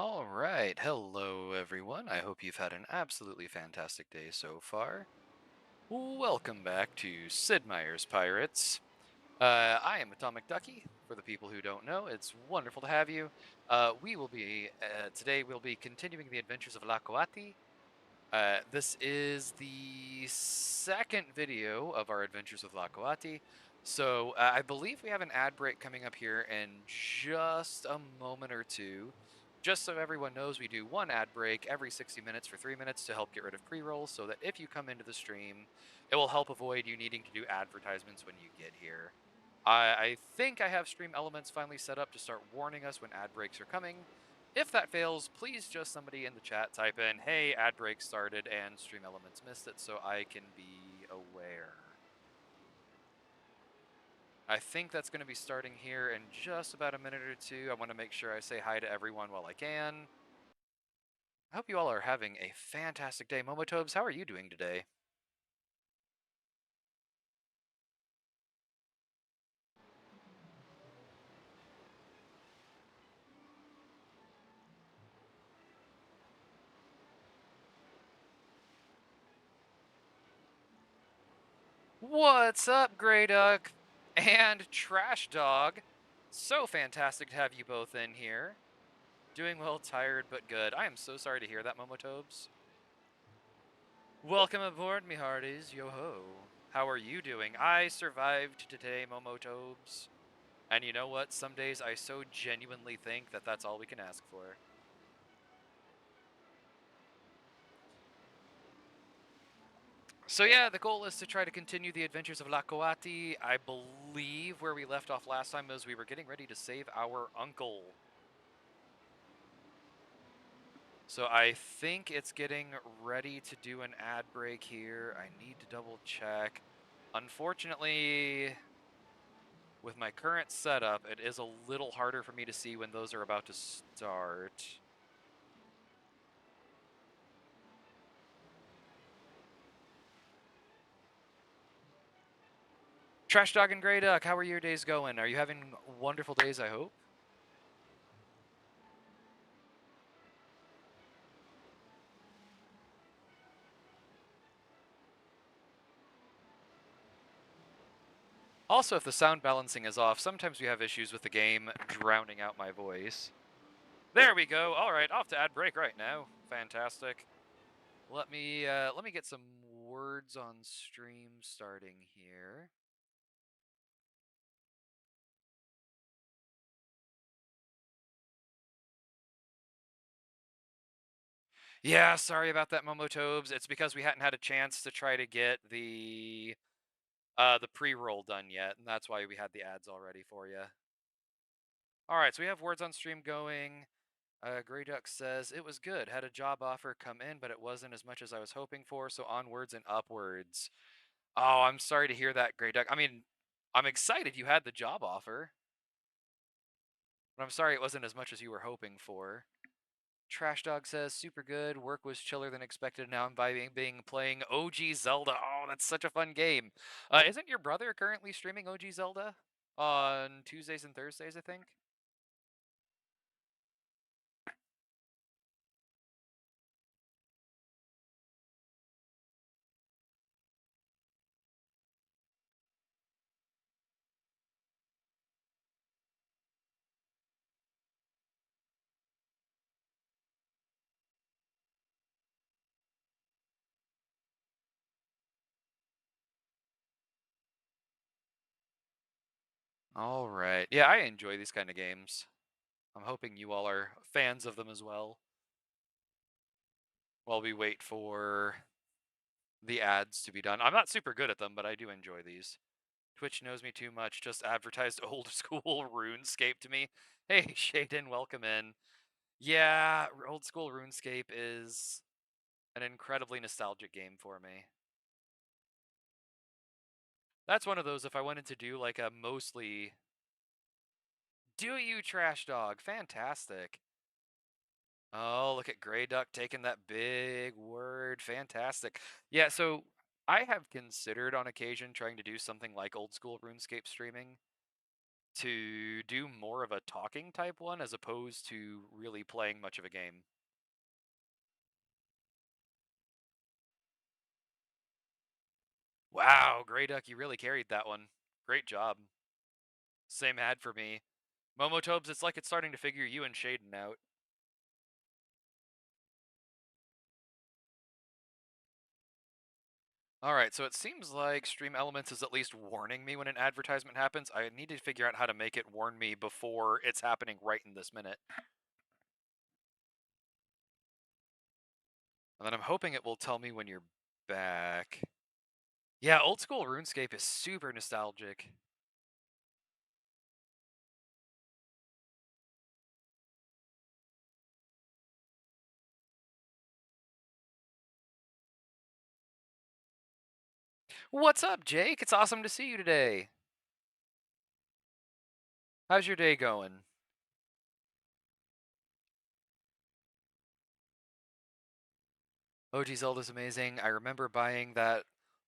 All right. Hello, everyone. I hope you've had an absolutely fantastic day so far. Welcome back to Sid Meier's Pirates. I am Atomic Ducky. For the people who don't know, it's wonderful to have you. Today we'll be continuing the adventures of Lakoati. This is the second video of our adventures with Lakoati. So I believe we have an ad break coming up here in just a moment or two. Just so everyone knows, we do one ad break every 60 minutes for 3 minutes to help get rid of pre-rolls so that if you come into the stream, it will help avoid you needing to do advertisements when you get here. I think I have Stream Elements finally set up to start warning us when ad breaks are coming. If that fails, please just somebody in the chat type in, hey, ad break started and Stream Elements missed it so I can be aware. I think that's going to be starting here in just about a minute or two. I want to make sure I say hi to everyone while I can. I hope you all are having a fantastic day. Momotobes, how are you doing today? What's up, Grey Duck and Trash Dog? So fantastic to have you both in here. Doing well, tired, but good. I am so sorry to hear that, Momotobes. Welcome aboard, me hearties. Yo-ho. How are you doing? I survived today, Momotobes. And you know what? Some days I so genuinely think that that's all we can ask for. So yeah, the goal is to try to continue the adventures of Lakoati. I believe where we left off last time was we were getting ready to save our uncle. So I think it's getting ready to do an ad break here. I need to double check. Unfortunately, with my current setup, it is a little harder for me to see when those are about to start. Trash Dog and Grey Duck, how are your days going? Are you having wonderful days, I hope? Also, if the sound balancing is off, sometimes we have issues with the game drowning out my voice. There we go. All right, off to ad break right now. Fantastic. Let me get some words on stream starting here. Yeah, sorry about that, Momotobes. It's because we hadn't had a chance to try to get the pre-roll done yet, and that's why we had the ads already for you. All right, so we have words on stream going. Grey Duck says, it was good. Had a job offer come in, but it wasn't as much as I was hoping for, so onwards and upwards. Oh, I'm sorry to hear that, Grey Duck. I mean, I'm excited you had the job offer, but I'm sorry it wasn't as much as you were hoping for. Trash Dog says, super good. Work was chiller than expected. Now I'm vibing playing OG Zelda. Oh, that's such a fun game. Isn't your brother currently streaming OG Zelda on Tuesdays and Thursdays, I think? All right. Yeah, I enjoy these kind of games. I'm hoping you all are fans of them as well. While we wait for the ads to be done. I'm not super good at them, but I do enjoy these. Twitch knows me too much, just advertised old school RuneScape to me. Hey, Shaden, welcome in. Yeah, old school RuneScape is an incredibly nostalgic game for me. That's one of those, if I wanted to do like a mostly... Do you, Trash Dog? Fantastic. Oh, look at Grey Duck taking that big word. Fantastic. Yeah, so I have considered on occasion trying to do something like old school RuneScape streaming. to do more of a talking type one as opposed to really playing much of a game. Wow, Grey Duck, you really carried that one. Great job. Same ad for me. Momotobes, it's like it's starting to figure you and Shaden out. Alright, so it seems like Stream Elements is at least warning me when an advertisement happens. I need to figure out how to make it warn me before it's happening right in this minute. And then I'm hoping it will tell me when you're back. Yeah, old school RuneScape is super nostalgic. What's up, Jake? It's awesome to see you today. How's your day going? OG Zelda's amazing. I remember buying that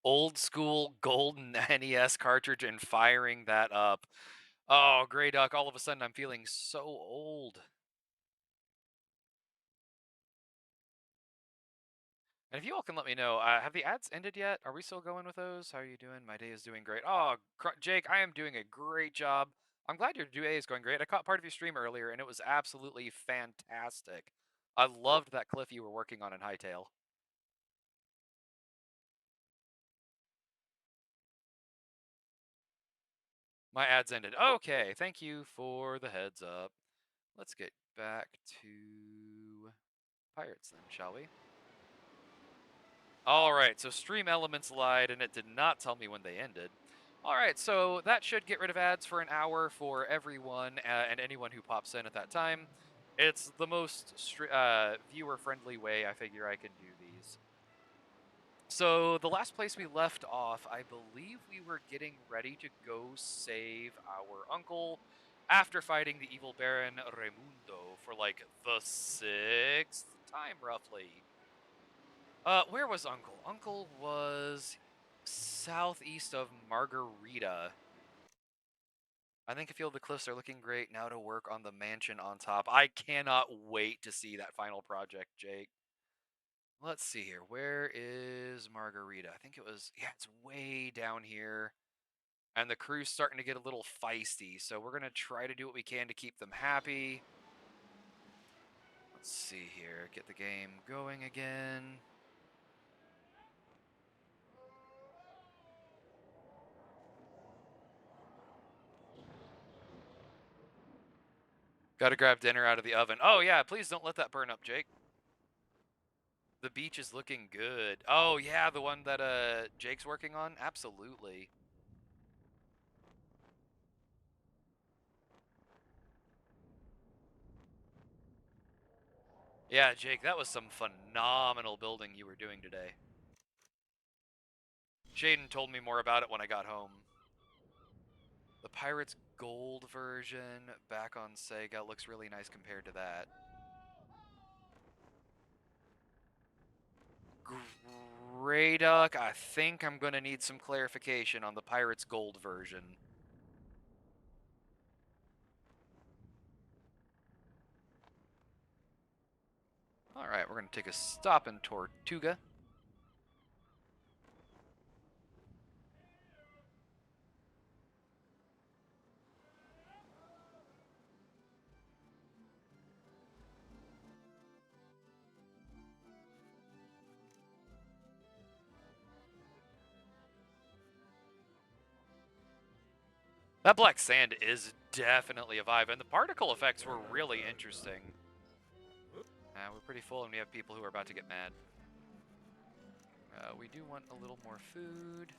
old school golden NES cartridge and firing that up. Oh, Grey Duck, all of a sudden I'm feeling so old. And if you all can let me know, have the ads ended yet? Are we still going with those? How are you doing? My day is doing great. Oh, Jake, I am doing a great job. I'm glad your day is going great. I caught part of your stream earlier, and it was absolutely fantastic. I loved that cliff you were working on in Hightail. My ads ended. Okay, thank you for the heads up. Let's get back to Pirates then, shall we? Alright, so Stream Elements lied and it did not tell me when they ended. Alright, so that should get rid of ads for an hour for everyone and anyone who pops in at that time. It's the most viewer-friendly way I figure I can do these. So the last place we left off, I believe we were getting ready to go save our uncle after fighting the evil Baron Raimundo for like the 6th time, roughly. Where was Uncle? Uncle was southeast of Margarita. I think I feel the cliffs are looking great now to work on the mansion on top. I cannot wait to see that final project, Jake. Let's see here. Where is Margarita? I think it was, yeah, it's way down here. And the crew's starting to get a little feisty, so we're going to try to do what we can to keep them happy. Let's see here. Get the game going again. Gotta grab dinner out of the oven. Oh, yeah, please don't let that burn up, Jake. The beach is looking good. Oh, yeah, the one that Jake's working on? Absolutely. Yeah, Jake, that was some phenomenal building you were doing today. Shaden told me more about it when I got home. The Pirates Gold version back on Sega looks really nice compared to that. Grey Duck, I think I'm going to need some clarification on the Pirates Gold version. Alright, we're going to take a stop in Tortuga. That black sand is definitely a vibe, and the particle effects were really interesting. We're pretty full, and we have people who are about to get mad. We do want a little more food.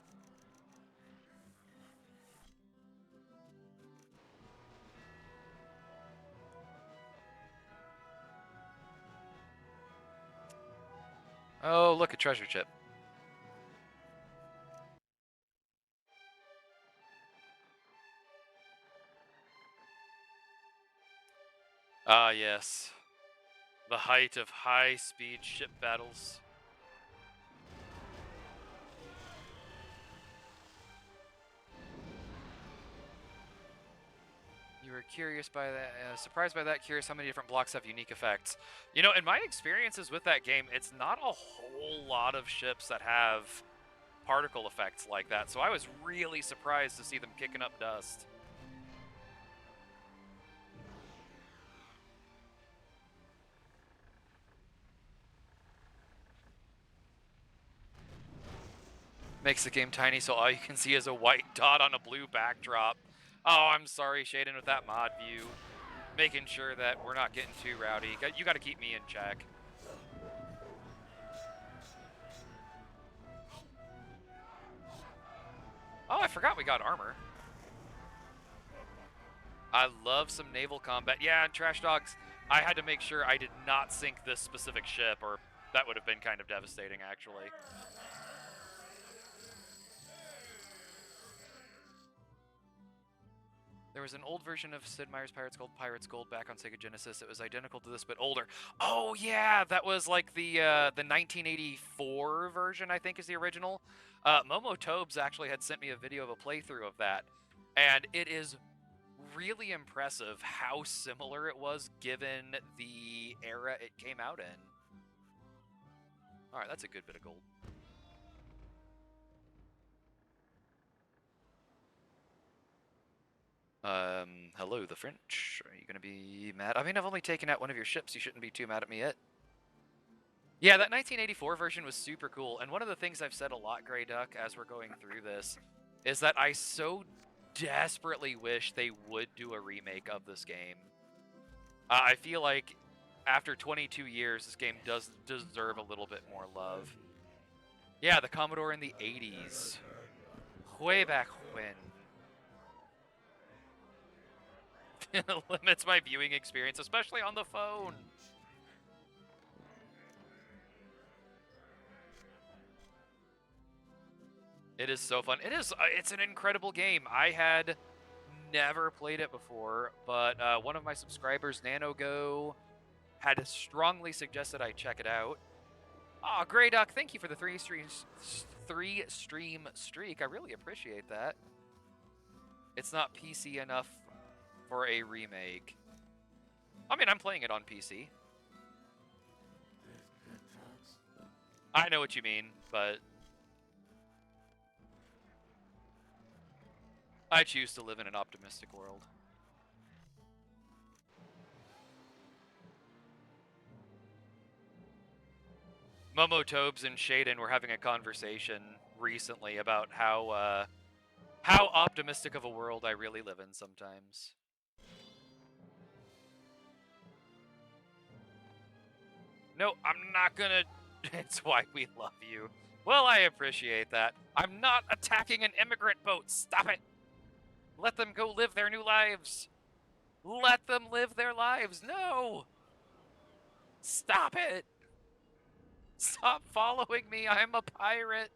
Oh, look, a treasure chip. Ah, yes. The height of high-speed ship battles. were curious by that, surprised by that, curious how many different blocks have unique effects. You know, in my experiences with that game, it's not a whole lot of ships that have particle effects like that, so I was really surprised to see them kicking up dust. Makes the game tiny so all you can see is a white dot on a blue backdrop. Oh, I'm sorry, Shaden, with that mod view. Making sure that we're not getting too rowdy. You got to keep me in check. Oh, I forgot we got armor. I love some naval combat. Yeah, and Trash Dogs, I had to make sure I did not sink this specific ship, or that would have been kind of devastating, actually. There was an old version of Sid Meier's Pirates Gold back on Sega Genesis. It was identical to this, but older. Oh, yeah, that was like the 1984 version, I think is the original. Momo Tobes actually had sent me a video of a playthrough of that, and it is really impressive how similar it was given the era it came out in. All right, that's a good bit of gold. Hello, the French. Are you going to be mad? I mean, I've only taken out one of your ships. You shouldn't be too mad at me yet. Yeah, that 1984 version was super cool. And one of the things I've said a lot, Grey Duck, as we're going through this, is that I so desperately wish they would do a remake of this game. I feel like after 22 years, this game does deserve a little bit more love. Yeah, the Commodore in the 80s. Way back when. It limits my viewing experience, especially on the phone. It is so fun. It's an incredible game. I had never played it before, but one of my subscribers, NanoGo, had strongly suggested I check it out. Oh, Grey Duck, thank you for the three stream streak. I really appreciate that. It's not PC enough for a remake. I mean, I'm playing it on PC. I know what you mean, but I choose to live in an optimistic world. Momo Tobes and Shaden were having a conversation recently about how optimistic of a world I really live in sometimes. No, I'm not gonna... It's why we love you. Well, I appreciate that. I'm not attacking an immigrant boat. Stop it. Let them go live their new lives. Let them live their lives. No. Stop it. Stop following me. I'm a pirate.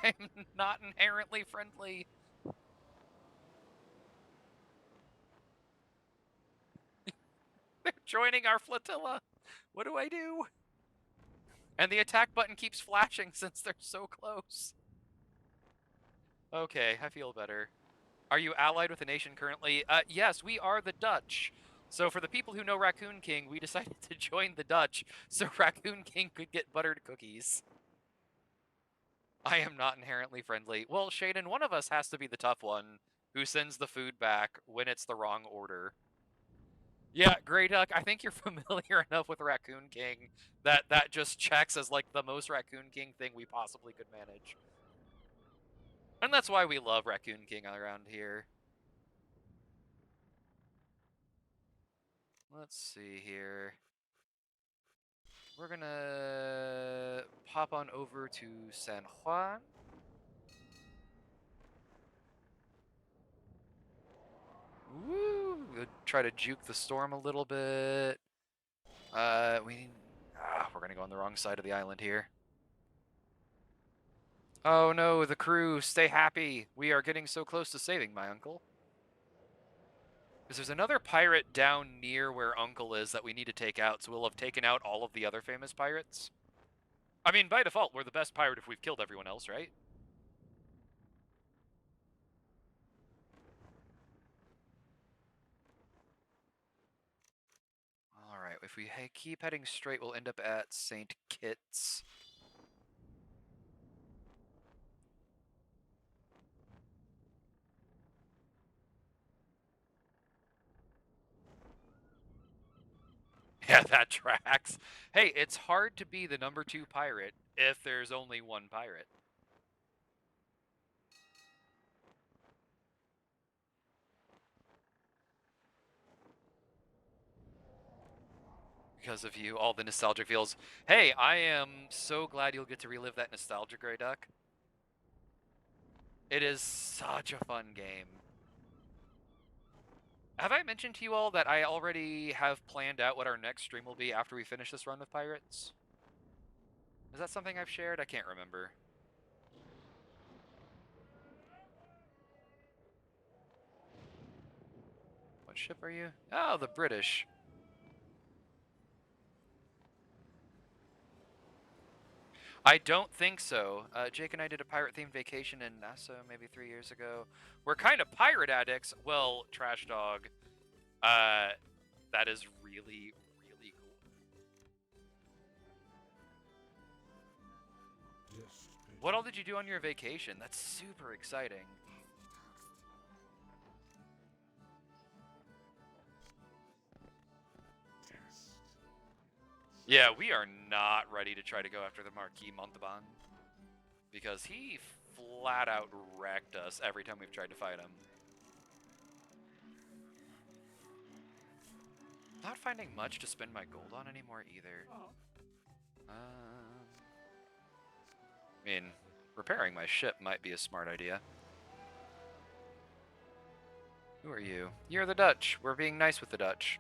I'm not inherently friendly. They're joining our flotilla. What do I do? And the attack button keeps flashing since they're so close. Okay, I feel better. Are you allied with a nation currently? Yes, we are the Dutch. So for the people who know Raccoon King, we decided to join the Dutch so Raccoon King could get buttered cookies. I am not inherently friendly. Well, Shaden, one of us has to be the tough one who sends the food back when it's the wrong order. Yeah, Grey Duck, I think you're familiar enough with Raccoon King that that just checks as like the most Raccoon King thing we possibly could manage. And that's why we love Raccoon King around here. Let's see here. We're gonna pop on over to San Juan. Woo! We'll try to juke the storm a little bit. We're gonna go on the wrong side of the island here. Oh no, the crew, stay happy. We are getting so close to saving my uncle. Because there's another pirate down near where Uncle is that we need to take out, so we'll have taken out all of the other famous pirates. I mean, by default, we're the best pirate if we've killed everyone else, right? Alright, if we keep heading straight, we'll end up at St. Kitts. Yeah, that tracks. Hey, it's hard to be the number 2 pirate if there's only one pirate. Because of you, all the nostalgic feels. Hey, I am so glad you'll get to relive that nostalgia, Grey Duck. It is such a fun game. Have I mentioned to you all that I already have planned out what our next stream will be after we finish this run with pirates? Is that something I've shared? I can't remember. What ship are you? Oh, the British. I don't think so. Jake and I did a pirate-themed vacation in Nassau maybe 3 years ago. We're kind of pirate addicts. Well, Trash Dog, that is really, really cool. What all did you do on your vacation? That's super exciting. Yeah, we are not ready to try to go after the Marquis Montalban, because he flat out wrecked us every time we've tried to fight him. Not finding much to spend my gold on anymore either. I mean, repairing my ship might be a smart idea. Who are you? You're the Dutch. We're being nice with the Dutch.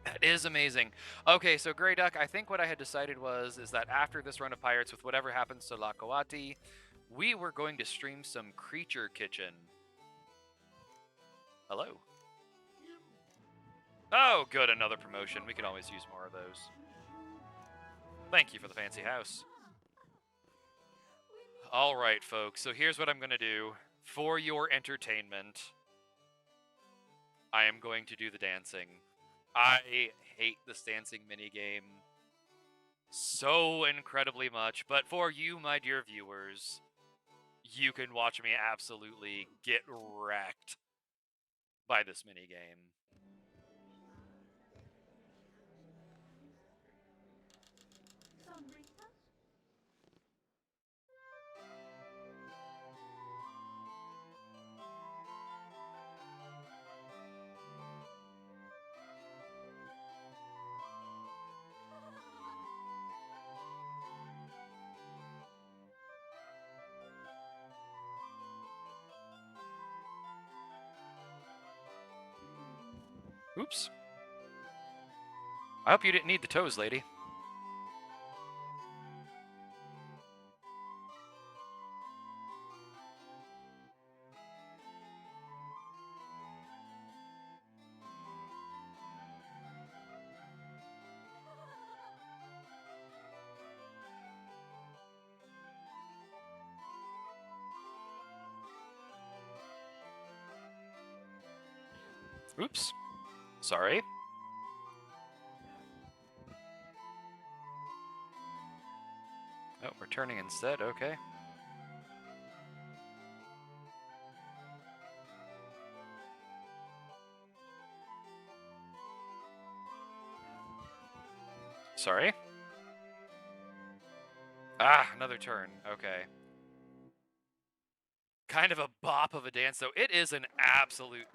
That is amazing. Okay, so Grey Duck, I think what I had decided is that after this run of pirates, with whatever happens to Lakoati, we were going to stream some Creature Kitchen. Hello. Oh, good, another promotion. We can always use more of those. Thank you for the fancy house. All right, folks, so here's what I'm going to do. For your entertainment, I am going to do the dancing. I hate this dancing minigame so incredibly much, but for you, my dear viewers, you can watch me absolutely get wrecked by this minigame. Oops. I hope you didn't need the toes, lady. Oops. Sorry. Oh, we're turning instead. Okay. Sorry. Ah, another turn. Okay. Kind of a bop of a dance, though. It is an absolute...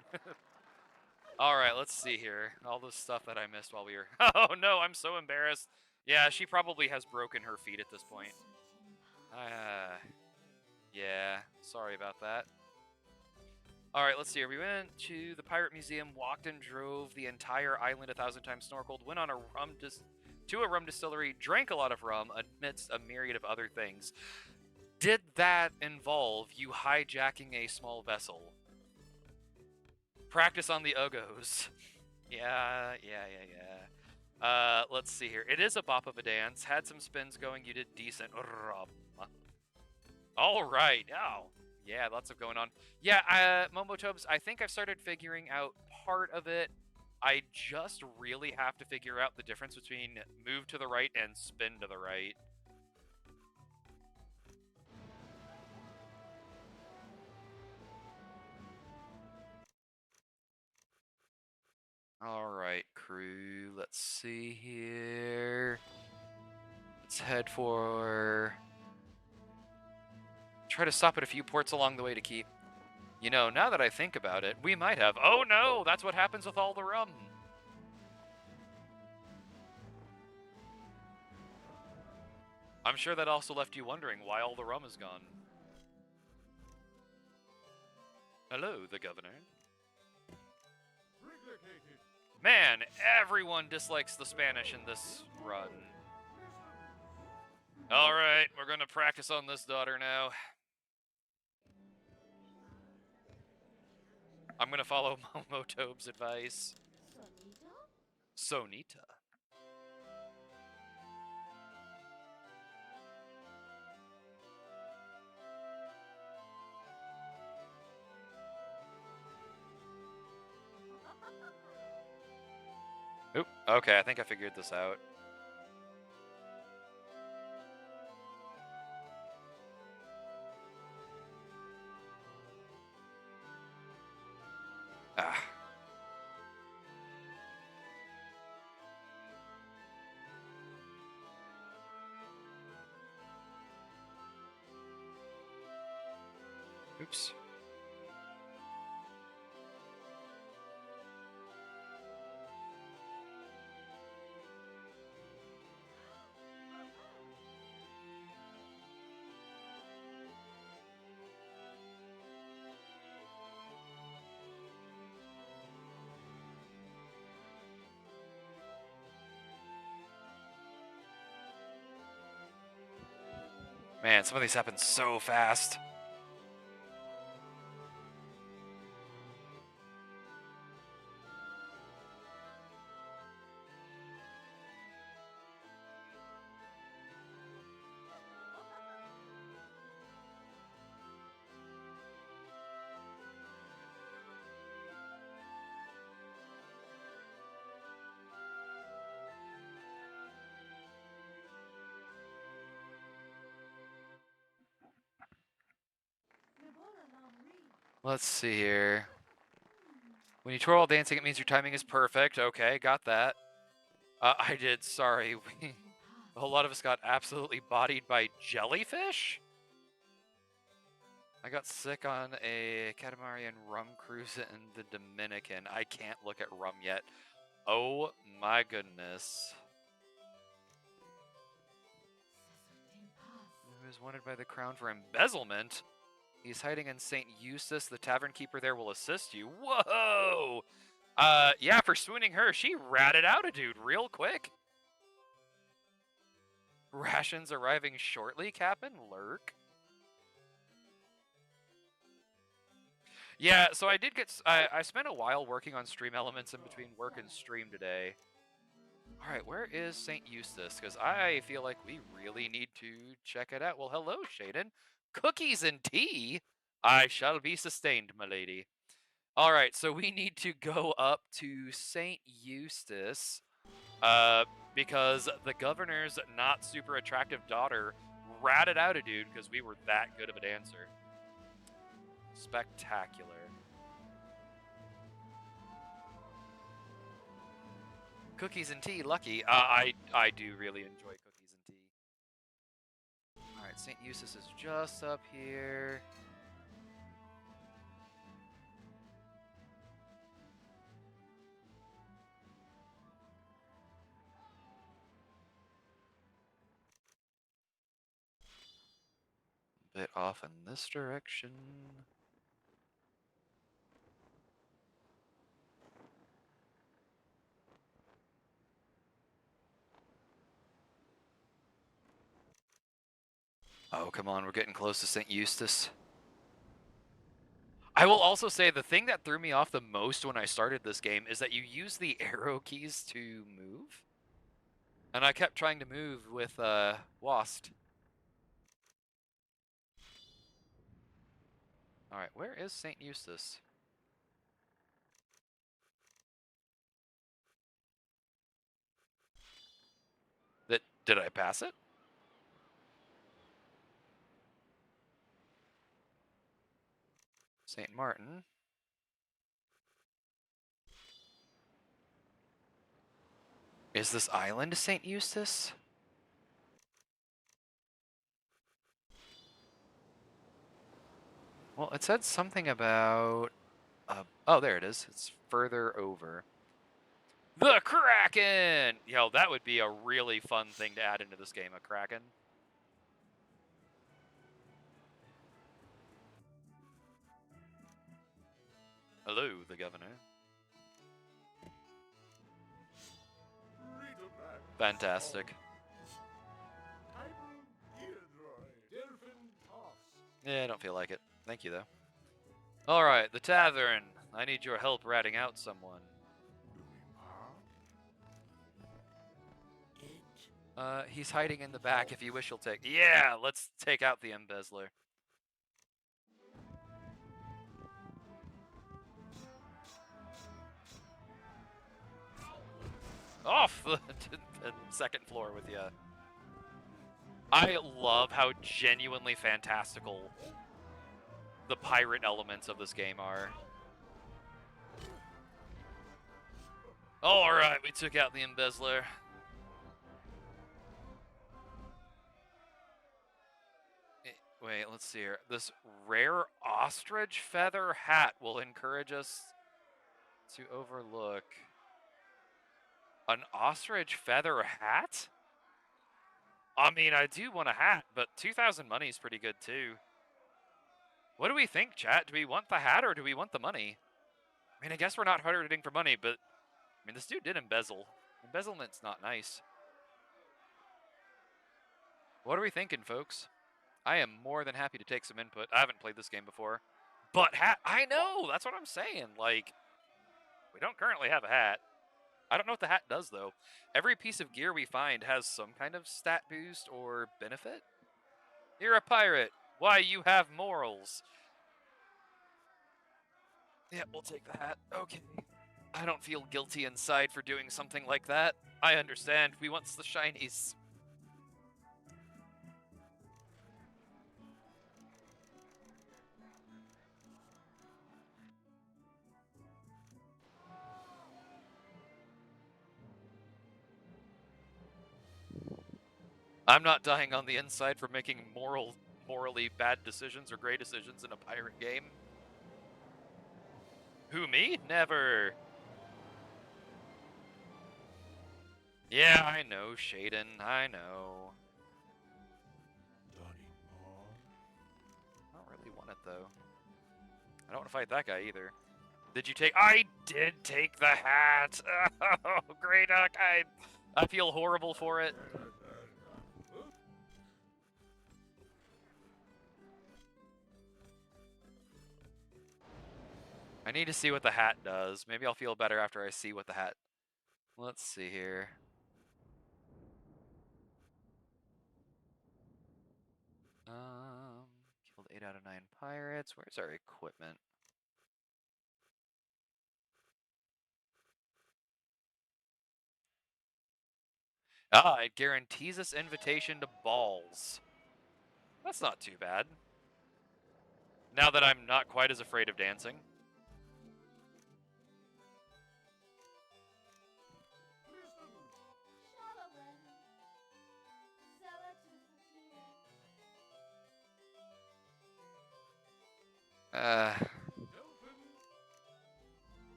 All right, let's see here. All the stuff that I missed while we were... Oh, no, I'm so embarrassed. Yeah, she probably has broken her feet at this point. Yeah, sorry about that. All right, let's see here. We went to the Pirate Museum, walked and drove the entire island 1,000 times, snorkeled, went on a to a rum distillery, drank a lot of rum amidst a myriad of other things. Did that involve you hijacking a small vessel? Practice on the Uggos. Yeah. Let's see here. It is a bop of a dance. Had some spins going. You did decent. All right. Now, Yeah, lots of going on. Yeah, Momotobes, I think I've started figuring out part of it. I just really have to figure out the difference between move to the right and spin to the right. All right, crew, let's see here. Let's head for... Try to stop at a few ports along the way to keep... You know, now that I think about it, we might have... Oh no, that's what happens with all the rum. I'm sure that also left you wondering why all the rum is gone. Hello, the governor. Man, everyone dislikes the Spanish in this run. Alright, we're gonna practice on this daughter now. I'm gonna follow Momotobe's advice. Sonita? Oop, okay, I think I figured this out. Ah. Oops. Man, some of these happen so fast. Let's see here. When you twirl while dancing, it means your timing is perfect. Okay, got that. I did, sorry. A whole lot of us got absolutely bodied by jellyfish? I got sick on a catamaran rum cruise in the Dominican. I can't look at rum yet. Oh my goodness. Who is wanted by the crown for embezzlement? He's hiding in St. Eustace. The tavern keeper there will assist you. Whoa! Yeah, for swooning her, she ratted out a dude real quick. Rations arriving shortly, Captain? Lurk. Yeah, so I did get... I spent a while working on stream elements in between work and stream today. Alright, where is St. Eustace? Because I feel like we really need to check it out. Well, hello, Shaden. Cookies and tea? I shall be sustained, my lady. Alright, so we need to go up to St. Eustace. Because the governor's not super attractive daughter ratted out a dude because we were that good of a dancer. Spectacular. Cookies and tea, lucky. I do really enjoy cookies and tea. Alright, St. Eustace is just up here. A bit off in this direction. Oh, come on, we're getting close to St. Eustace. I will also say the thing that threw me off the most when I started this game is that you use the arrow keys to move. And I kept trying to move with WASD. Alright, where is St. Eustace? Did I pass it? St. Martin. Is this island St. Eustace? Well, it said something about... oh, there it is. It's further over. The Kraken! Yo, that would be a really fun thing to add into this game, a Kraken. Hello, the governor. Fantastic. Yeah, I don't feel like it. Thank you, though. Alright, the tavern. I need your help ratting out someone. He's hiding in the back. If you wish, you'll take... Yeah, let's take out the embezzler. Off the second floor with you. I love how genuinely fantastical the pirate elements of this game are. Alright, we took out the embezzler. Wait, let's see here. This rare ostrich feather hat will encourage us to overlook. An ostrich feather hat? I mean, I do want a hat, but 2,000 money is pretty good too. What do we think, chat? Do we want the hat or do we want the money? I mean, I guess we're not hard-hitting for money, but... I mean, this dude did embezzle. Embezzlement's not nice. What are we thinking, folks? I am more than happy to take some input. I haven't played this game before. But hat... I know! That's what I'm saying. Like, we don't currently have a hat. I don't know what the hat does, though. Every piece of gear we find has some kind of stat boost or benefit. You're a pirate. Why, you have morals. Yeah, we'll take the hat. Okay. I don't feel guilty inside for doing something like that. I understand. We want the shinies. I'm not dying on the inside for making morally bad decisions or great decisions in a pirate game. Who, me? Never. Yeah, I know, Shaden. I know. I don't really want it, though. I don't want to fight that guy, either. Did you take... I did take the hat! Oh, Greyduck, I feel horrible for it. I need to see what the hat does. Maybe I'll feel better after I see what the hat... Let's see here. Killed 8 out of 9 pirates. Where's our equipment? Ah, it guarantees us invitation to balls. That's not too bad. Now that I'm not quite as afraid of dancing.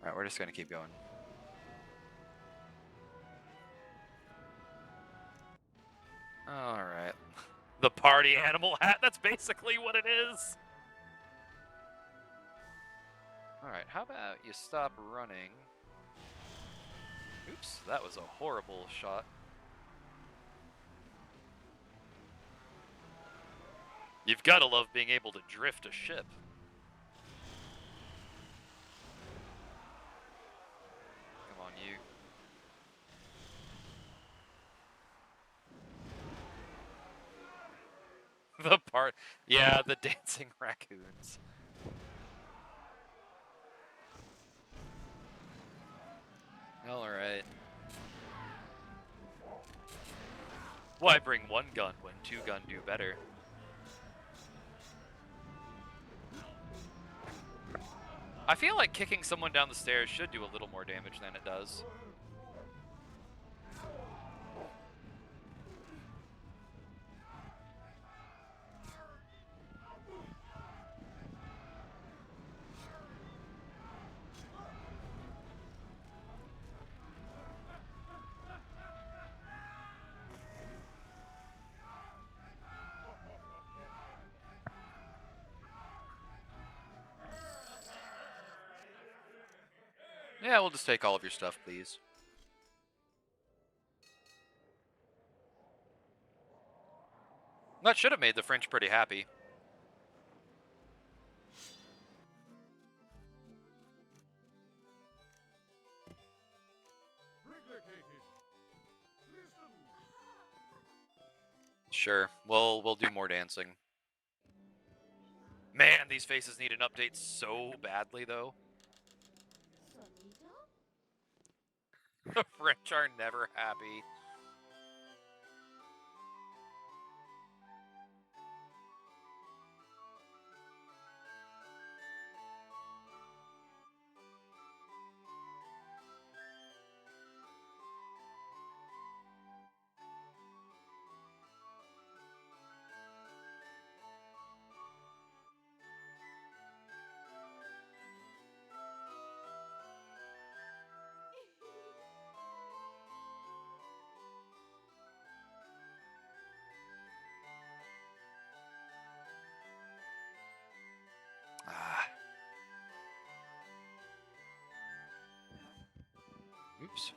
Alright, we're just gonna keep going. Alright. The party animal hat, that's basically what it is! Alright, how about you stop running? Oops, that was a horrible shot. You've gotta love being able to drift a ship. Come on, you. Yeah, the dancing raccoons. Why bring one gun when two gun do better? I feel like kicking someone down the stairs should do a little more damage than it does. Yeah, we'll just take all of your stuff, please. That should have made the French pretty happy. Sure, we'll do more dancing. Man, these faces need an update so badly, though. The French are never happy. Ah. Oops.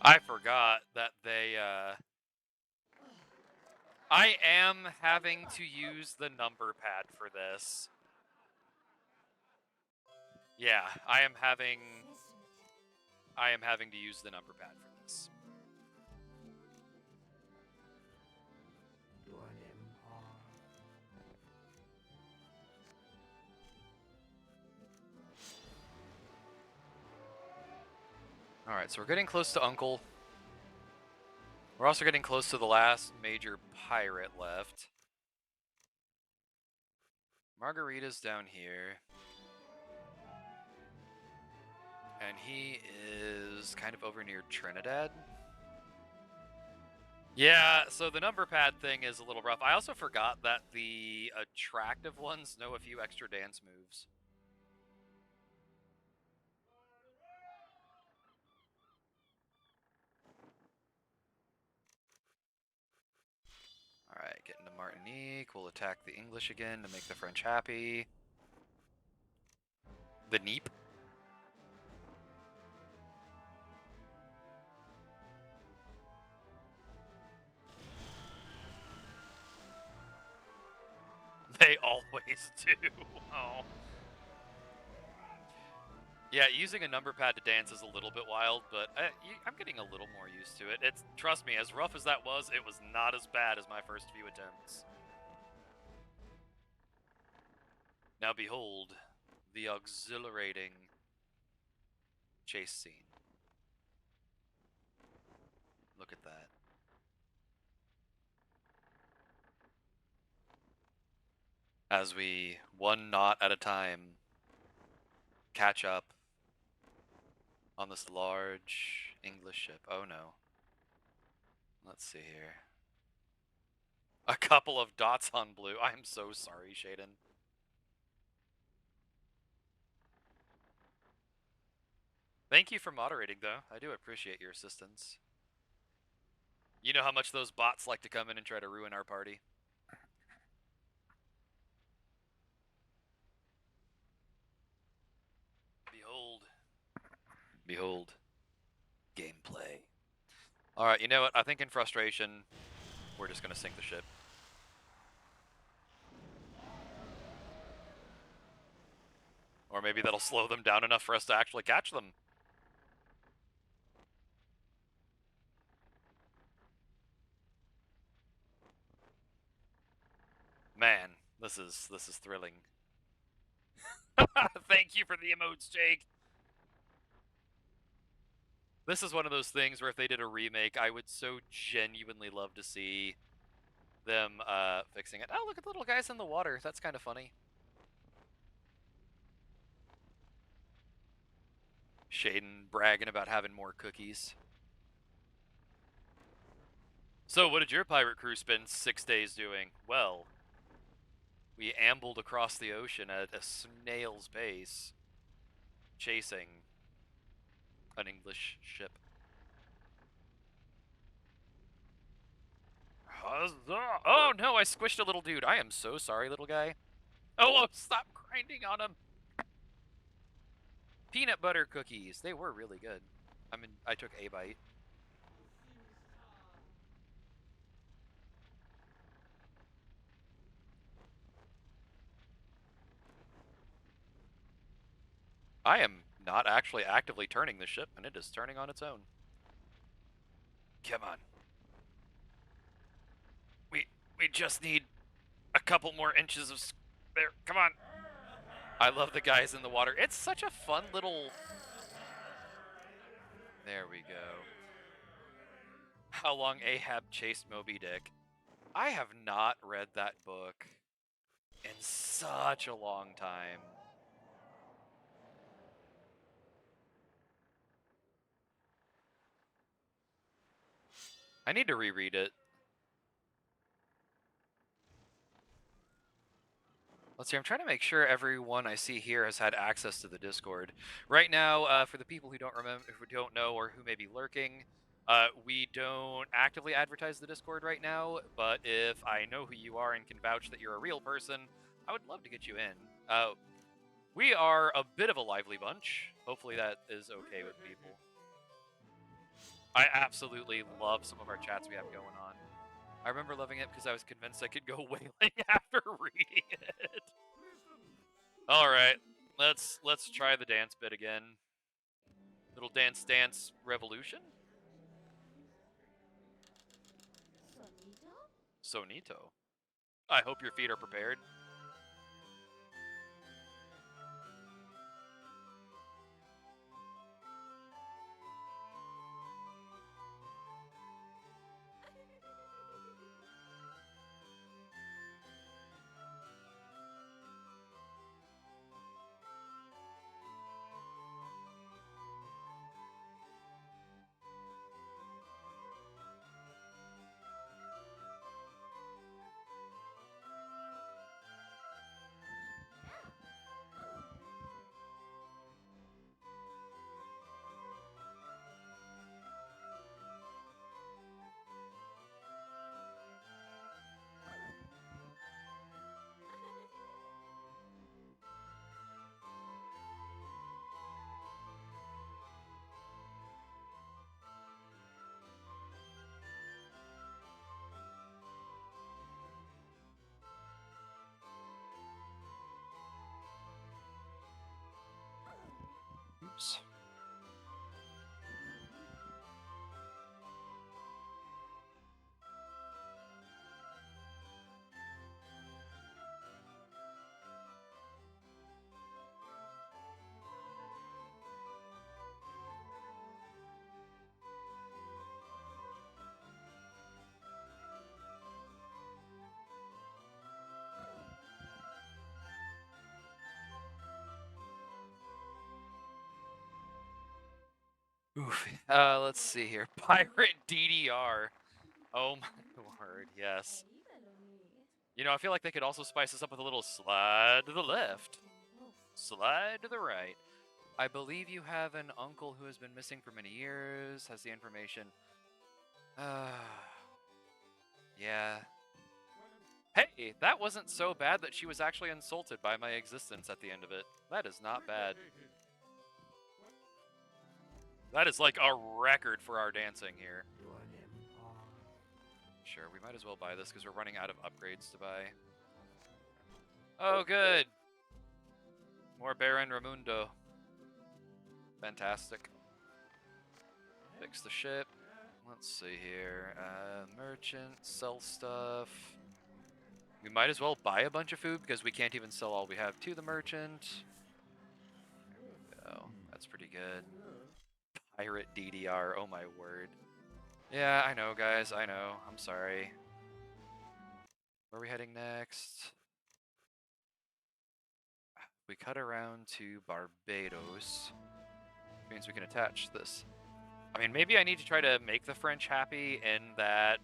I forgot that they, I am having to use the number pad for this. Yeah, I am having to use the number pad for this. Alright, so we're getting close to Uncle. We're also getting close to the last major pirate left. Margarita's down here. And he is kind of over near Trinidad. Yeah, so the number pad thing is a little rough. I also forgot that the attractive ones know a few extra dance moves. Alright, get into Martinique. We'll attack the English again to make the French happy. The Neep. They always do. Oh. Yeah, using a number pad to dance is a little bit wild, but I'm getting a little more used to it. Trust me, as rough as that was, it was not as bad as my first few attempts. Now behold, the exhilarating chase scene. Look at that. As we, one knot at a time, catch up on this large English ship. Oh no. Let's see here. A couple of dots on blue. I am so sorry, Shaden. Thank you for moderating, though. I do appreciate your assistance. You know how much those bots like to come in and try to ruin our party. Behold. Gameplay. Alright, you know what? I think in frustration, we're just gonna sink the ship. Or maybe that'll slow them down enough for us to actually catch them. Man, this is thrilling. Thank you for the emotes, Jake. This is one of those things where if they did a remake, I would so genuinely love to see them fixing it. Oh, look at the little guys in the water. That's kind of funny. Shaden bragging about having more cookies. So, what did your pirate crew spend 6 days doing? Well, we ambled across the ocean at a snail's pace, chasing an English ship. Huzzah! Oh no, I squished a little dude. I am so sorry, little guy. Oh, stop grinding on him. Peanut butter cookies. They were really good. I mean, I took a bite. I am not actually actively turning the ship, and it is turning on its own. Come on. We just need a couple more inches of... There, come on. I love the guys in the water. It's such a fun little... There we go. How long Ahab chased Moby Dick. I have not read that book in such a long time. I need to reread it. Let's see, I'm trying to make sure everyone I see here has had access to the Discord. Right now, for the people who don't remember, who don't know, or who may be lurking, we don't actively advertise the Discord right now, but if I know who you are and can vouch that you're a real person, I would love to get you in. We are a bit of a lively bunch. Hopefully that is okay with people. I absolutely love some of our chats we have going on. I remember loving it because I was convinced I could go whaling after reading it. All right, let's try the dance bit again. Little dance revolution. Sonito. I hope your feet are prepared. Oops. Oof. Let's see here. Pirate DDR. Oh my word, yes. You know, I feel like they could also spice this up with a little slide to the left. Slide to the right. I believe you have an uncle who has been missing for many years, has the information. Yeah. Hey, that wasn't so bad that she was actually insulted by my existence at the end of it. That is not bad. That is like a record for our dancing here. Sure, we might as well buy this because we're running out of upgrades to buy. Oh, good. More Baron Ramundo. Fantastic. Fix the ship. Let's see here. Merchant, sell stuff. We might as well buy a bunch of food because we can't even sell all we have to the merchant. There we go. That's pretty good. Pirate DDR. Oh my word. Yeah, I know, guys. I know. I'm sorry. Where are we heading next? We cut around to Barbados. Which means we can attach this. I mean, maybe I need to try to make the French happy in that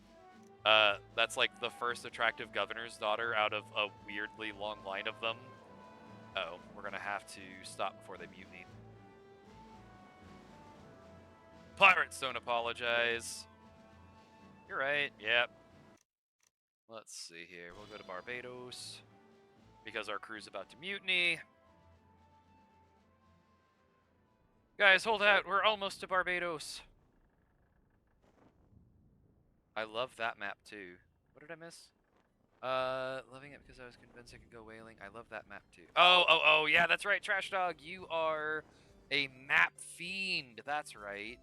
that's like the first attractive governor's daughter out of a weirdly long line of them. Oh, we're gonna have to stop before they mutiny. Pirates don't apologize. You're right, yep. Let's see here, we'll go to Barbados because our crew's about to mutiny. Guys, hold out, we're almost to Barbados. I love that map too. What did I miss? Loving it because I was convinced I could go whaling. I love that map too. Oh, yeah, that's right, Trash Dog. You are a map fiend. That's right.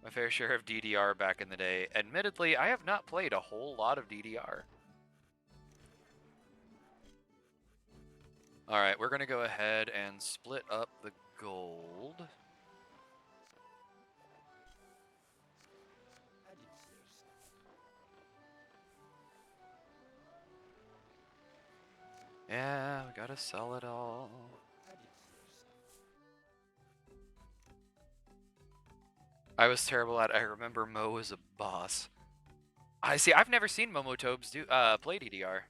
My fair share of DDR back in the day. Admittedly, I have not played a whole lot of DDR. Alright, we're going to go ahead and split up the gold. Yeah, we gotta sell it all. I was terrible at it. I remember Mo was a boss. I see, I've never seen Momotobes play DDR.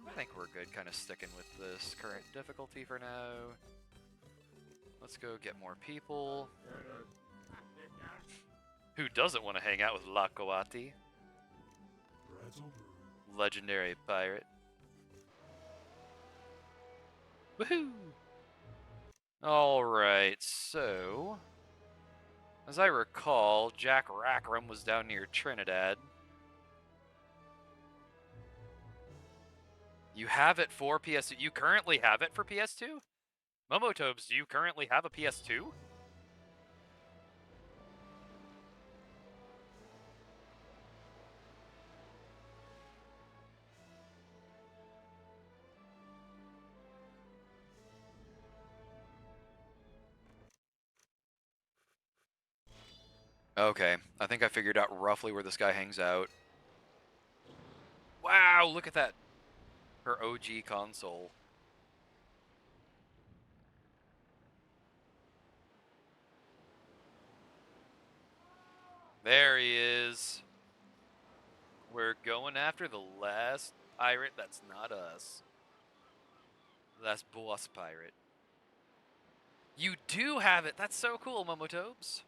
I think we're good kind of sticking with this current difficulty for now. Let's go get more people. Who doesn't want to hang out with Lakoati? Legendary pirate. Woohoo! Alright, so... as I recall, Jack Rackram was down near Trinidad. You have it for PS2. You currently have it for PS2? Momotobes, do you currently have a PS2? Okay, I think I figured out roughly where this guy hangs out. Wow, look at that. Her OG console. There he is. We're going after the last pirate that's not us. The last boss pirate. You do have it! That's so cool, Momotobes.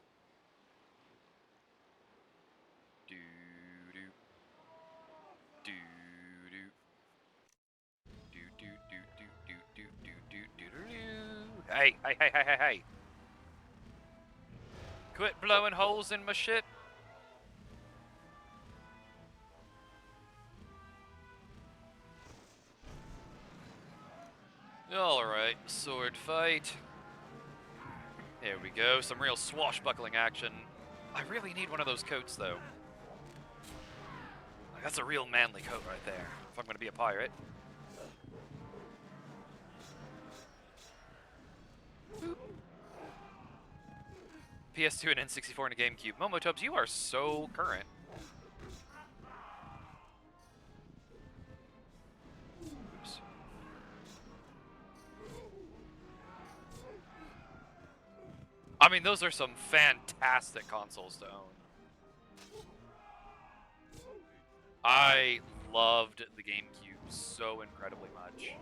Do-do. Do-do. Do-do-do-do-do-do-do-do-do-do. Hey. Quit blowing holes in my ship. Alright, sword fight. There we go, some real swashbuckling action. I really need one of those coats, though. Like, that's a real manly coat right there, if I'm going to be a pirate. Boop. PS2 and N64 and a GameCube. Momotubs, you are so current. Oops. I mean, those are some fantastic consoles to own. I loved the GameCube so incredibly much.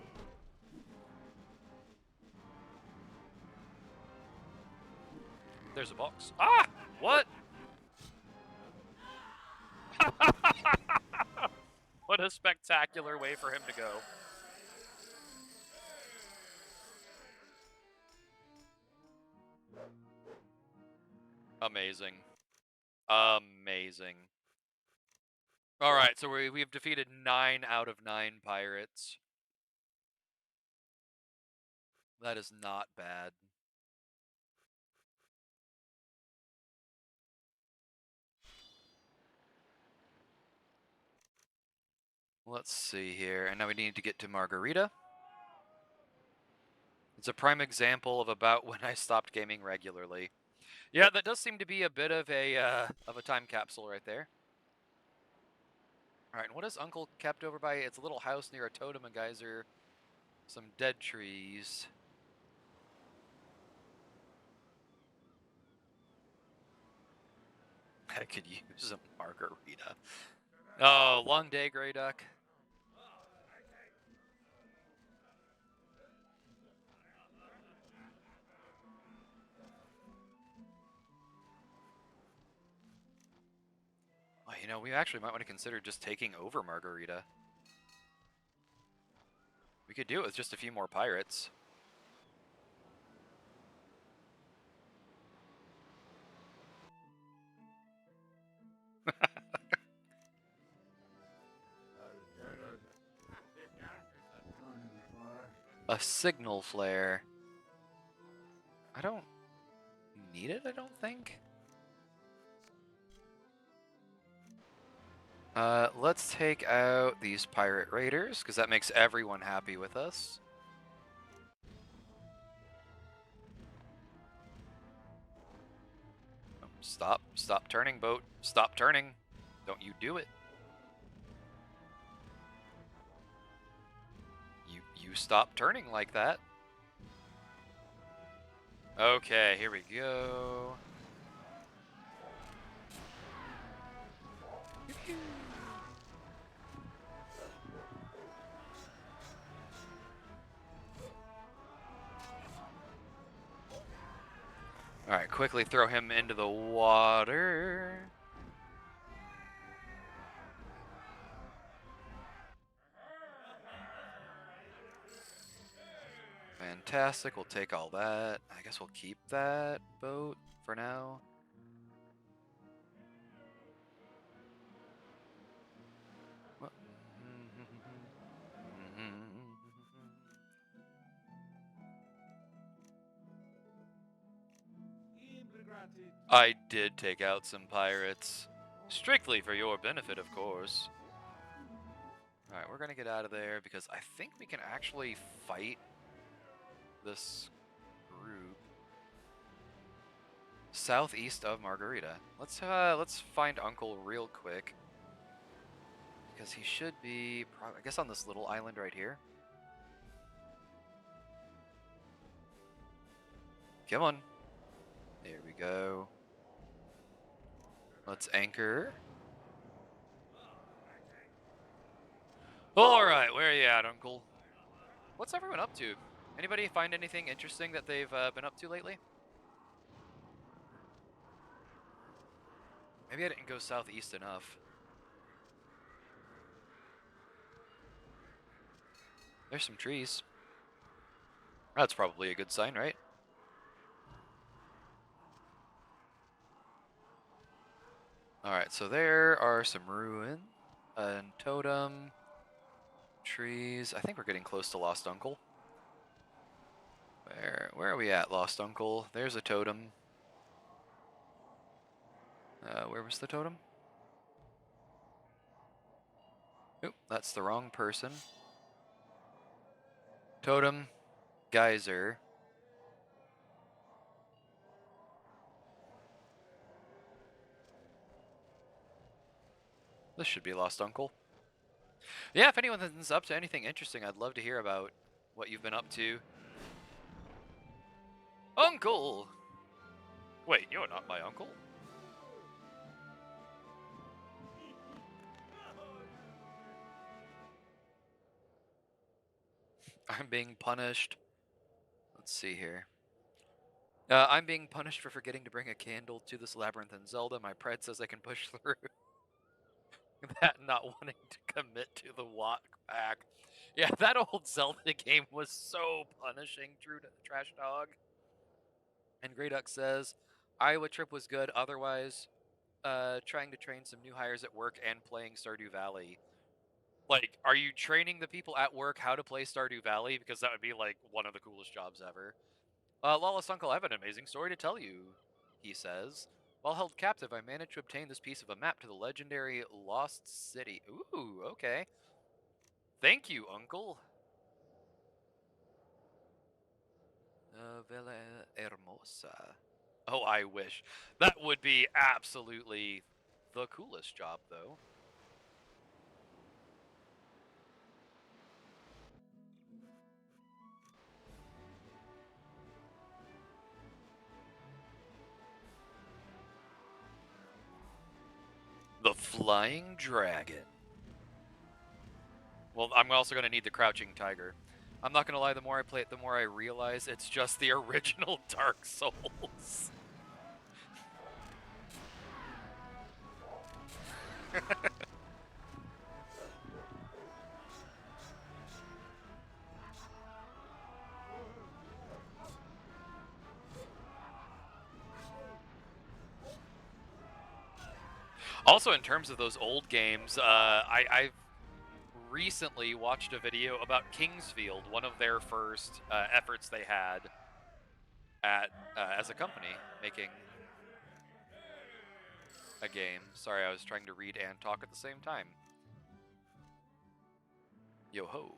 There's a box. Ah! What? What a spectacular way for him to go. Amazing. Amazing. Alright, so we've defeated 9 out of 9 pirates. That is not bad. Let's see here. And now we need to get to Margarita. It's a prime example of about when I stopped gaming regularly. Yeah, that does seem to be a bit of a time capsule right there. All right, and what is Uncle kept over by? It's a little house near a totem and geyser, some dead trees. I could use a margarita. Oh, long day, Grey Duck. Well, you know, we actually might want to consider just taking over Margarita. We could do it with just a few more pirates. A signal flare. I don't need it, I don't think. Let's take out these pirate raiders, because that makes everyone happy with us. Oh, stop turning, boat. Stop turning. Don't you do it. You stop turning like that. Okay, here we go. Alright, quickly throw him into the water. Fantastic, we'll take all that. I guess we'll keep that boat for now. What? I did take out some pirates. Strictly for your benefit, of course. Alright, we're gonna get out of there because I think we can actually fight this group southeast of Margarita. Let's find Uncle real quick. Because he should be, I guess, on this little island right here. Come on. There we go. Let's anchor. Alright, where are you at, Uncle? What's everyone up to? Anybody find anything interesting that they've been up to lately? Maybe I didn't go southeast enough. There's some trees. That's probably a good sign, right? Alright, so there are some ruin and totem trees. I think we're getting close to Lost Uncle. Where are we at, Lost Uncle? There's a totem. Where was the totem? Oop, that's the wrong person. Totem, geyser. This should be Lost Uncle. Yeah, if anyone's up to anything interesting, I'd love to hear about what you've been up to. Uncle! Wait, you're not my uncle? I'm being punished. Let's see here. I'm being punished for forgetting to bring a candle to this labyrinth in Zelda. My pride says I can push through. That not wanting to commit to the walk back. Yeah, that old Zelda game was so punishing, Trash Dog. And Grey Duck says, Iowa trip was good. Otherwise, trying to train some new hires at work and playing Stardew Valley. Like, are you training the people at work how to play Stardew Valley? Because that would be, like, one of the coolest jobs ever. Lawless Uncle, I have an amazing story to tell you, he says. While held captive, I managed to obtain this piece of a map to the legendary Lost City. Ooh, okay. Thank you, Uncle. Villa Hermosa. Oh, I wish. That would be absolutely the coolest job, though. The Flying Dragon. Well, I'm also going to need the Crouching Tiger. I'm not going to lie, the more I play it, the more I realize it's just the original Dark Souls. Also, in terms of those old games, I've recently watched a video about Kingsfield, one of their first efforts they had at as a company making a game. Sorry, I was trying to read and talk at the same time. Yo ho.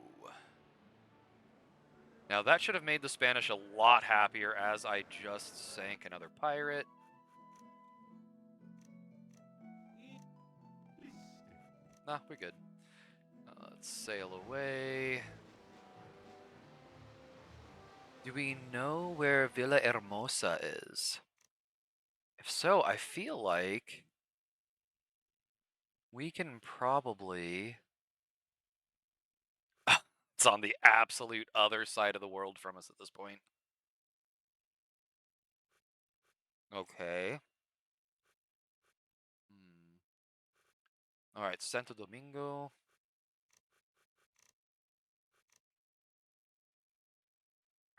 Now that should have made the Spanish a lot happier as I just sank another pirate. Nah, we're good. Let's sail away. Do we know where Villa Hermosa is? If so, I feel like we can probably... It's on the absolute other side of the world from us at this point. Okay. Alright, Santo Domingo.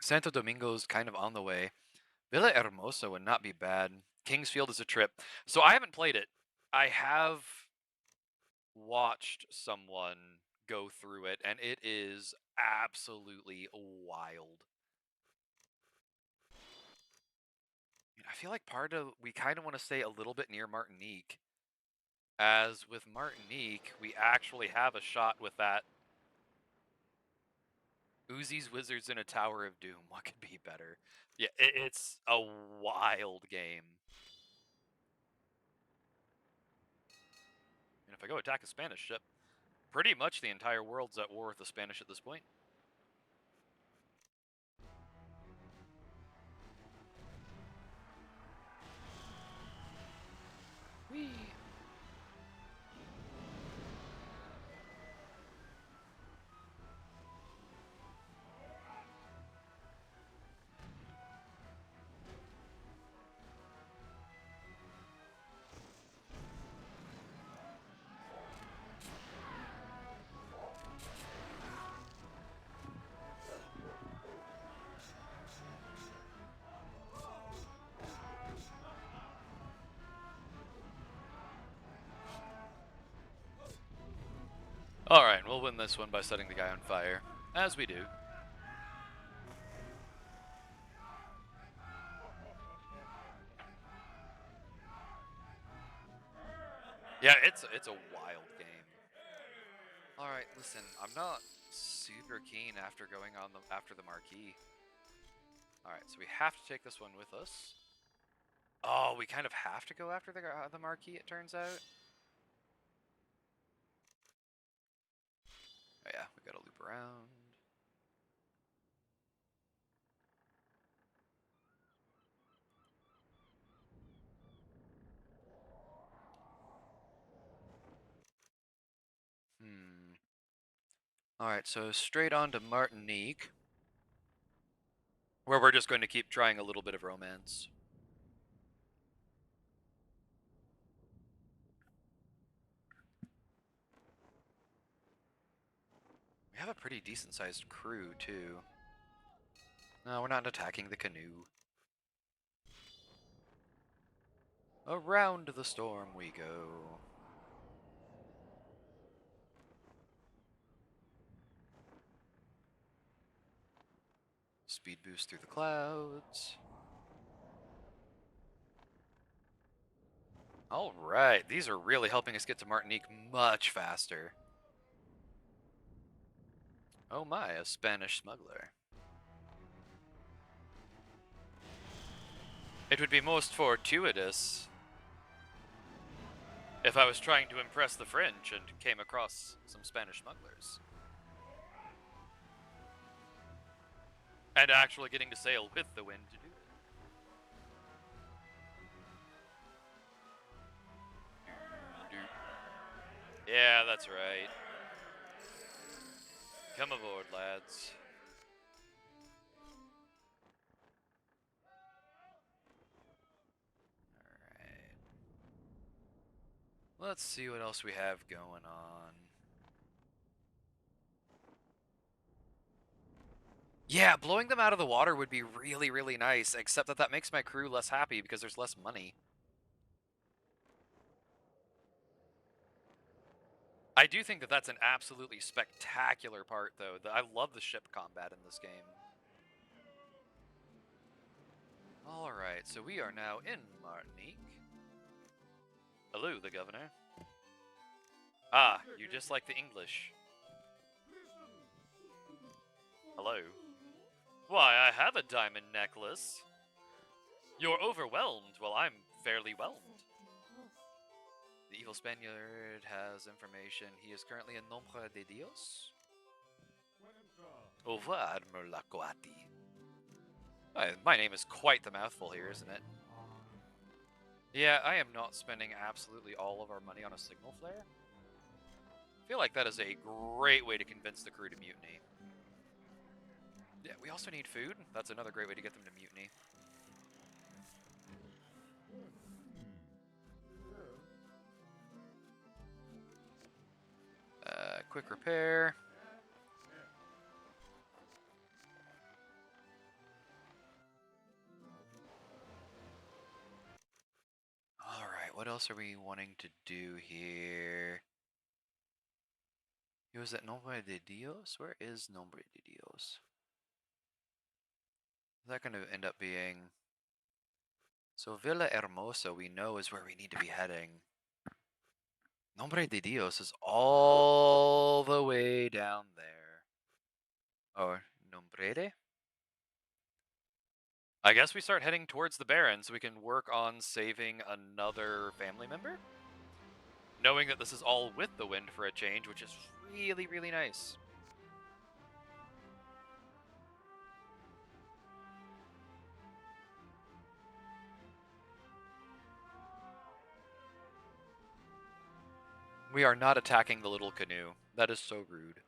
Santo Domingo's kind of on the way. Villa Hermosa would not be bad. Kingsfield is a trip. So I haven't played it. I have watched someone go through it, and it is absolutely wild. I feel like we kind of want to stay a little bit near Martinique. As with Martinique, we actually have a shot with that Uzi's Wizards in a Tower of Doom. What could be better? Yeah, it's a wild game. And if I go attack a Spanish ship, pretty much the entire world's at war with the Spanish at this point. Whee! Alright, we'll win this one by setting the guy on fire. As we do. Yeah, it's a wild game. Alright, listen, I'm not super keen after going on after the marquee. Alright, so we have to take this one with us. Oh, we kind of have to go after the marquee, it turns out. Oh yeah, we gotta loop around. Alright, so straight on to Martinique, where we're just going to keep trying a little bit of romance. We have a pretty decent-sized crew, too. No, we're not attacking the canoe. Around the storm we go. Speed boost through the clouds. Alright, these are really helping us get to Martinique much faster. Oh my, a Spanish smuggler. It would be most fortuitous if I was trying to impress the French and came across some Spanish smugglers. And actually getting to sail with the wind to do it. Yeah, that's right. Come aboard, lads. Alright. Let's see what else we have going on. Yeah, blowing them out of the water would be really, really nice, except that that makes my crew less happy because there's less money. I do think that that's an absolutely spectacular part, though. I love the ship combat in this game. Alright, so we are now in Martinique. Hello, the governor. Ah, you just like the English. Hello. Why, I have a diamond necklace. You're overwhelmed. Well, I'm fairly whelmed. The evil Spaniard has information. He is currently in Nombre de Dios. Au revoir, Admiral Lacoati. My name is quite the mouthful here, isn't it? Yeah, I am not spending absolutely all of our money on a signal flare. I feel like that is a great way to convince the crew to mutiny. Yeah, we also need food. That's another great way to get them to mutiny. Quick repair. Alright, what else are we wanting to do here? It was at Nombre de Dios? Where is Nombre de Dios? Is that going to end up being... So Villa Hermosa we know is where we need to be heading. Nombre de Dios is all the way down there. Or Nombre de? I guess we start heading towards the Baron so we can work on saving another family member? Knowing that this is all with the wind for a change, which is really, really nice. We are not attacking the little canoe. That is so rude.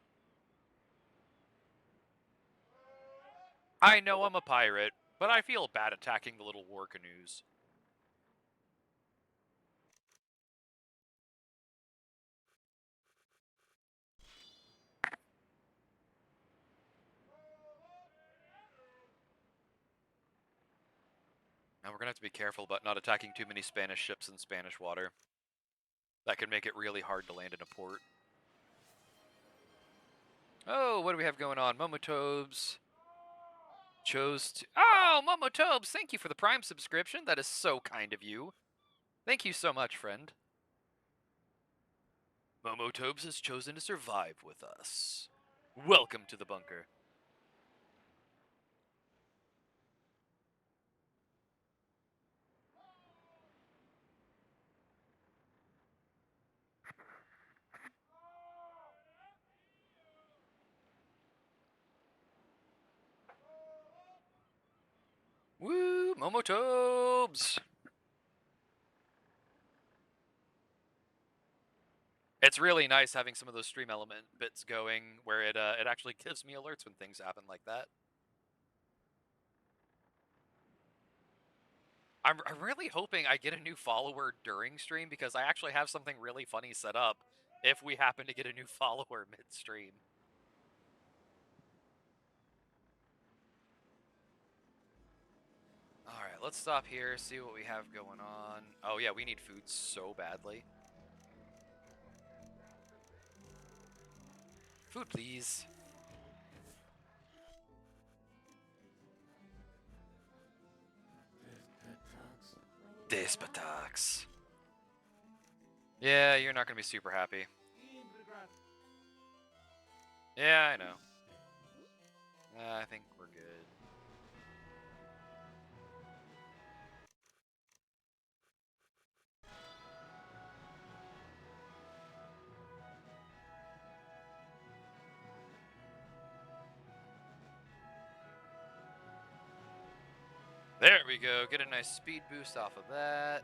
I know I'm a pirate, but I feel bad attacking the little war canoes. Now we're gonna have to be careful about not attacking too many Spanish ships in Spanish water. That could make it really hard to land in a port. Oh, what do we have going on? Momotobes chose to... Oh, Momotobes, thank you for the Prime subscription. That is so kind of you. Thank you so much, friend. Momotobes has chosen to survive with us. Welcome to the bunker. Woo, Momotobes! It's really nice having some of those stream element bits going where it actually gives me alerts when things happen like that. I'm really hoping I get a new follower during stream because I actually have something really funny set up if we happen to get a new follower midstream. Alright, let's stop here, see what we have going on. Oh yeah, we need food so badly. Food, please. Despatox. Yeah, you're not gonna be super happy. Yeah, I know. I think we're good. There we go. Get a nice speed boost off of that.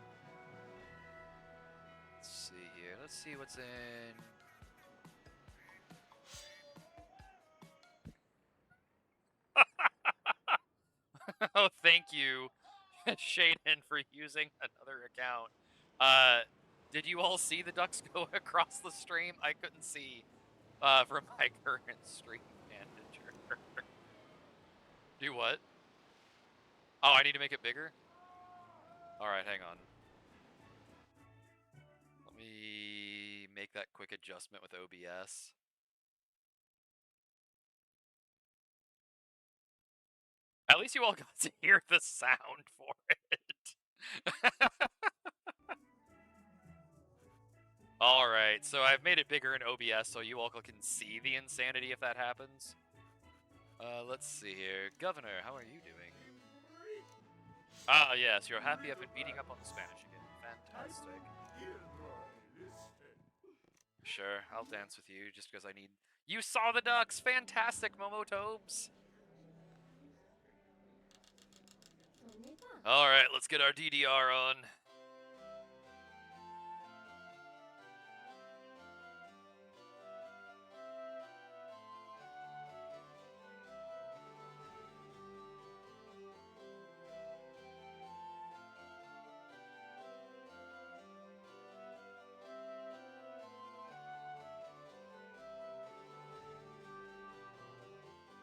Let's see here. Let's see what's in. Oh, thank you, Shaden, for using another account. Did you all see the ducks go across the stream? I couldn't see from my current stream manager. Do what? Oh, I need to make it bigger? Alright, hang on. Let me make that quick adjustment with OBS. At least you all got to hear the sound for it. Alright, so I've made it bigger in OBS so you all can see the insanity if that happens. Let's see here. Governor, how are you doing? Ah, yes, you're happy I've been beating up on the Spanish again. Fantastic. Sure, I'll dance with you just because I need... You saw the ducks! Fantastic, Momotobes! Alright, let's get our DDR on.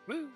Woo!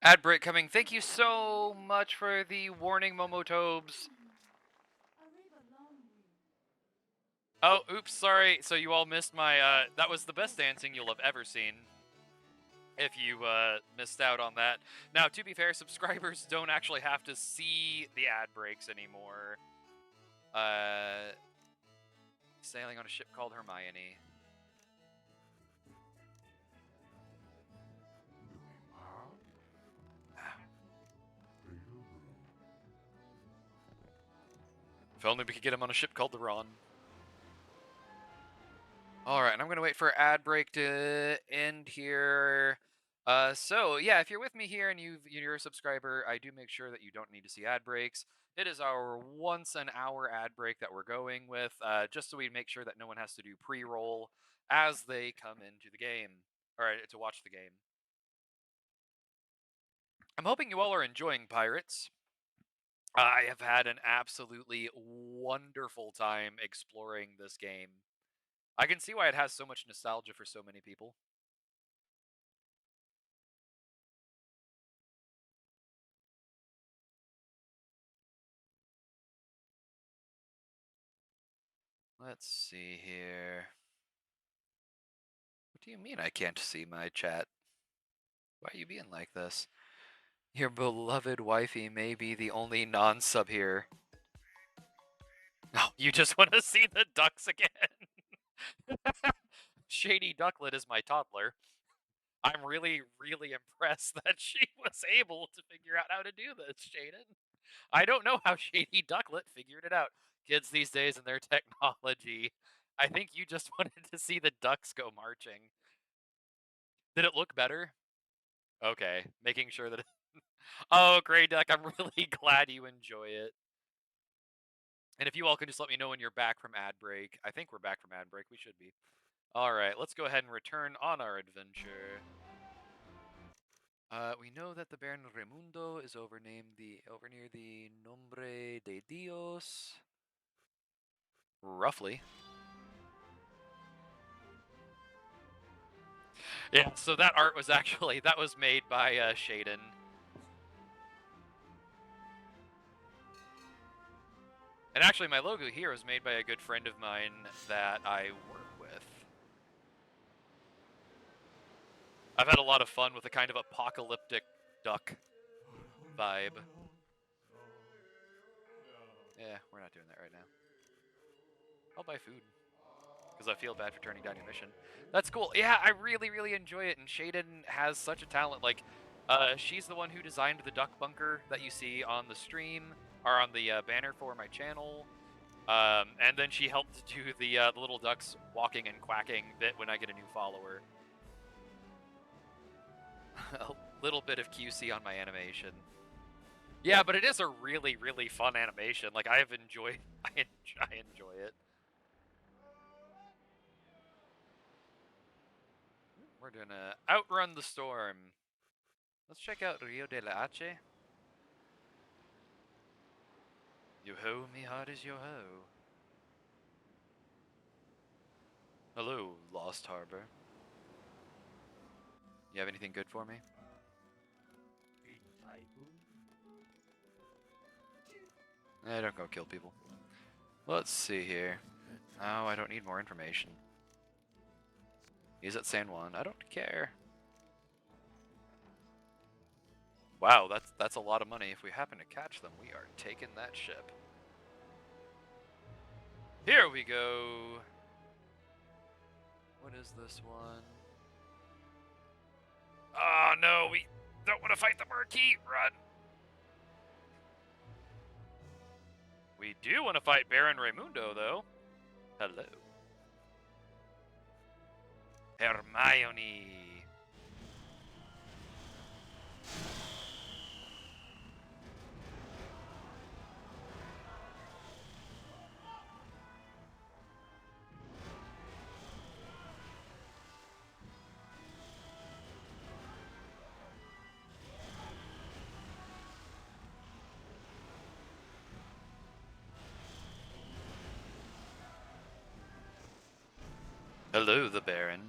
Ad break coming. Thank you so much for the warning, Momotobes. Oh, oops, sorry. So you all missed my, that was the best dancing you'll have ever seen. If you, missed out on that. Now, to be fair, subscribers don't actually have to see the ad breaks anymore. Sailing on a ship called Hermione. If only we could get him on a ship called the Ron. Alright, and I'm going to wait for ad break to end here. So, yeah, if you're with me here and you're a subscriber, I do make sure that you don't need to see ad breaks. It is our once an hour ad break that we're going with, just so we make sure that no one has to do pre-roll as they come into the game, or to watch the game. I'm hoping you all are enjoying Pirates. I have had an absolutely wonderful time exploring this game. I can see why it has so much nostalgia for so many people. Let's see here. What do you mean I can't see my chat? Why are you being like this? Your beloved wifey may be the only non-sub here. Oh, you just want to see the ducks again. Shady Ducklet is my toddler. I'm really, really impressed that she was able to figure out how to do this, Shaden. I don't know how Shady Ducklet figured it out. Kids these days and their technology. I think you just wanted to see the ducks go marching. Did it look better? Okay, making sure that... Oh, Grey Duck, I'm really glad you enjoy it. And if you all can just let me know when you're back from ad break. I think we're back from ad break. We should be. All right, let's go ahead and return on our adventure. We know that the Baron Raimundo is over near the Nombre de Dios. Roughly. Yeah, so that art was actually, that was made by Shaden. And actually, my logo here was made by a good friend of mine that I work with. I've had a lot of fun with a kind of apocalyptic duck vibe. Yeah, we're not doing that right now. I'll buy food. Because I feel bad for turning down your mission. That's cool. Yeah, I really, really enjoy it. And Shaden has such a talent. Like, she's the one who designed the duck bunker that you see on the stream, or on the banner for my channel. And then she helped do the little ducks walking and quacking bit when I get a new follower. A little bit of QC on my animation. Yeah, but it is a really, really fun animation. Like, I have enjoyed, I enjoy it. We're gonna outrun the storm. Let's check out Rio de la Hache. Yo-ho, me heart is yo-ho. Hello, Lost Harbor. You have anything good for me? Don't go kill people. Let's see here. Oh, I don't need more information. He's at San Juan. I don't care. Wow, that's a lot of money. If we happen to catch them, we are taking that ship. Here we go. What is this one? Oh no, we don't want to fight the Marquis. Run. We do want to fight Baron Raimundo, though. Hello. Hermione. Hello, the Baron.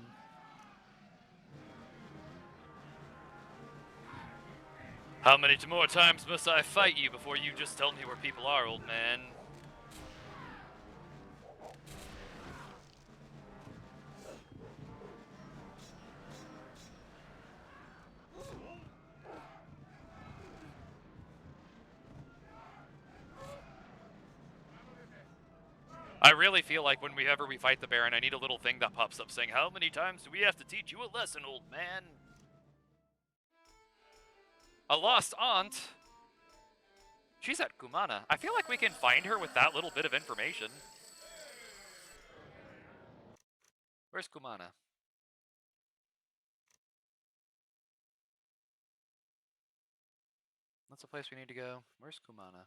How many more times must I fight you before you just tell me where people are, old man? I really feel like whenever we fight the Baron, I need a little thing that pops up saying, how many times do we have to teach you a lesson, old man? A lost aunt? She's at Kumana. I feel like we can find her with that little bit of information. Where's Kumana? That's the place we need to go. Where's Kumana?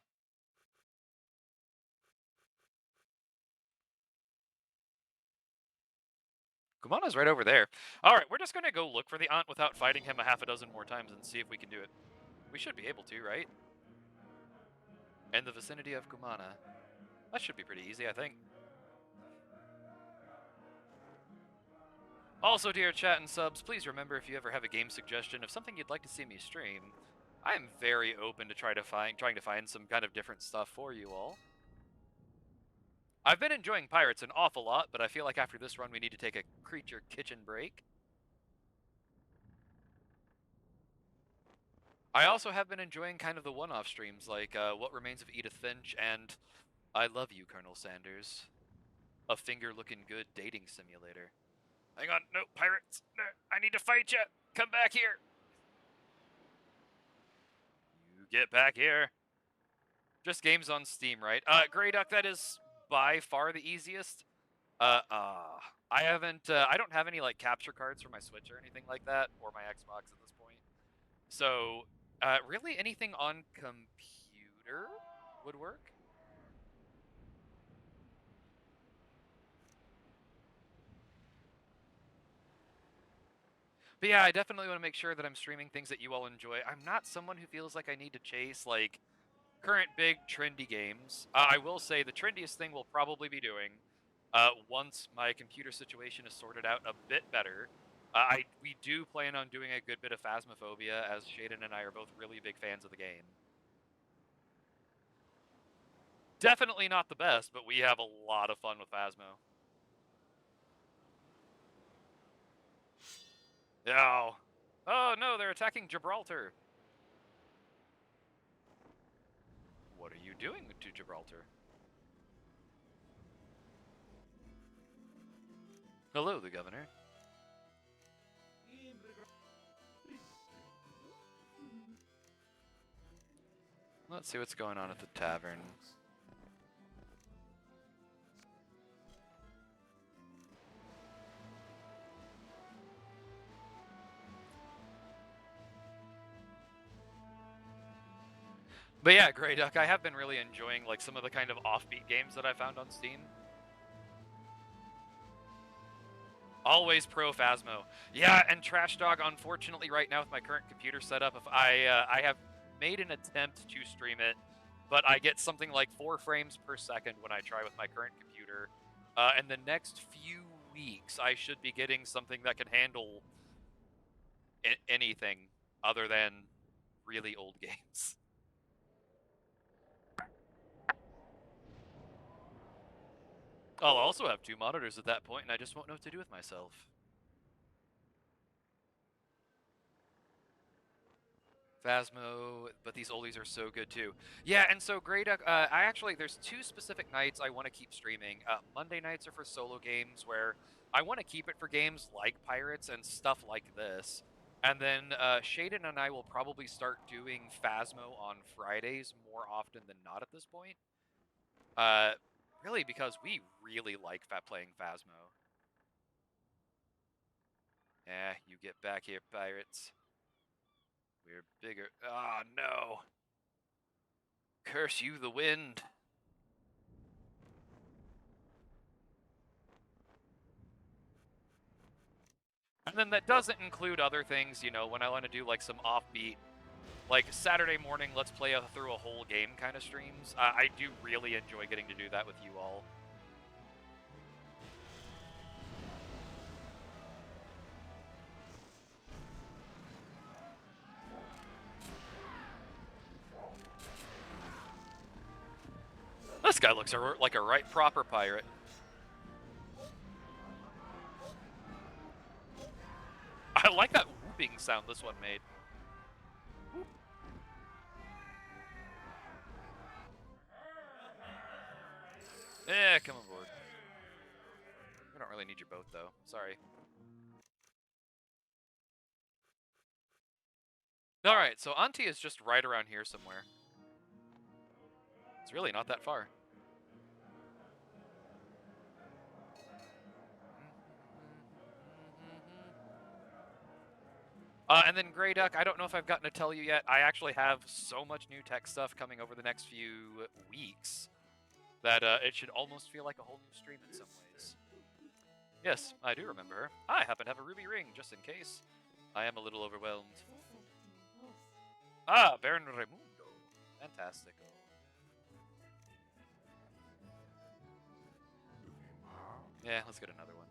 Kumana's right over there. Alright, we're just gonna go look for the aunt without fighting him a half a dozen more times and see if we can do it. We should be able to, right? In the vicinity of Kumana. That should be pretty easy, I think. Also, dear chat and subs, please remember if you ever have a game suggestion of something you'd like to see me stream, I am very open to trying to find some kind of different stuff for you all. I've been enjoying Pirates an awful lot, but I feel like after this run we need to take a creature kitchen break. I also have been enjoying kind of the one-off streams, like What Remains of Edith Finch and I Love You, Colonel Sanders. A finger-looking good dating simulator. Hang on, no, pirates! No, I need to fight you! Come back here! You get back here! Just games on Steam, right? Grey Duck, that is by far the easiest. I haven't, I don't have any, like, capture cards for my Switch or anything like that, or my Xbox at this point. So, really anything on computer would work. But yeah, I definitely want to make sure that I'm streaming things that you all enjoy. I'm not someone who feels like I need to chase, like, current big trendy games. I will say the trendiest thing we'll probably be doing, once my computer situation is sorted out a bit better, we do plan on doing a good bit of Phasmophobia, as Shaden and I are both really big fans of the game. Definitely not the best, but we have a lot of fun with Phasmo. Oh. Oh no, they're attacking Gibraltar. What are you doing to Gibraltar? Hello, the governor. Let's see what's going on at the tavern. But yeah, Grey Duck, I have been really enjoying like some of the kind of offbeat games that I found on Steam. Always pro Phasmo. Yeah, and Trash Dog, unfortunately right now with my current computer setup, if I have made an attempt to stream it, but I get something like 4 frames per second when I try with my current computer. In the next few weeks, I should be getting something that can handle anything other than really old games. I'll also have 2 monitors at that point, and I just won't know what to do with myself. Phasmo, but these oldies are so good too. Yeah, and so Grey Duck, there's 2 specific nights I want to keep streaming. Monday nights are for solo games, where I want to keep it for games like Pirates and stuff like this. And then Shaden and I will probably start doing Phasmo on Fridays more often than not at this point. Really, because we really like playing Phasmo. Eh, you get back here, pirates. We're bigger. Ah, no. Curse you, the wind. And then that doesn't include other things, you know, when I want to do like some offbeat, like Saturday morning, let's play through a whole game kind of streams. I do really enjoy getting to do that with you all. This guy looks like a right proper pirate. I like that whooping sound this one made. Eh, come aboard. We don't really need your boat, though. Sorry. Alright, so Auntie is just right around here somewhere. It's really not that far. And then Grey Duck, I don't know if I've gotten to tell you yet, I actually have so much new tech stuff coming over the next few weeks that it should almost feel like a whole new stream in some ways. Yes, I do remember her. I happen to have a ruby ring, just in case. I am a little overwhelmed. Ah, Baron Raimundo. Fantastic. Yeah, let's get another one.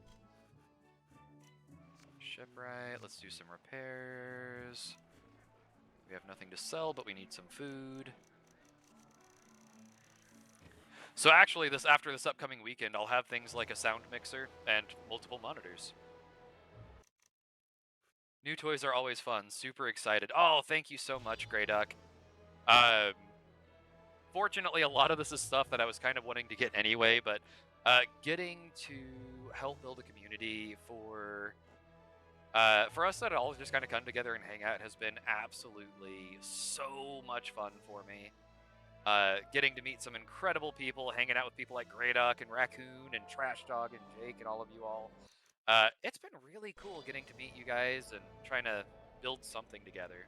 Shipwright, let's do some repairs. We have nothing to sell, but we need some food. So actually, after this upcoming weekend, I'll have things like a sound mixer and multiple monitors. New toys are always fun. Super excited. Oh, thank you so much, Grey Duck. Um, Fortunately, a lot of this is stuff that I was kind of wanting to get anyway, but getting to help build a community for us that all just kind of come together and hang out has been absolutely so much fun for me. Getting to meet some incredible people, hanging out with people like Grey Duck and Raccoon and Trash Dog and Jake and all of you all. It's been really cool getting to meet you guys and trying to build something together.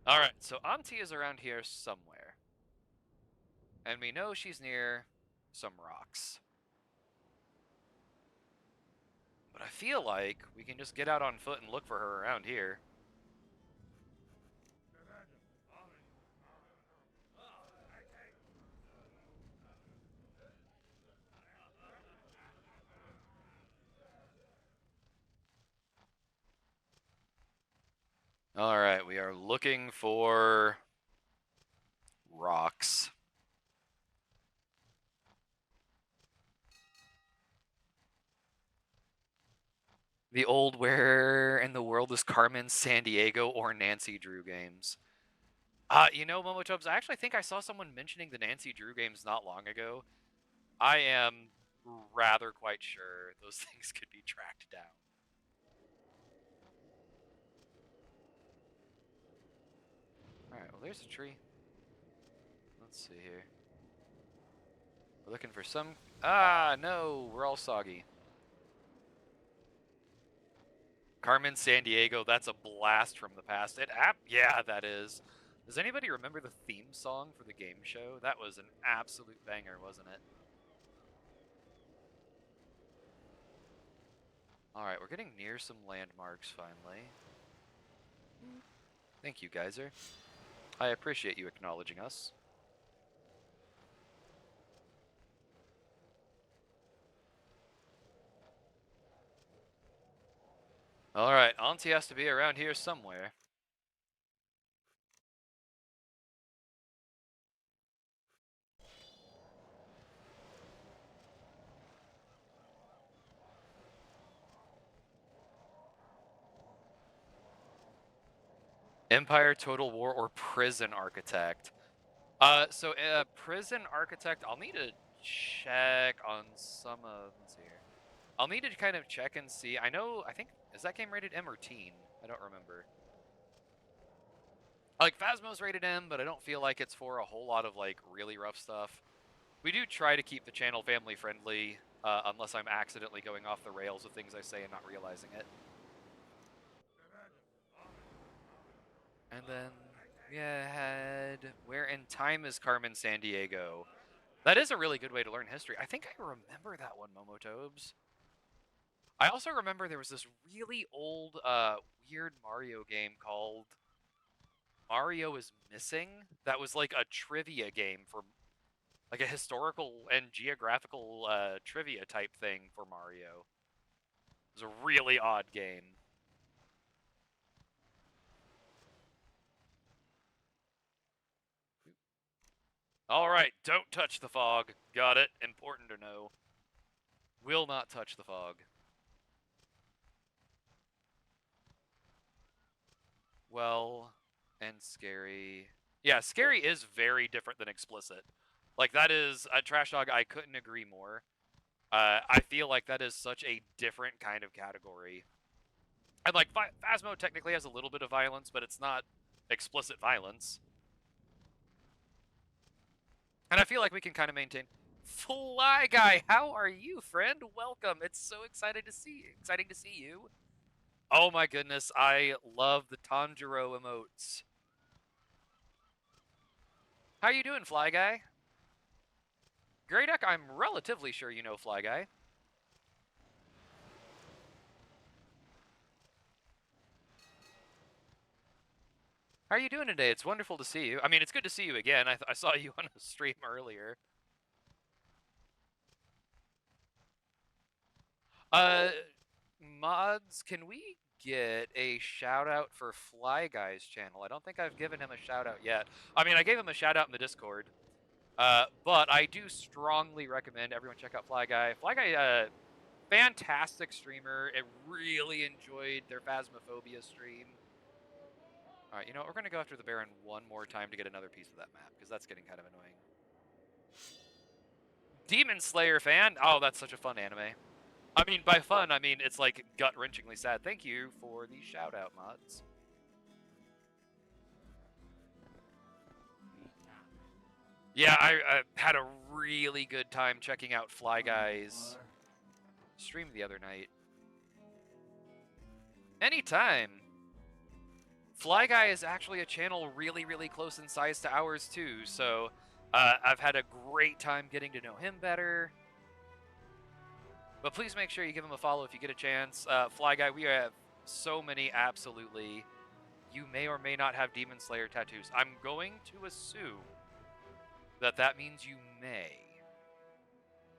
All right, so Auntie is around here somewhere, and we know she's near some rocks. But I feel like we can just get out on foot and look for her around here. All right, we are looking for rocks. The old Where in the World is Carmen Sandiego or Nancy Drew games. You know, Momotubs, I actually think I saw someone mentioning the Nancy Drew games not long ago. I am rather quite sure those things could be tracked down. Alright, well, there's a tree. Let's see here. We're looking for some... Ah, no, we're all soggy. Carmen Sandiego, that's a blast from the past. Yeah, that is. Does anybody remember the theme song for the game show? That was an absolute banger, wasn't it? Alright, we're getting near some landmarks finally. Thank you, Geyser. I appreciate you acknowledging us. Alright, Auntie has to be around here somewhere. Empire, Total War, or Prison Architect? Prison Architect, I'll need to check on some of... Let's see here. I'll need to kind of check and see. I think, is that game rated M or teen? I don't remember. Like, Phasmo's rated M, but I don't feel like it's for a whole lot of, like, really rough stuff. We do try to keep the channel family friendly, unless I'm accidentally going off the rails with things I say and not realizing it. And then we had Where in Time is Carmen Sandiego? That is a really good way to learn history. I think I remember that one, Momotobes. I also remember there was this really old, weird Mario game called Mario is Missing. That was like a trivia game for, like a historical and geographical trivia type thing for Mario. It was a really odd game. All right, don't touch the fog. Got it. Important to know. Will not touch the fog. Well, and scary. Yeah, scary is very different than explicit. Like, that is a Trash Dog. I couldn't agree more. I feel like that is such a different kind of category. And like, Phasmo technically has a little bit of violence, but it's not explicit violence. And I feel like we can kind of maintain. Fly Guy, how are you, friend? Welcome. It's so exciting to see you. Oh my goodness, I love the Tanjiro emotes. How you doing, Fly Guy? Grey Duck, I'm relatively sure you know Fly Guy. How are you doing today? It's wonderful to see you. I mean, it's good to see you again. I saw you on a stream earlier. Uh, Mods, can we get a shout out for Fly Guy's channel. I don't think I've given him a shout out yet. I mean, I gave him a shout out in the Discord. But I do strongly recommend everyone check out Fly Guy. Fly Guy, fantastic streamer. I really enjoyed their Phasmophobia stream. All right, you know what? We're going to go after the Baron one more time to get another piece of that map, because that's getting kind of annoying. Demon Slayer fan? Oh, that's such a fun anime. I mean, by fun, I mean it's like gut-wrenchingly sad. Thank you for the shout-out, mods. Yeah, I had a really good time checking out Fly Guy's stream the other night. Anytime. Fly Guy is actually a channel really, really close in size to ours too, so I've had a great time getting to know him better. But please make sure you give him a follow if you get a chance. Fly Guy, we have so many absolutely. You may or may not have Demon Slayer tattoos. I'm going to assume that that means you may.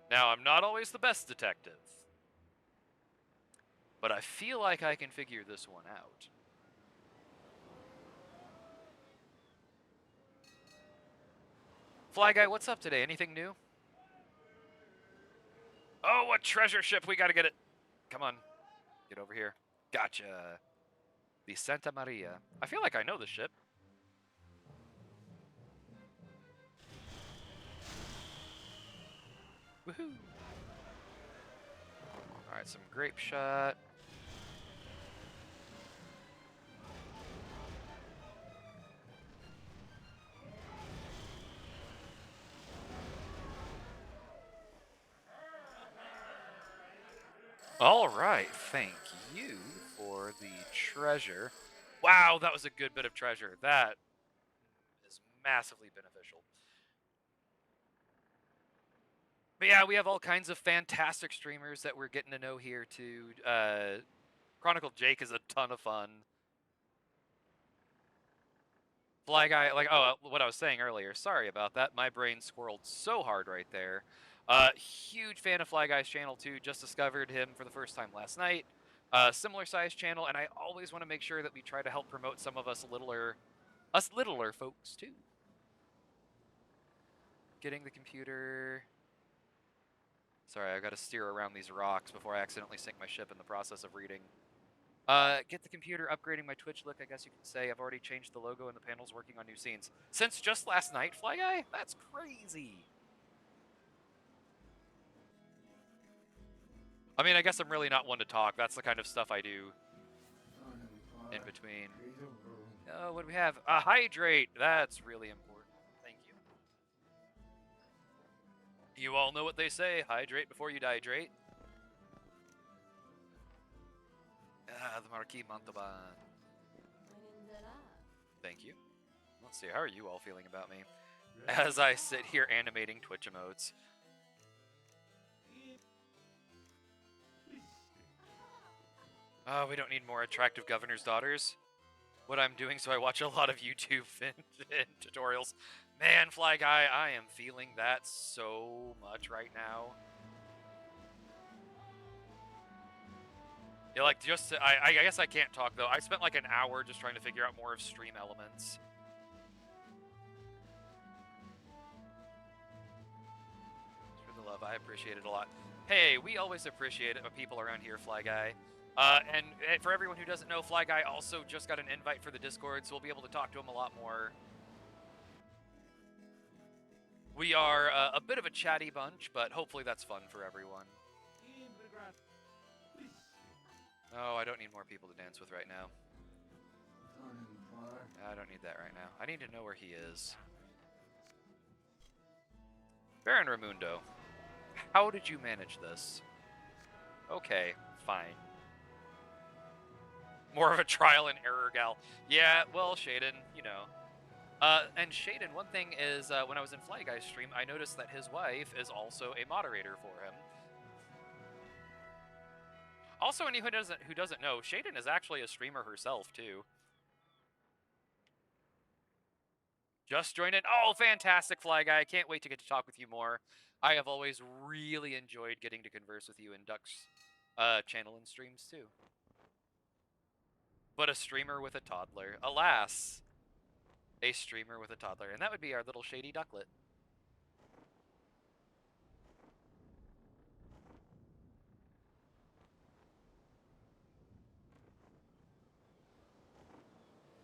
Now, I'm not always the best detective, but I feel like I can figure this one out. Fly Guy, what's up today? Anything new? Oh, a treasure ship. We gotta get it. Come on. Get over here. Gotcha. The Santa Maria. I feel like I know this ship. Woohoo. Alright, some grape shot. Alright, thank you for the treasure. Wow, that was a good bit of treasure. That is massively beneficial. But yeah, we have all kinds of fantastic streamers that we're getting to know here too. Chronicle Jake is a ton of fun. Fly Guy, like, oh, what I was saying earlier. Sorry about that. My brain squirreled so hard right there. Huge fan of Fly Guy's channel too. Just discovered him for the first time last night. Similar size channel, and I always want to make sure that we try to help promote some of us littler folks too. Getting the computer. Sorry, I got to steer around these rocks before I accidentally sink my ship in the process of reading. Get the computer, upgrading my Twitch look, I guess you could say. I've already changed the logo and the panels, working on new scenes. Since just last night, Fly Guy? That's crazy. I mean, I guess I'm really not one to talk. That's the kind of stuff I do in between. Oh, what do we have? Hydrate. That's really important. Thank you. You all know what they say. Hydrate before you dihydrate. The Marquis Montalban. Thank you. Let's see, how are you all feeling about me? As I sit here animating Twitch emotes. Oh, we don't need more attractive governor's daughters. What I'm doing, so I watch a lot of YouTube and tutorials. Man, Fly Guy, I am feeling that so much right now. Yeah, like, just, I guess I can't talk, though. I spent like an hour just trying to figure out more of stream elements. For the love, I appreciate it a lot. Hey, we always appreciate it when people around here, Fly Guy. And for everyone who doesn't know, Fly Guy also just got an invite for the Discord, so we'll be able to talk to him a lot more. We are a bit of a chatty bunch, but hopefully that's fun for everyone. Oh, I don't need more people to dance with right now. I don't need that right now. I need to know where he is. Baron Raimundo, how did you manage this? Okay, fine. More of a trial and error gal. Yeah, well, Shaden, you know. And Shaden, one thing is, when I was in Fly Guy's stream, I noticed that his wife is also a moderator for him. Also, anyone who doesn't know, Shaden is actually a streamer herself, too. Just joined in. Oh, fantastic, Fly Guy. I can't wait to get to talk with you more. I have always really enjoyed getting to converse with you in Duck's channel and streams, too. but a streamer with a toddler. Alas, a streamer with a toddler. And that would be our little shady ducklet.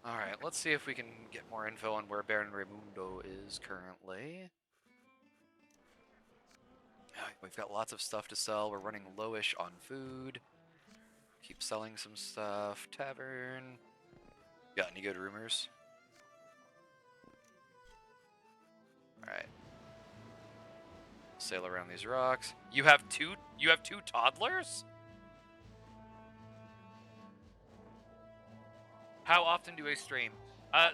Alright, let's see if we can get more info on where Baron Raimundo is currently. We've got lots of stuff to sell. We're running lowish on food. Keep selling some stuff. Tavern. Got any good rumors? Alright. Sail around these rocks. You have two toddlers? How often do I stream?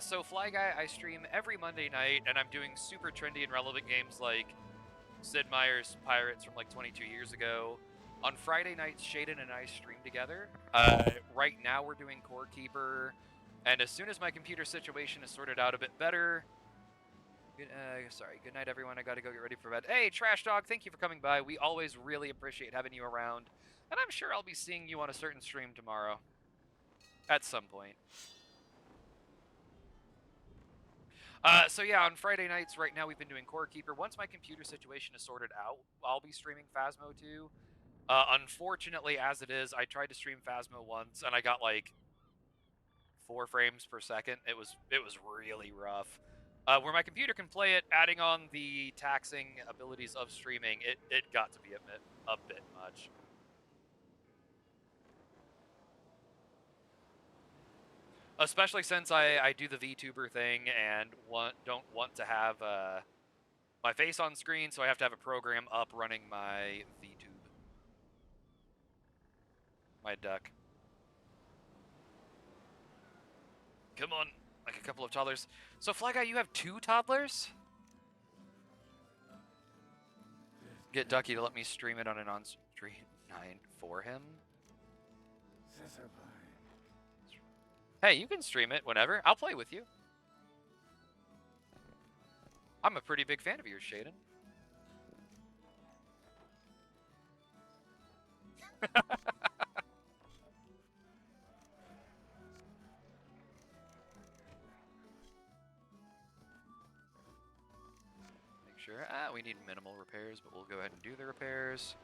So Fly Guy, I stream every Monday night, and I'm doing super trendy and relevant games like Sid Meier's Pirates from like 22 years ago. On Friday nights, Shaden and I stream together. Right now we're doing Core Keeper, and as soon as my computer situation is sorted out a bit better... good night everyone, I gotta go get ready for bed. Hey, Trash Dog, thank you for coming by. We always really appreciate having you around, and I'm sure I'll be seeing you on a certain stream tomorrow. At some point. So yeah, on Friday nights right now we've been doing Core Keeper. Once my computer situation is sorted out, I'll be streaming Phasmo too. Unfortunately, as it is, I tried to stream Phasmo once and I got like 4 frames per second. It was really rough. Where my computer can play it, adding on the taxing abilities of streaming, it got to be a bit much. Especially since I do the VTuber thing and don't want to have my face on screen, so I have to have a program up running my VTube. My duck. Come on, like a couple of toddlers. So Fly Guy, you have 2 toddlers? Get Ducky to let me stream it on an on-stream 9 for him. Hey, you can stream it whenever. I'll play with you. I'm a pretty big fan of yours, Shaden. Make sure. We need minimal repairs, but we'll go ahead and do the repairs.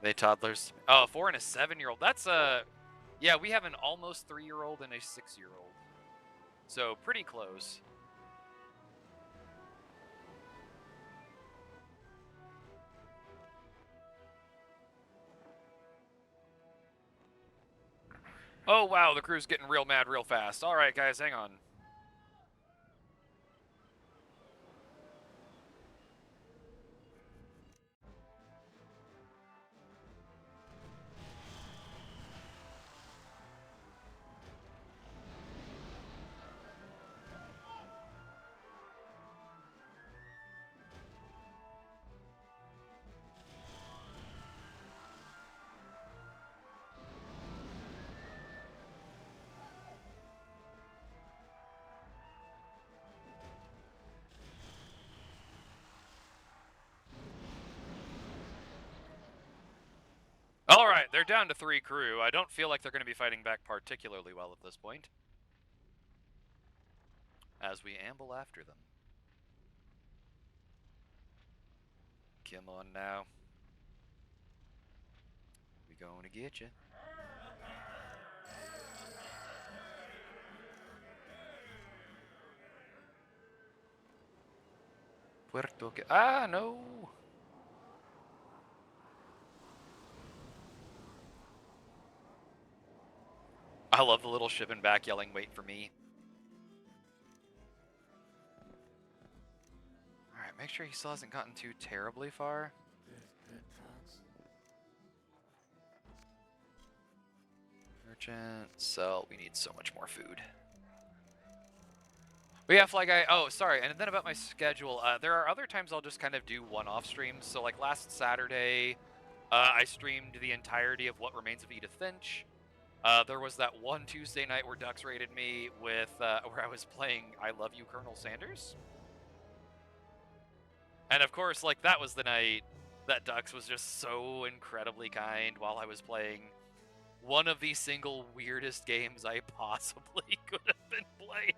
They toddlers. Oh, 4 and a 7-year-old. That's yeah, we have an almost 3-year-old and a 6-year-old. So pretty close. Oh wow, the crew's getting real mad real fast. All right, guys, hang on. All right, they're down to 3 crew. I don't feel like they're going to be fighting back particularly well at this point. As we amble after them. Come on now. We going to get you. Ah, no! I love the little ship in back yelling, wait for me. Alright, make sure he still hasn't gotten too terribly far. Merchant, sell, we need so much more food. But yeah, Fly Guy, oh, sorry, and then about my schedule, there are other times I'll just kind of do one-off streams. So like last Saturday, I streamed the entirety of What Remains of Edith Finch. There was that one Tuesday night where Dux raided me with, where I was playing I Love You, Colonel Sanders. And of course, like, that was the night that Dux was just so incredibly kind while I was playing one of the single weirdest games I possibly could have been playing.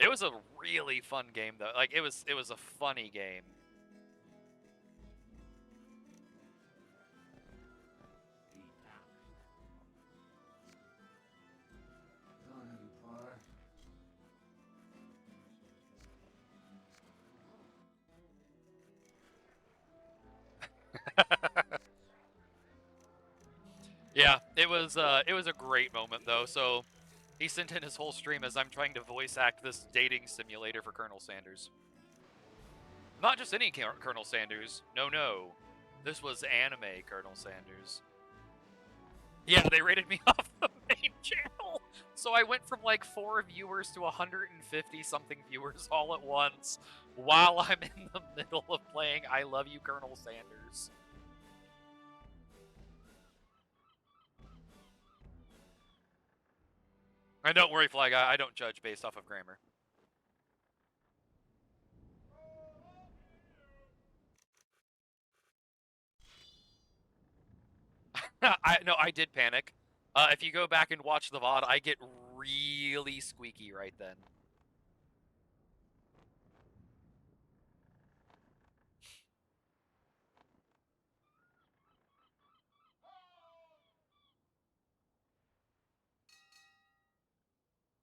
It was a really fun game though. Like it was a funny game. Yeah, it was a great moment though. So he sent in his whole stream as I'm trying to voice act this dating simulator for Colonel Sanders. Not just any Colonel Sanders. No. This was anime Colonel Sanders. Yeah, they rated me off the main channel. So I went from like 4 viewers to 150 something viewers all at once while I'm in the middle of playing I Love You, Colonel Sanders. And don't worry, Fly Guy, I don't judge based off of grammar. I did panic. If you go back and watch the VOD, I get really squeaky right then.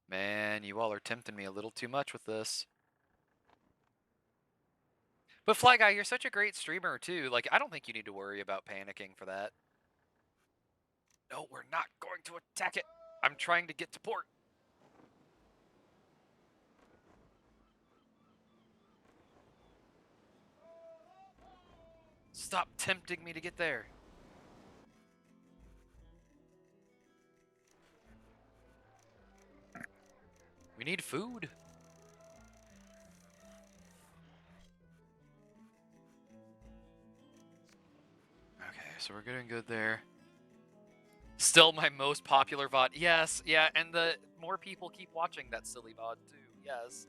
Man, you all are tempting me a little too much with this. But Fly Guy, you're such a great streamer too. Like, I don't think you need to worry about panicking for that. No, we're not going to attack it. I'm trying to get to port. Stop tempting me to get there. We need food. Okay, so we're getting good there. Still my most popular VOD. Yes, yeah, and the more people keep watching that silly VOD too. Yes.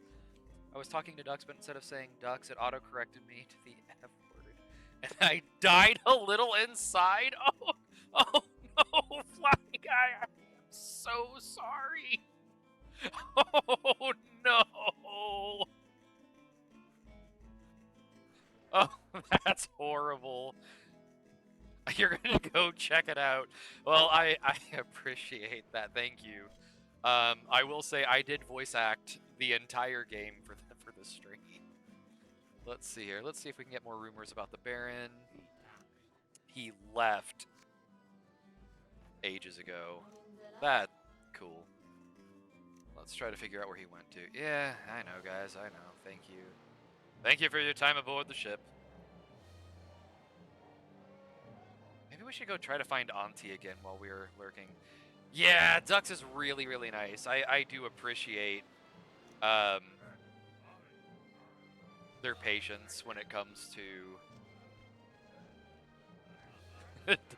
I was talking to Dux, but instead of saying Dux, it auto-corrected me to the F word. And I died a little inside. Oh no, Fly Guy, I'm so sorry. Oh no. Oh, that's horrible. You're gonna go check it out. Well, I appreciate that. Thank you. I will say I did voice act the entire game for the stream. Let's see here. Let's see if we can get more rumors about the Baron. He left ages ago. That cool. Let's try to figure out where he went to. Yeah, I know, guys. I know. Thank you. Thank you for your time aboard the ship. Maybe we should go try to find Auntie again while we're lurking. Yeah, Dux is really, really nice. I do appreciate their patience when it comes to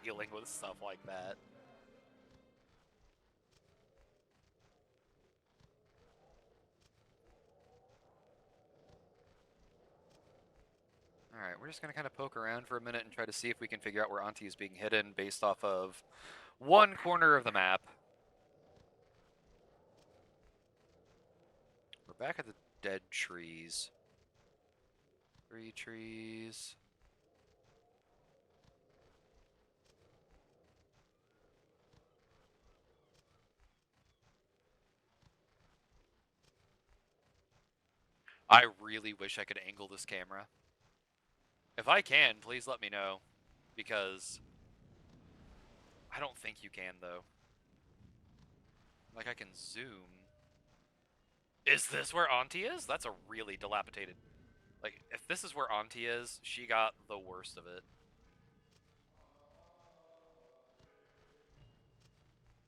dealing with stuff like that. Alright, we're just going to kind of poke around for a minute and try to see if we can figure out where Auntie is being hidden based off of one corner of the map. We're back at the dead trees. 3 trees. I really wish I could angle this camera. If I can, please let me know, because I don't think you can, though. Like, I can zoom. Is this where Auntie is? That's a really dilapidated... Like, if this is where Auntie is, she got the worst of it.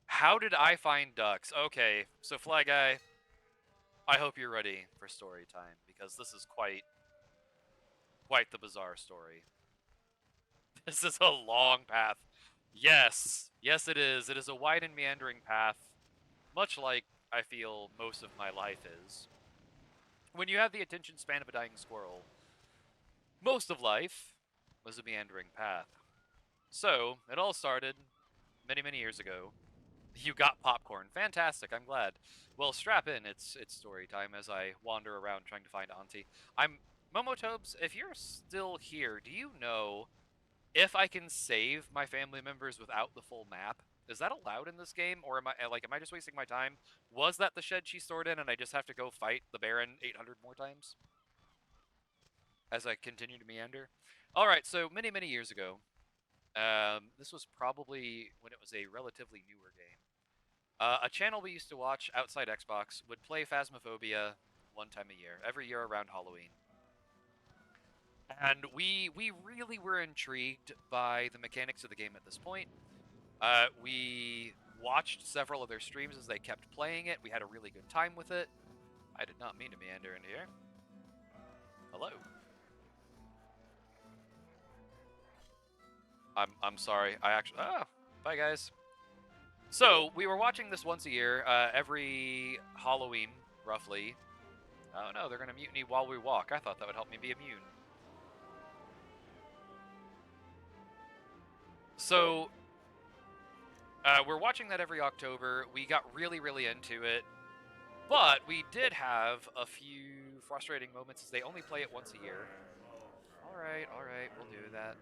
How did I find ducks? Okay, so Fly Guy, I hope you're ready for story time, because this is quite the bizarre story. This is a long path. Yes, yes it is. It is a wide and meandering path, much like I feel most of my life is. When you have the attention span of a dying squirrel, most of life was a meandering path. So, it all started many, many years ago. You got popcorn. Fantastic, I'm glad. Well, strap in, it's story time as I wander around trying to find Auntie. I'm Momotobes, if you're still here, do you know if I can save my family members without the full map? Is that allowed in this game, or am I just wasting my time? Was that the shed she stored in, and I just have to go fight the Baron 800 more times as I continue to meander? All right, so many, many years ago, this was probably when it was a relatively newer game. A channel we used to watch outside Xbox would play Phasmophobia one time a year, every year around Halloween. And we really were intrigued by the mechanics of the game at this point. We watched several of their streams as they kept playing it. We had a really good time with it. I did not mean to meander into here. Hello. I'm sorry. I actually bye guys. So we were watching this once a year, every Halloween, roughly. Oh no, they're gonna mutiny while we walk. I thought that would help me be immune. So we're watching that every October. We got really, really into it, but we did have a few frustrating moments as they only play it once a year. All right, we'll do that.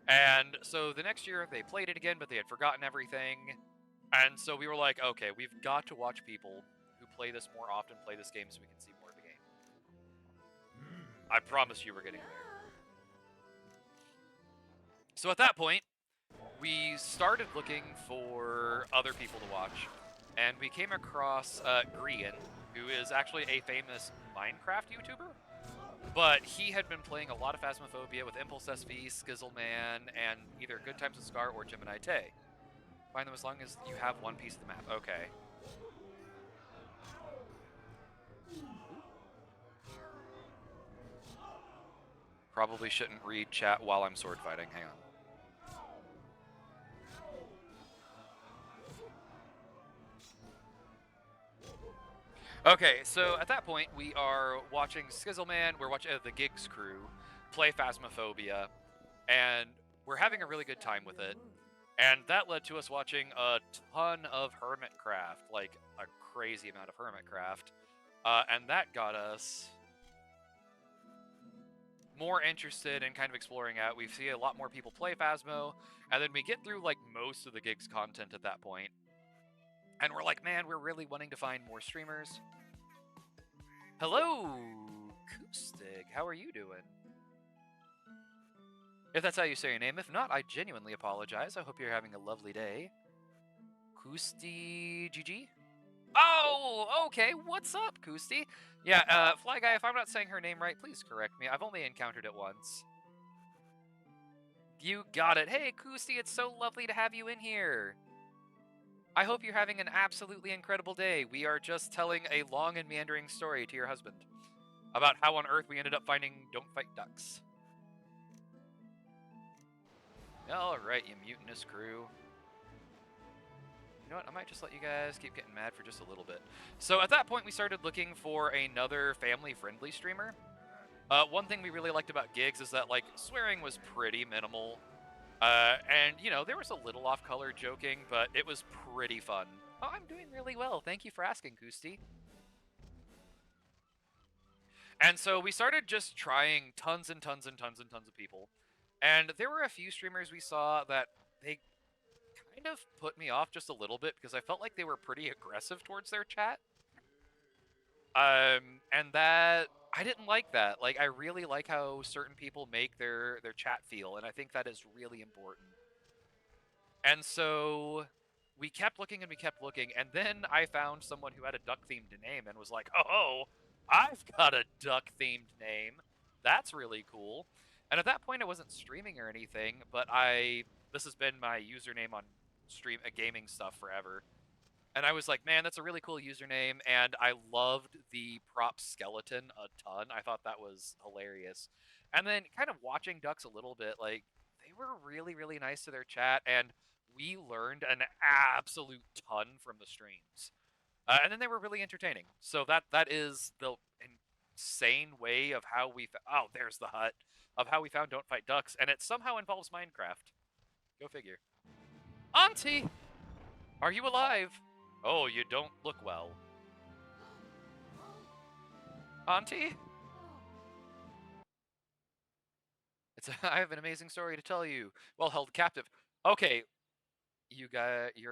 And so the next year they played it again, but they had forgotten everything. And so we were like, okay, we've got to watch people who play this more often play this game so we can see more of the game. I promise you we're getting there. So at that point, we started looking for other people to watch, and we came across Grian, who is actually a famous Minecraft YouTuber. But he had been playing a lot of Phasmophobia with Impulse SV, Skizzleman, and either Good Times with Scar or Gemini Tay. Find them as long as you have one piece of the map. Okay. Probably shouldn't read chat while I'm sword fighting. Hang on. Okay, so at that point, we are watching Skizzleman, we're watching the Gigs crew play Phasmophobia, and we're having a really good time with it. And that led to us watching a ton of Hermitcraft, like a crazy amount of Hermitcraft. And that got us more interested in kind of exploring out. We see a lot more people play Phasmo, and then we get through like most of the Gigs content at that point. And we're like, man, we're really wanting to find more streamers. Hello, Koostig. How are you doing? If that's how you say your name. If not, I genuinely apologize. I hope you're having a lovely day. Koosty GG? Oh, okay. What's up, Koosty? Yeah, Fly Guy, if I'm not saying her name right, please correct me. I've only encountered it once. You got it. Hey, Koosty, it's so lovely to have you in here. I hope you're having an absolutely incredible day. We are just telling a long and meandering story to your husband about how on Earth we ended up finding Don't Fight Ducks. Alright, you mutinous crew. You know what, I might just let you guys keep getting mad for just a little bit. So at that point, we started looking for another family-friendly streamer. One thing we really liked about Gigs is that, like, swearing was pretty minimal. And, you know, there was a little off-color joking, but it was pretty fun. Oh, I'm doing really well. Thank you for asking, Koosty. And so we started just trying tons and tons and tons and tons of people. And there were a few streamers we saw that they kind of put me off just a little bit because I felt like they were pretty aggressive towards their chat. And that I didn't like that. Like, I really like how certain people make their chat feel, and I think that is really important. And so we kept looking and we kept looking, and then I found someone who had a duck-themed name and was like, oh, I've got a duck-themed name. That's really cool. And at that point, I wasn't streaming or anything, but this has been my username on gaming stuff forever. And I was like, man, that's a really cool username, and I loved the prop skeleton a ton. I thought that was hilarious. And then kind of watching ducks a little bit, like, they were really, really nice to their chat, and we learned an absolute ton from the streams. And then they were really entertaining. So that is the insane way of how we... Oh, there's the hut. Of how we found Don't Fight Ducks, and it somehow involves Minecraft. Go figure. Auntie! Are you alive? Oh, you don't look well. Auntie? I have an amazing story to tell you. Well held captive. Okay, your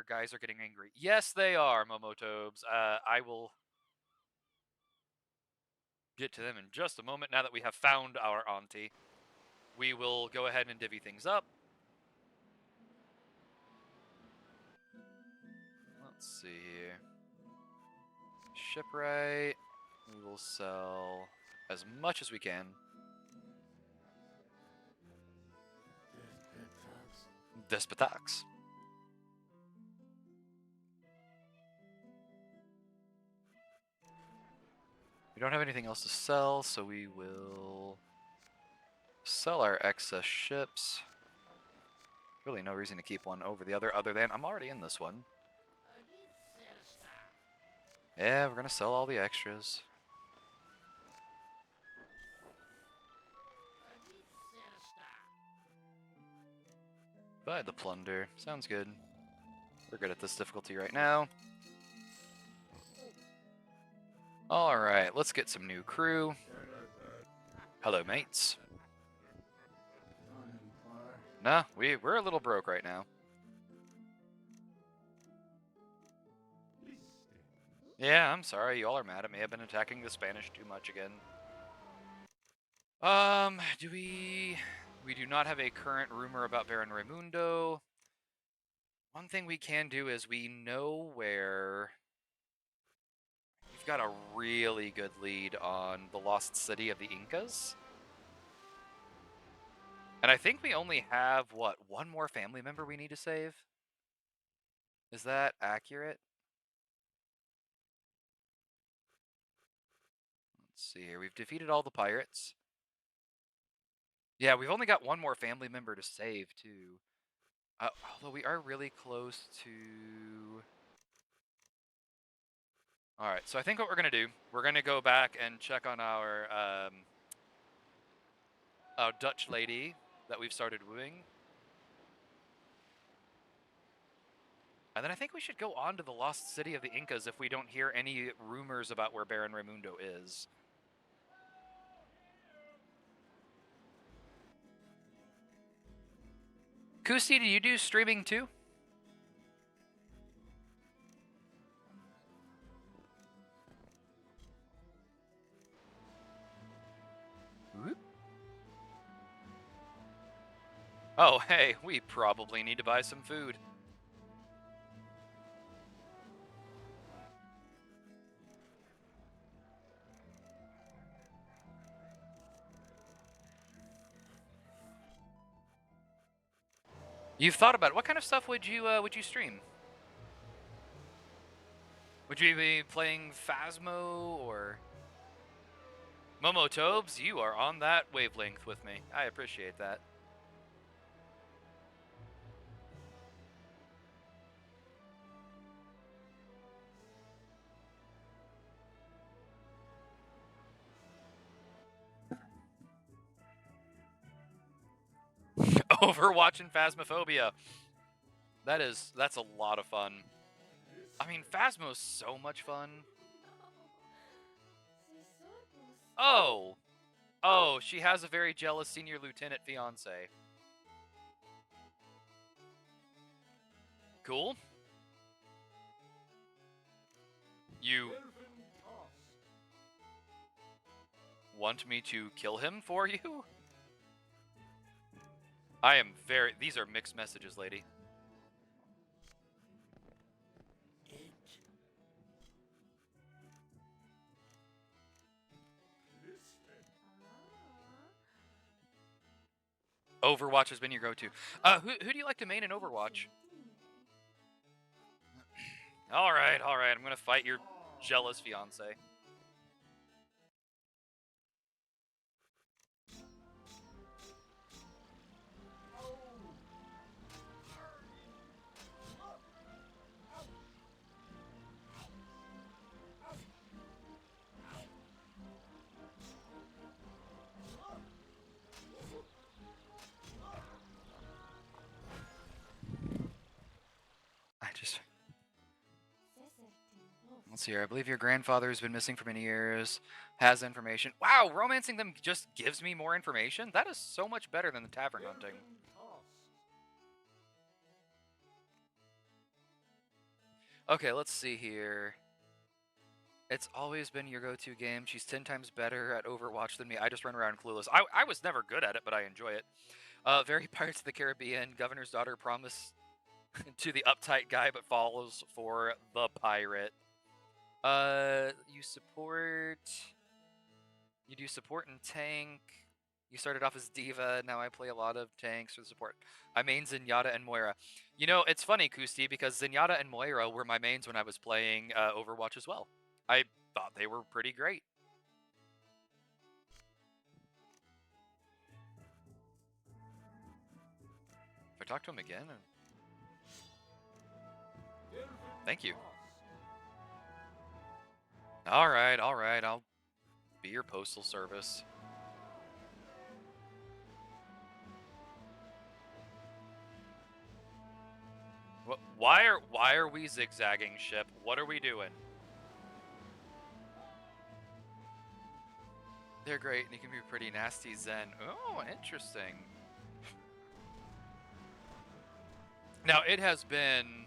guys are getting angry. Yes, they are, Momotobes. I will get to them in just a moment. Now that we have found our auntie, we will go ahead and divvy things up. Let's see here. Shipwright. We will sell as much as we can. Despotax. We don't have anything else to sell, so we will sell our excess ships. Really no reason to keep one over the other than I'm already in this one. Yeah, we're gonna sell all the extras. Buy the plunder. Sounds good. We're good at this difficulty right now. Alright, let's get some new crew. Hello, mates. Nah, we're a little broke right now. Yeah, I'm sorry. Y'all are mad at me. I've been attacking the Spanish too much again. Do we... We do not have a current rumor about Baron Raimundo. One thing we can do is we know where... We've got a really good lead on the lost city of the Incas. And I think we only have, what, one more family member we need to save? Is that accurate? Let's see here. We've defeated all the pirates. Yeah, we've only got one more family member to save, too. Although we are really close to... Alright, so I think what we're going to do, we're going to go back and check on our Dutch lady that we've started wooing. And then I think we should go on to the lost city of the Incas if we don't hear any rumors about where Baron Raimundo is. Kusi, do you do streaming too? Whoop. Oh, hey, we probably need to buy some food. You've thought about it. What kind of stuff would you stream? Would you be playing Phasmo or Momotobes? You are on that wavelength with me. I appreciate that. Overwatch and Phasmophobia. That's a lot of fun. I mean, Phasmo's so much fun. Oh! Oh, she has a very jealous senior lieutenant fiance. Cool. You want me to kill him for you? I am very... These are mixed messages, lady. Overwatch has been your go-to. Who do you like to main in Overwatch? All right. I'm gonna fight your jealous fiance. Let's see here. I believe your grandfather has been missing for many years. Has information. Wow, romancing them just gives me more information? That is so much better than the tavern hunting. Okay, let's see here. It's always been your go-to game. She's 10 times better at Overwatch than me. I just run around clueless. I was never good at it, but I enjoy it. Very Pirates of the Caribbean. Governor's daughter promised to the uptight guy, but falls for the pirate. You support... You do support and tank. You started off as Diva. Now I play a lot of tanks for the support. I main Zenyatta and Moira. You know, it's funny, Kusti, because Zenyatta and Moira were my mains when I was playing Overwatch as well. I thought they were pretty great. If I talk to him again... Thank you. Alright, alright. I'll be your postal service. Why are we zigzagging, ship? What are we doing? They're great, and you can be pretty nasty Zen. Oh, interesting. Now, it has been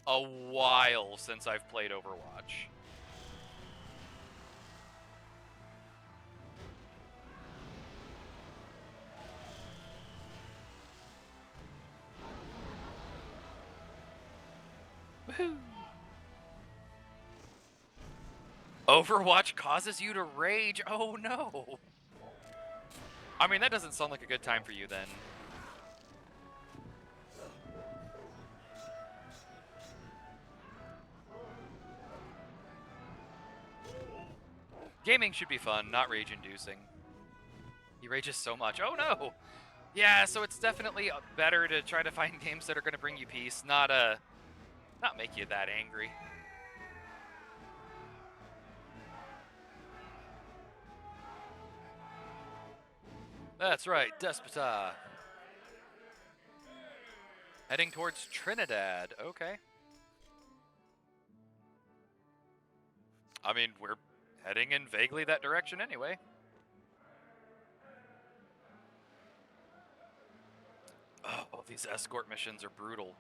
a while since I've played Overwatch. Woohoo! Overwatch causes you to rage. Oh no. I mean, that doesn't sound like a good time for you then. Gaming should be fun, not rage-inducing. He rages so much. Oh no! Yeah, so it's definitely better to try to find games that are going to bring you peace, not make you that angry. That's right, Despota. Heading towards Trinidad. Okay. I mean, we're heading in vaguely that direction anyway. Oh, these escort missions are brutal.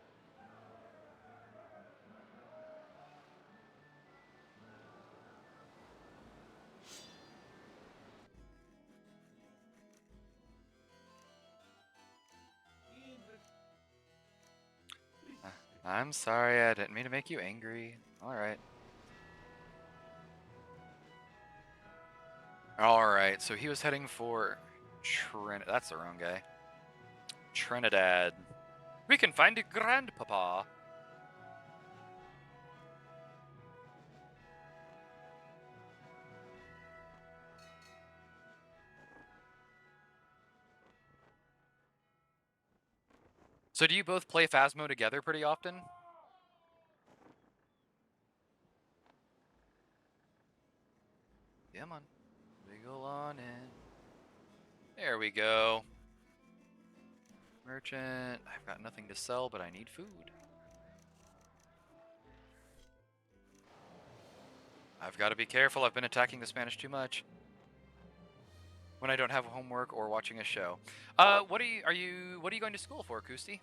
I'm sorry, I didn't mean to make you angry. Alright. Alright, so he was heading for that's the wrong guy. Trinidad. We can find a grandpapa. So do you both play Phasmo together pretty often? Come on. Wiggle on in. There we go. Merchant. I've got nothing to sell, but I need food. I've got to be careful. I've been attacking the Spanish too much. When I don't have homework or watching a show. What are you going to school for, Kusti?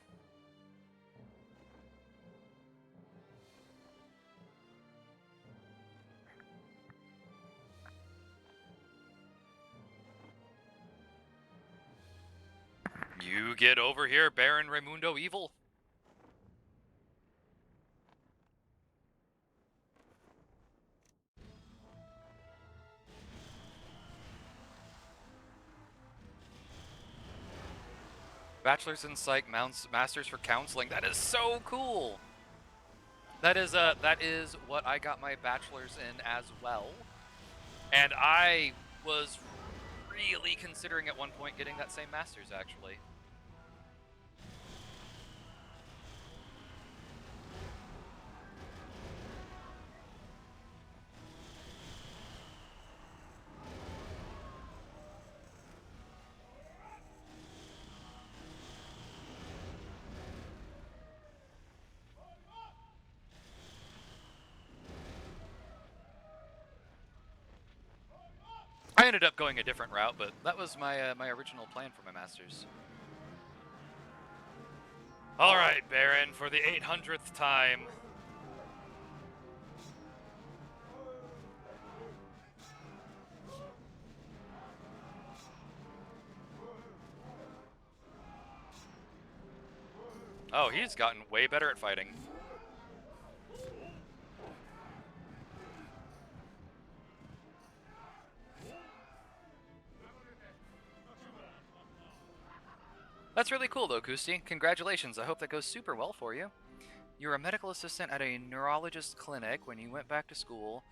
You get over here, Baron Raimundo Evil. Bachelor's in Psych, Masters for Counseling. That is so cool. That is what I got my bachelor's in as well. And I was really considering at one point getting that same master's, actually. I ended up going a different route, but that was my my original plan for my masters. All right, Baron, for the 800th time. Oh, he's gotten way better at fighting. That's really cool, though, Kusti. Congratulations. I hope that goes super well for you. You were a medical assistant at a neurologist clinic when you went back to school.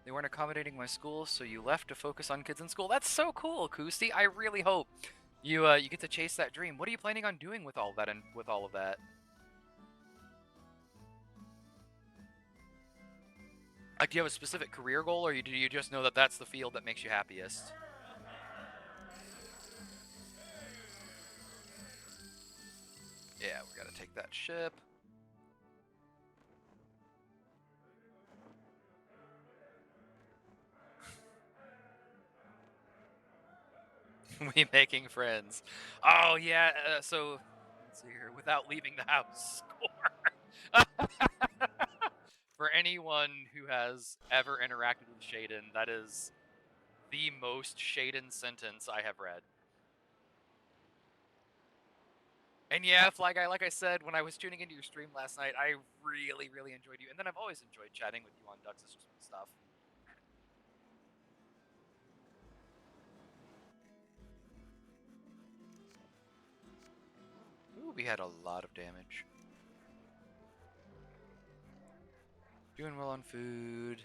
They weren't accommodating my school, so you left to focus on kids in school. That's so cool, Kusti. I really hope you get to chase that dream. What are you planning on doing with all that and with all of that? Like, do you have a specific career goal, or do you just know that that's the field that makes you happiest? Yeah, we gotta take that ship. We making friends. Oh yeah. So let's see here. Without leaving the house, score. For anyone who has ever interacted with Shaden, that is the most Shaden sentence I have read. And yeah, Fly Guy, like I said, when I was tuning into your stream last night, I really, really enjoyed you. And then I've always enjoyed chatting with you on Dux's stuff. Ooh, we had a lot of damage. Doing well on food.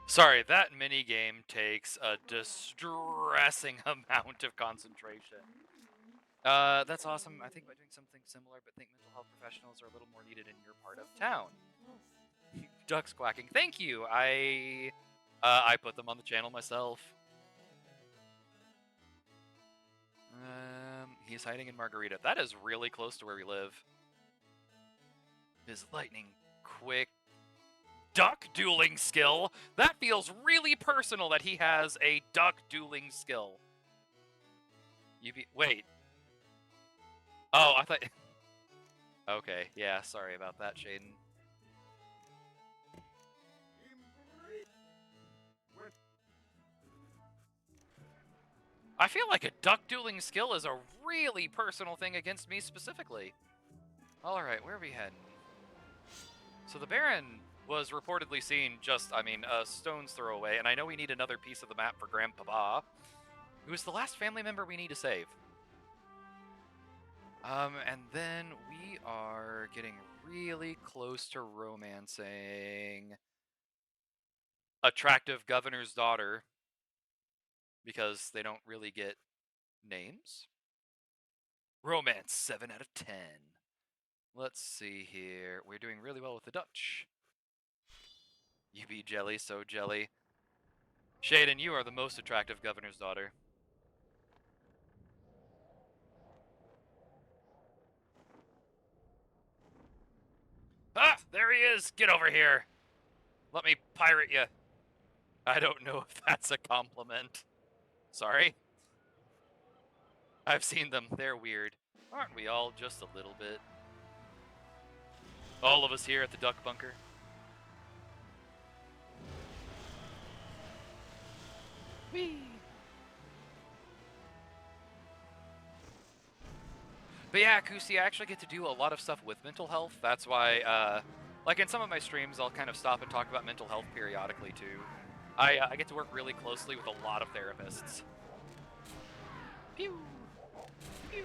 Sorry, that minigame takes a distressing amount of concentration. That's awesome. I think about doing something similar, but think mental health professionals are a little more needed in your part of town. Ducks quacking. Thank you. I put them on the channel myself. He's hiding in Margarita. That is really close to where we live. His lightning quick duck dueling skill. That feels really personal that he has a duck dueling skill. Wait. Oh, I thought. Okay, yeah. Sorry about that, Shaden. I feel like a duck dueling skill is a really personal thing against me specifically. Alright, where are we heading? So the Baron was reportedly seen just, a stone's throw away, and I know we need another piece of the map for Grandpapa, who is the last family member we need to save. And then we are getting really close to romancing attractive governor's daughter, because they don't really get names. Romance, 7 out of 10. Let's see here. We're doing really well with the Dutch. You be jelly, so jelly. Shaden, you are the most attractive governor's daughter. Ah, there he is! Get over here! Let me pirate you. I don't know if that's a compliment. Sorry. I've seen them. They're weird. Aren't we all just a little bit? All of us here at the duck bunker. Whee! But yeah, Kusi, I actually get to do a lot of stuff with mental health. That's why, like in some of my streams, I'll kind of stop and talk about mental health periodically too. I get to work really closely with a lot of therapists. Pew! Pew!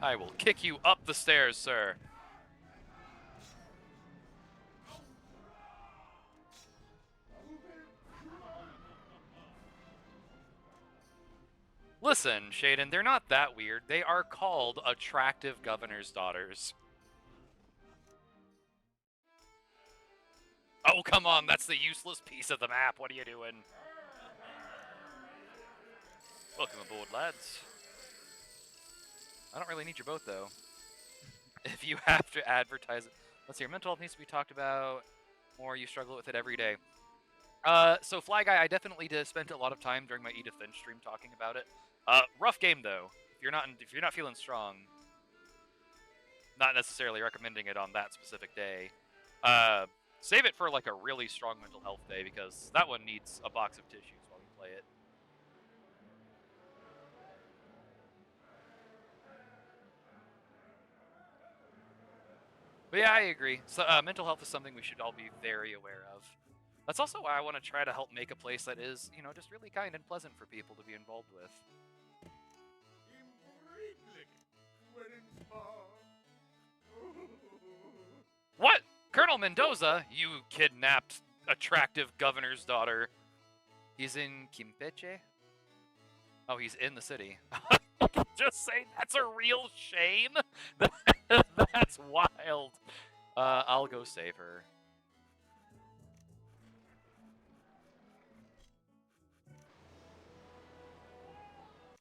I will kick you up the stairs, sir. Listen, Shaden, they're not that weird. They are called attractive governor's daughters. Oh, come on, that's the useless piece of the map. What are you doing? Welcome aboard, lads. I don't really need your boat, though. If you have to advertise it. Let's see, your mental health needs to be talked about more. You struggle with it every day. So Fly Guy, I definitely spent a lot of time during my Edith Finch stream talking about it. Rough game, though. If you're not feeling strong, not necessarily recommending it on that specific day. Save it for like a really strong mental health day, because that one needs a box of tissues while you play it. But yeah, I agree. So mental health is something we should all be very aware of. That's also why I want to try to help make a place that is, just really kind and pleasant for people to be involved with. What? Colonel Mendoza, you kidnapped attractive governor's daughter. He's in Campeche? Oh, he's in the city. Just say that's a real shame. That's wild. I'll go save her.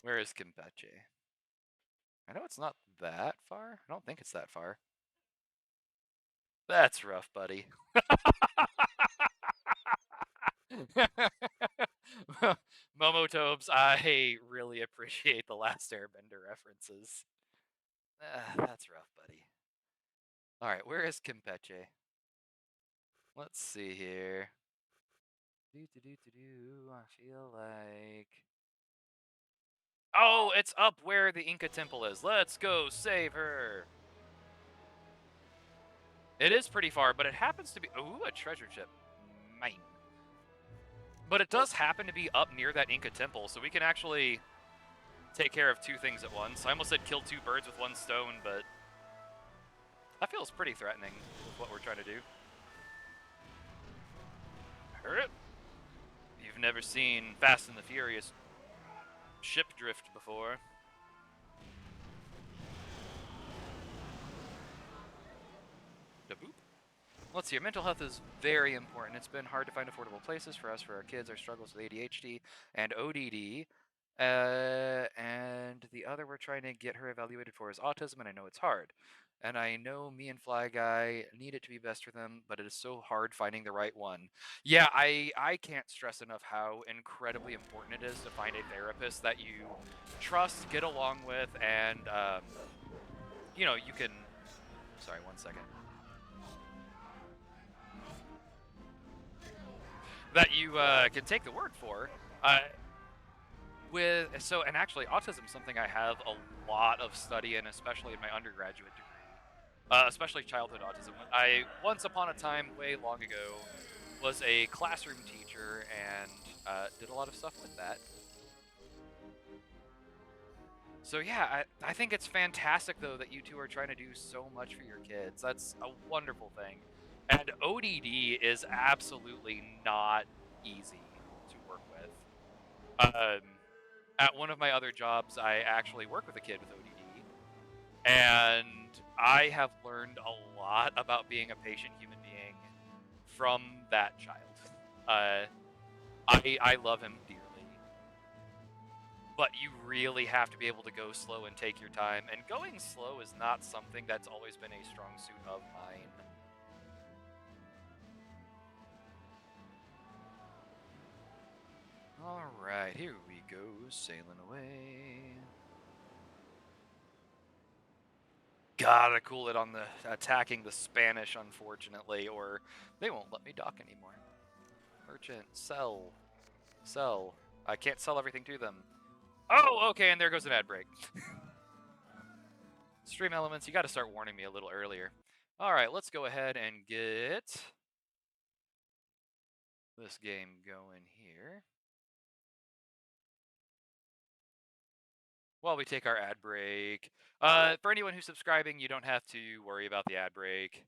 Where is Campeche? I know it's not that far. I don't think it's that far. That's rough, buddy. Momotobes, I really appreciate the Last Airbender references. That's rough, buddy. Alright, where is Campeche? Let's see here. I feel like... Oh, it's up where the Inca temple is. Let's go save her. It is pretty far, but it happens to be... Ooh, a treasure chip. Mine. But it does happen to be up near that Inca temple, so we can actually take care of two things at once. I almost said kill two birds with one stone, but That feels pretty threatening with what we're trying to do. Hurry up! You've never seen Fast and the Furious ship drift before. Da boop. Let's see, your mental health is very important. It's been hard to find affordable places for us, for our kids, our struggles with ADHD and ODD. And the other we're trying to get her evaluated for is autism, and I know it's hard. And I know me and Fly Guy need it to be best for them, but it is so hard finding the right one. Yeah, I can't stress enough how incredibly important it is to find a therapist that you trust, get along with, and, you can... Sorry, one second. That you can take the word for. And actually, autism is something I have a lot of study in, especially in my undergraduate degree, especially childhood autism. I once upon a time, way long ago, was a classroom teacher and did a lot of stuff with that. So yeah, I think it's fantastic though that you two are trying to do so much for your kids. That's a wonderful thing. And ODD is absolutely not easy to work with. At one of my other jobs, I actually work with a kid with ODD, and I have learned a lot about being a patient human being from that child. I love him dearly, but you really have to be able to go slow and take your time, and going slow is not something that's always been a strong suit of mine. Alright, here we go, sailing away. Gotta cool it on the attacking the Spanish, unfortunately, or they won't let me dock anymore. Merchant, sell. Sell. I can't sell everything to them. Oh, okay, and there goes an ad break. Stream elements, you gotta start warning me a little earlier. Alright, let's go ahead and get this game going here. While we take our ad break. For anyone who's subscribing, you don't have to worry about the ad break.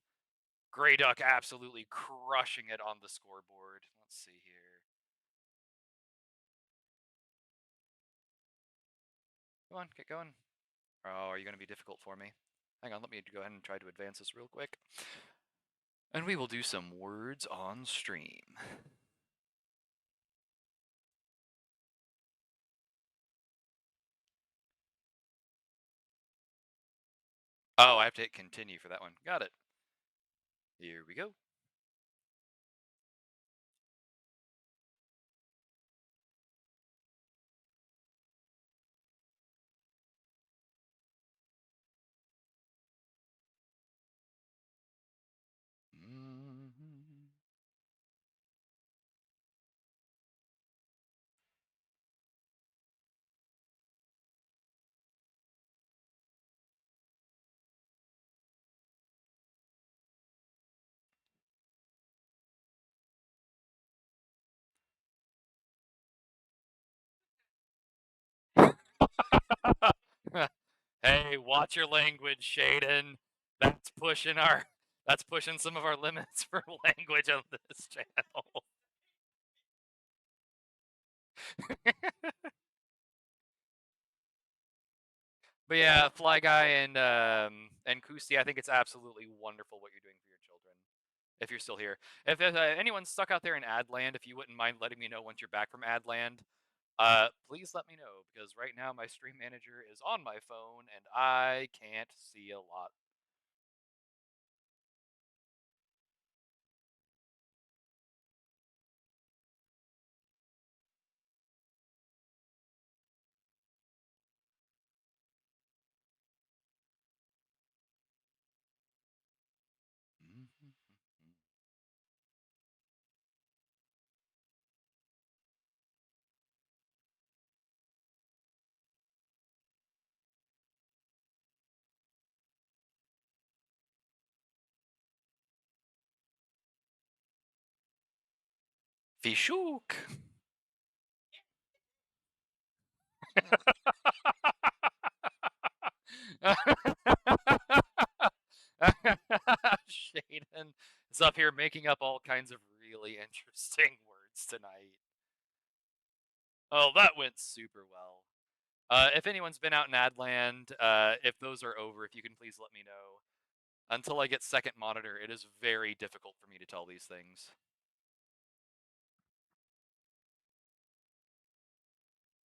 Grey Duck absolutely crushing it on the scoreboard. Let's see here. Come on, get going. Oh, are you going to be difficult for me? Hang on, let me go ahead and try to advance this real quick. And we will do some words on stream. Oh, I have to hit continue for that one. Got it. Here we go. Hey, watch your language, Shaden. That's pushing some of our limits for language on this channel. But yeah, Fly Guy and Kusti, I think it's absolutely wonderful what you're doing for your children. If you're still here, if anyone's stuck out there in Adland, if you wouldn't mind letting me know once you're back from Adland, please let me know, because right now my stream manager is on my phone and I can't see a lot. Fishuk. is up here making up all kinds of really interesting words tonight. Oh, that went super well. If anyone's been out in Adland, if those are over, if you can please let me know. Until I get second monitor, it is very difficult for me to tell these things.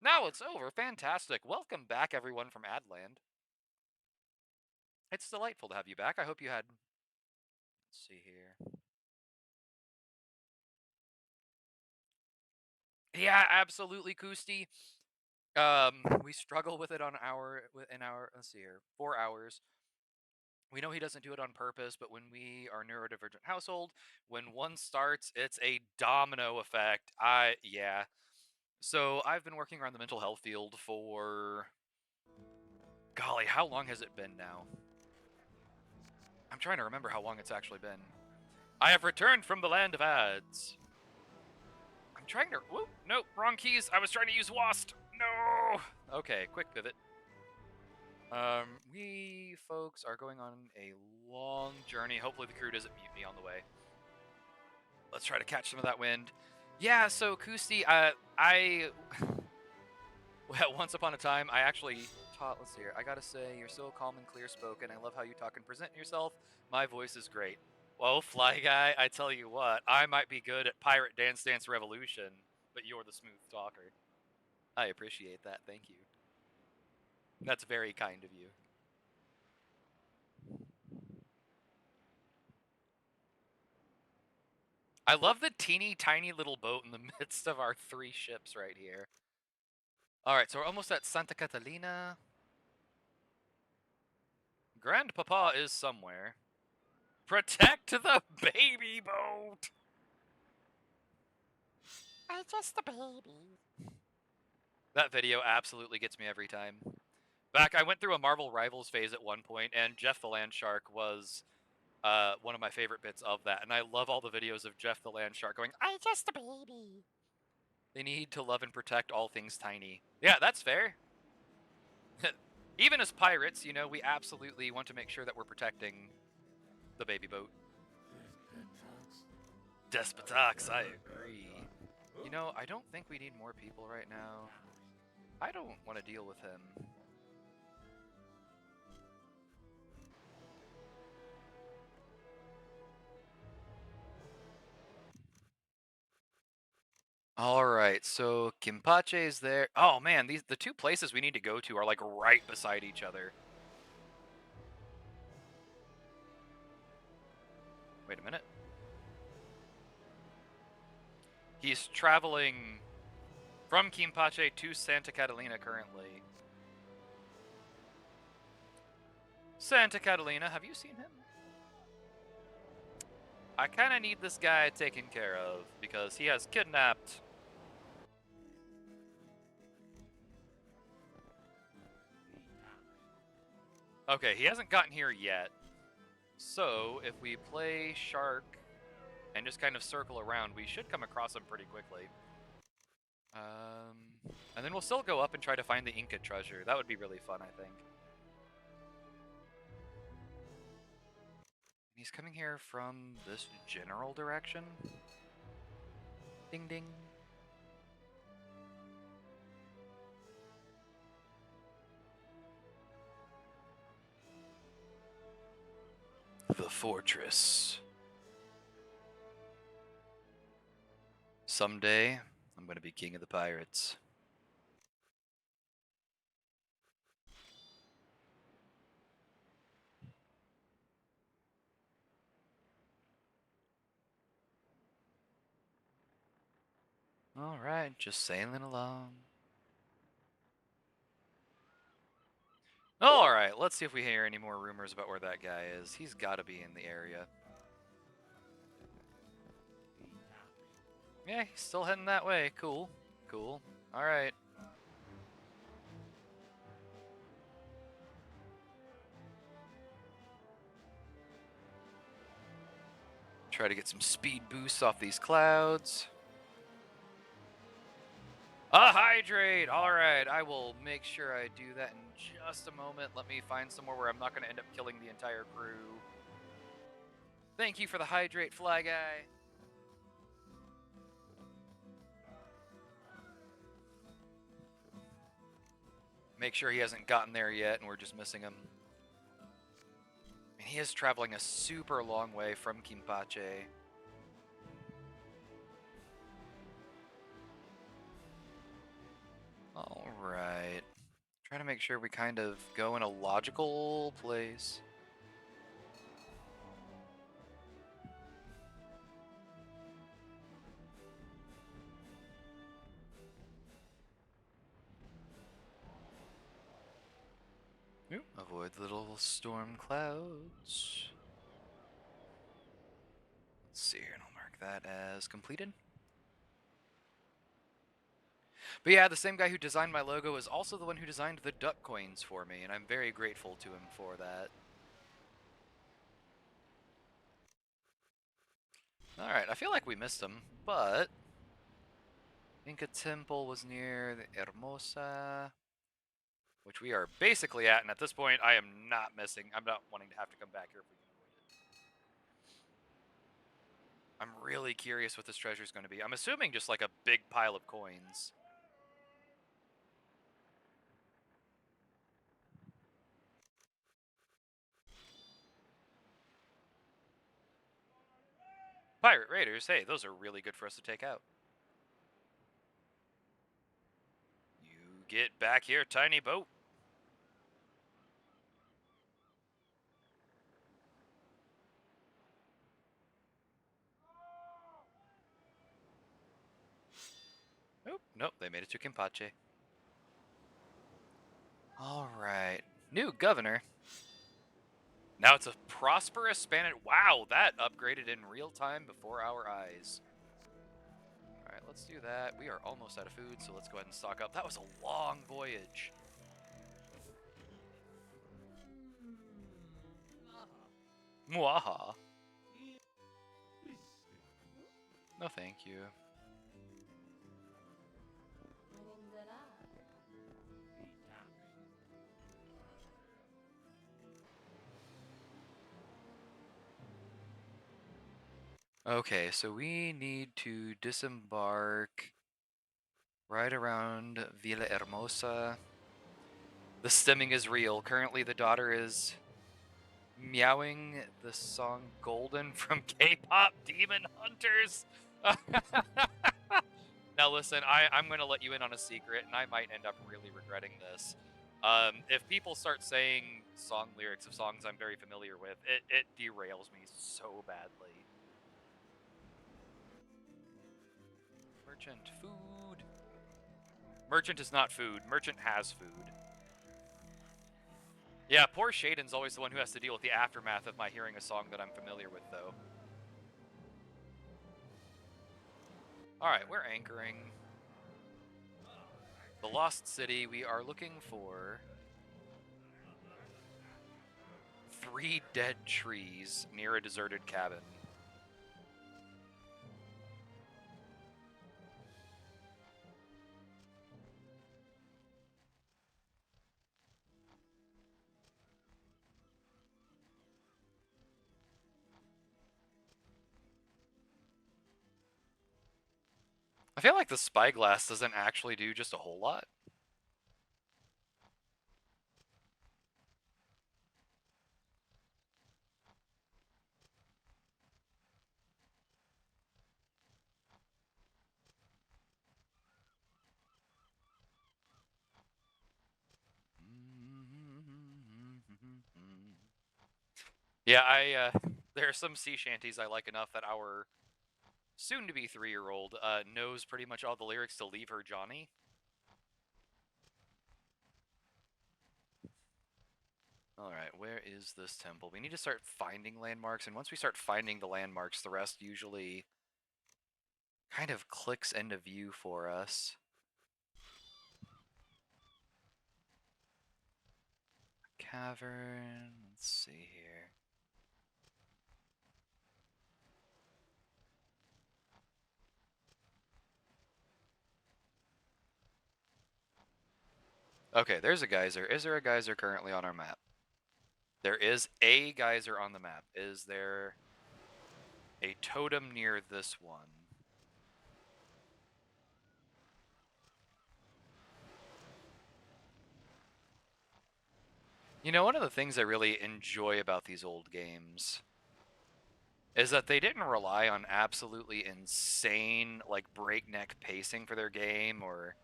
Now it's over. Fantastic. Welcome back, everyone from Adland. It's delightful to have you back. I hope you had... Let's see here. Yeah, absolutely, Kusti. We struggle with it on let's see here, 4 hours. We know he doesn't do it on purpose, but when we are neurodivergent household, when one starts, it's a domino effect. Yeah. So I've been working around the mental health field for, golly, how long has it been now? I'm trying to remember how long it's actually been. I have returned from the land of ads. I'm trying to, whoop, nope, wrong keys. I was trying to use WASD. No. Okay, quick pivot. We folks are going on a long journey. Hopefully the crew doesn't mute me on the way. Let's try to catch some of that wind. Yeah, so Kusti, well, once upon a time, I actually taught, let's see here, I gotta say, you're so calm and clear-spoken. I love how you talk and present yourself. My voice is great. Well, Fly Guy, I tell you what, I might be good at Pirate Dance Dance Revolution, but you're the smooth talker. I appreciate that, thank you. That's very kind of you. I love the teeny tiny little boat in the midst of our 3 ships right here. Alright, so we're almost at Santa Catalina. Grandpapa is somewhere. Protect the baby boat! I'm just a baby. That video absolutely gets me every time. I went through a Marvel Rivals phase at one point, and Jeff the Land Shark was one of my favorite bits of that. And I love all the videos of Jeff the Land Shark going, I'm just a baby. They need to love and protect all things tiny. Yeah, that's fair. Even as pirates, you know, we absolutely want to make sure that we're protecting the baby boat. Despotox, I agree. You know, I don't think we need more people right now. I don't want to deal with him. Alright, so Kimpache is there. Oh man, the 2 places we need to go to are like right beside each other. Wait a minute. He's traveling from Kimpache to Santa Catalina currently. Santa Catalina, have you seen him? I kind of need this guy taken care of because he has kidnapped. Okay, he hasn't gotten here yet. So, if we play Shark and just kind of circle around, we should come across him pretty quickly. And then we'll still go up and try to find the Inca treasure. That would be really fun, I think. He's coming here from this general direction. Ding ding. The fortress. Someday, I'm going to be king of the pirates. Alright, just sailing along. Alright, let's see if we hear any more rumors about where that guy is. He's gotta be in the area. Yeah, he's still heading that way. Cool. Cool. Alright. Try to get some speed boosts off these clouds. A hydrate! Alright, I will make sure I do that in just a moment. Let me find somewhere where I'm not going to end up killing the entire crew. Thank you for the hydrate, Fly Guy. Make sure he hasn't gotten there yet and we're just missing him. And he is traveling a super long way from Kimpache. Alright. Try to make sure we kind of go in a logical place. Ooh, avoid little storm clouds. Let's see here, and I'll mark that as completed. But yeah, the same guy who designed my logo is also the one who designed the duck coins for me, and I'm very grateful to him for that. Alright, I feel like we missed him, but Inca Temple was near the Hermosa, which we are basically at, and at this point I am not missing. I'm not wanting to have to come back here if we can avoid it. I'm really curious what this treasure is going to be. I'm assuming just like a big pile of coins. Pirate Raiders, hey, those are really good for us to take out. You get back here, tiny boat. Nope, they made it to Kimpache. Alright, new governor. Now it's a prosperous Spanish. Wow, that upgraded in real time before our eyes. Alright, let's do that. We are almost out of food, so let's go ahead and stock up. That was a long voyage. Mwaha. No, thank you. Okay, so we need to disembark right around Villa Hermosa. The stimming is real. Currently, the daughter is meowing the song Golden from K-pop Demon Hunters. Now listen, I'm going to let you in on a secret, and I might end up really regretting this. If people start saying song lyrics of songs I'm very familiar with, it derails me so badly. Merchant, food. Merchant is not food. Merchant has food. Yeah, poor Shaden's always the one who has to deal with the aftermath of my hearing a song that I'm familiar with, though. Alright, we're anchoring. The Lost City, we are looking for 3 dead trees near a deserted cabin. I feel like the spyglass doesn't actually do just a whole lot. Yeah, there are some sea shanties I like enough that our soon-to-be 3-year-old knows pretty much all the lyrics to Leave Her Johnny. Alright, where is this temple? We need to start finding landmarks, and once we start finding the landmarks, the rest usually kind of clicks into view for us. Cavern, let's see here. Okay, there's a geyser. Is there a geyser currently on our map? There is a geyser on the map. Is there A totem near this one. You know, one of the things I really enjoy about these old games is that they didn't rely on absolutely insane, like, breakneck pacing for their game or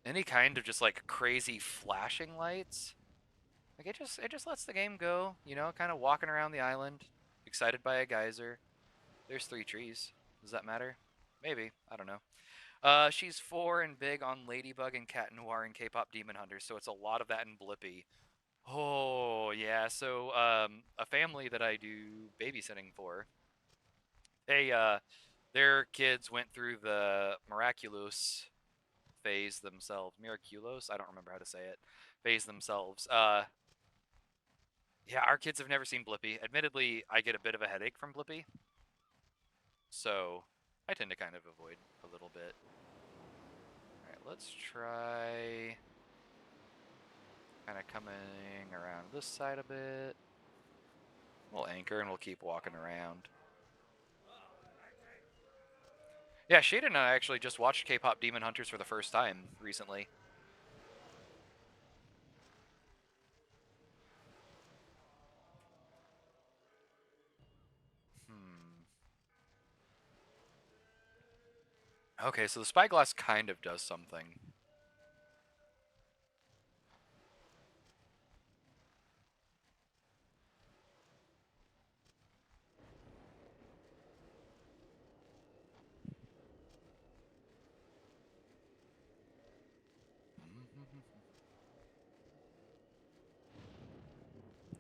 any kind of just, like, crazy flashing lights. Like, it just lets the game go, you know, kind of walking around the island, excited by a geyser. There's 3 trees. Does that matter? Maybe. I don't know. She's 4 and big on Ladybug and Cat Noir and K-pop Demon Hunters, so it's a lot of that in Blippi. Oh, yeah. So, a family that I do babysitting for, their kids went through the Miraculous phase themselves. Miraculous? I don't remember how to say it. Phase themselves. Yeah, our kids have never seen Blippi. Admittedly, I get a bit of a headache from Blippi, so I tend to kind of avoid a little bit. All right, let's try kind of coming around this side a bit. We'll anchor and we'll keep walking around. Yeah, Shada and I actually just watched K-pop Demon Hunters for the first time recently. Okay, so the spyglass kind of does something.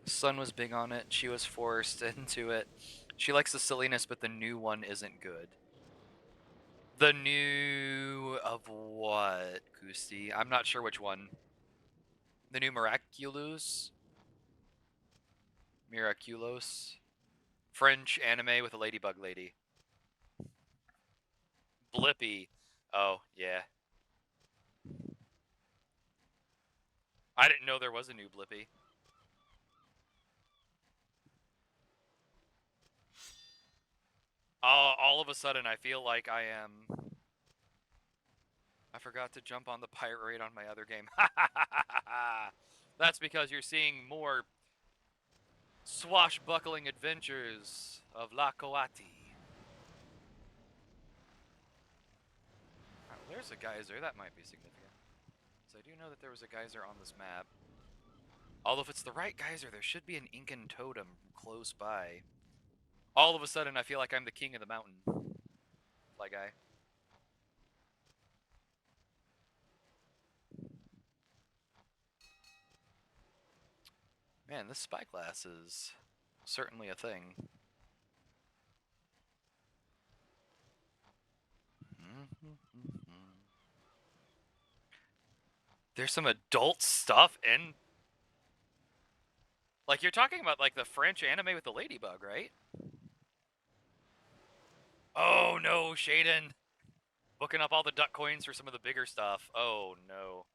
Sun was big on it. She was forced into it. She likes the silliness, but the new one isn't good. The new of what, Kusti? I'm not sure which one. The new Miraculous? Miraculous? French anime with a ladybug lady. Blippi. Oh, yeah. I didn't know there was a new Blippi. All of a sudden, I feel like I am... I forgot to jump on the pirate raid on my other game. That's because you're seeing more swashbuckling adventures of Lakoati. Oh, there's a geyser. That might be significant. So I do know that there was a geyser on this map. Although if it's the right geyser, there should be an Incan totem close by. All of a sudden, I feel like I'm the king of the mountain. Fly guy. Man, this spyglass is certainly a thing. There's some adult stuff in... Like, you're talking about, like, the French anime with the ladybug, right? Oh, no, Shaden. Booking up all the duck coins for some of the bigger stuff. Oh, no.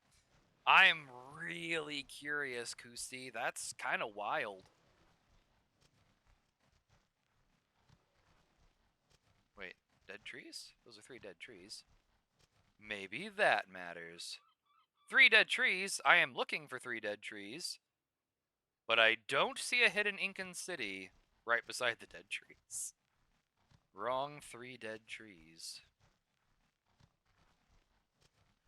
I'm really curious, Kusti. That's kind of wild. Wait, dead trees? Those are 3 dead trees. Maybe that matters. 3 dead trees. I am looking for 3 dead trees. But I don't see a hidden Incan city right beside the dead trees. Wrong 3 dead trees.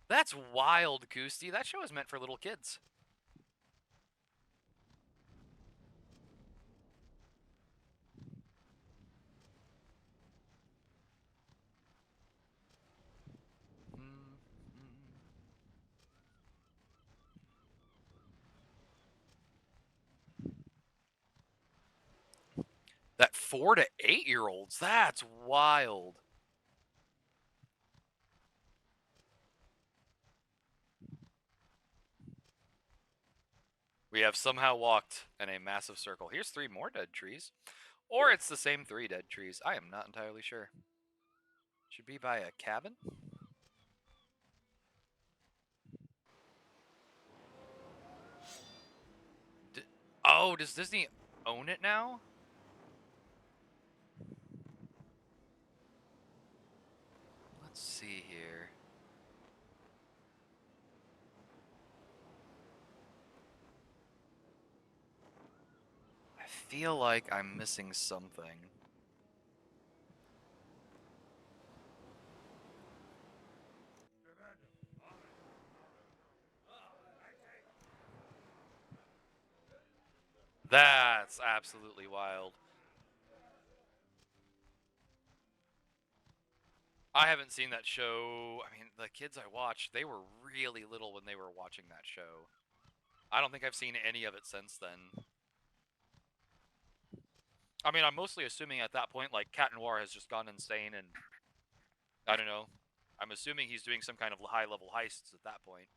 That's wild, Kusti. That show is meant for little kids. That 4 to 8-year-olds, that's wild. We have somehow walked in a massive circle. Here's 3 more dead trees. Or it's the same 3 dead trees. I am not entirely sure. Should be by a cabin? Oh, does Disney own it now? feel like I'm missing something. That's absolutely wild. I haven't seen that show. I mean, the kids I watched, they were really little when they were watching that show. I don't think I've seen any of it since then. I mean, I'm mostly assuming at that point, like, Cat Noir has just gone insane, and I don't know. I'm assuming he's doing some kind of high-level heists at that point.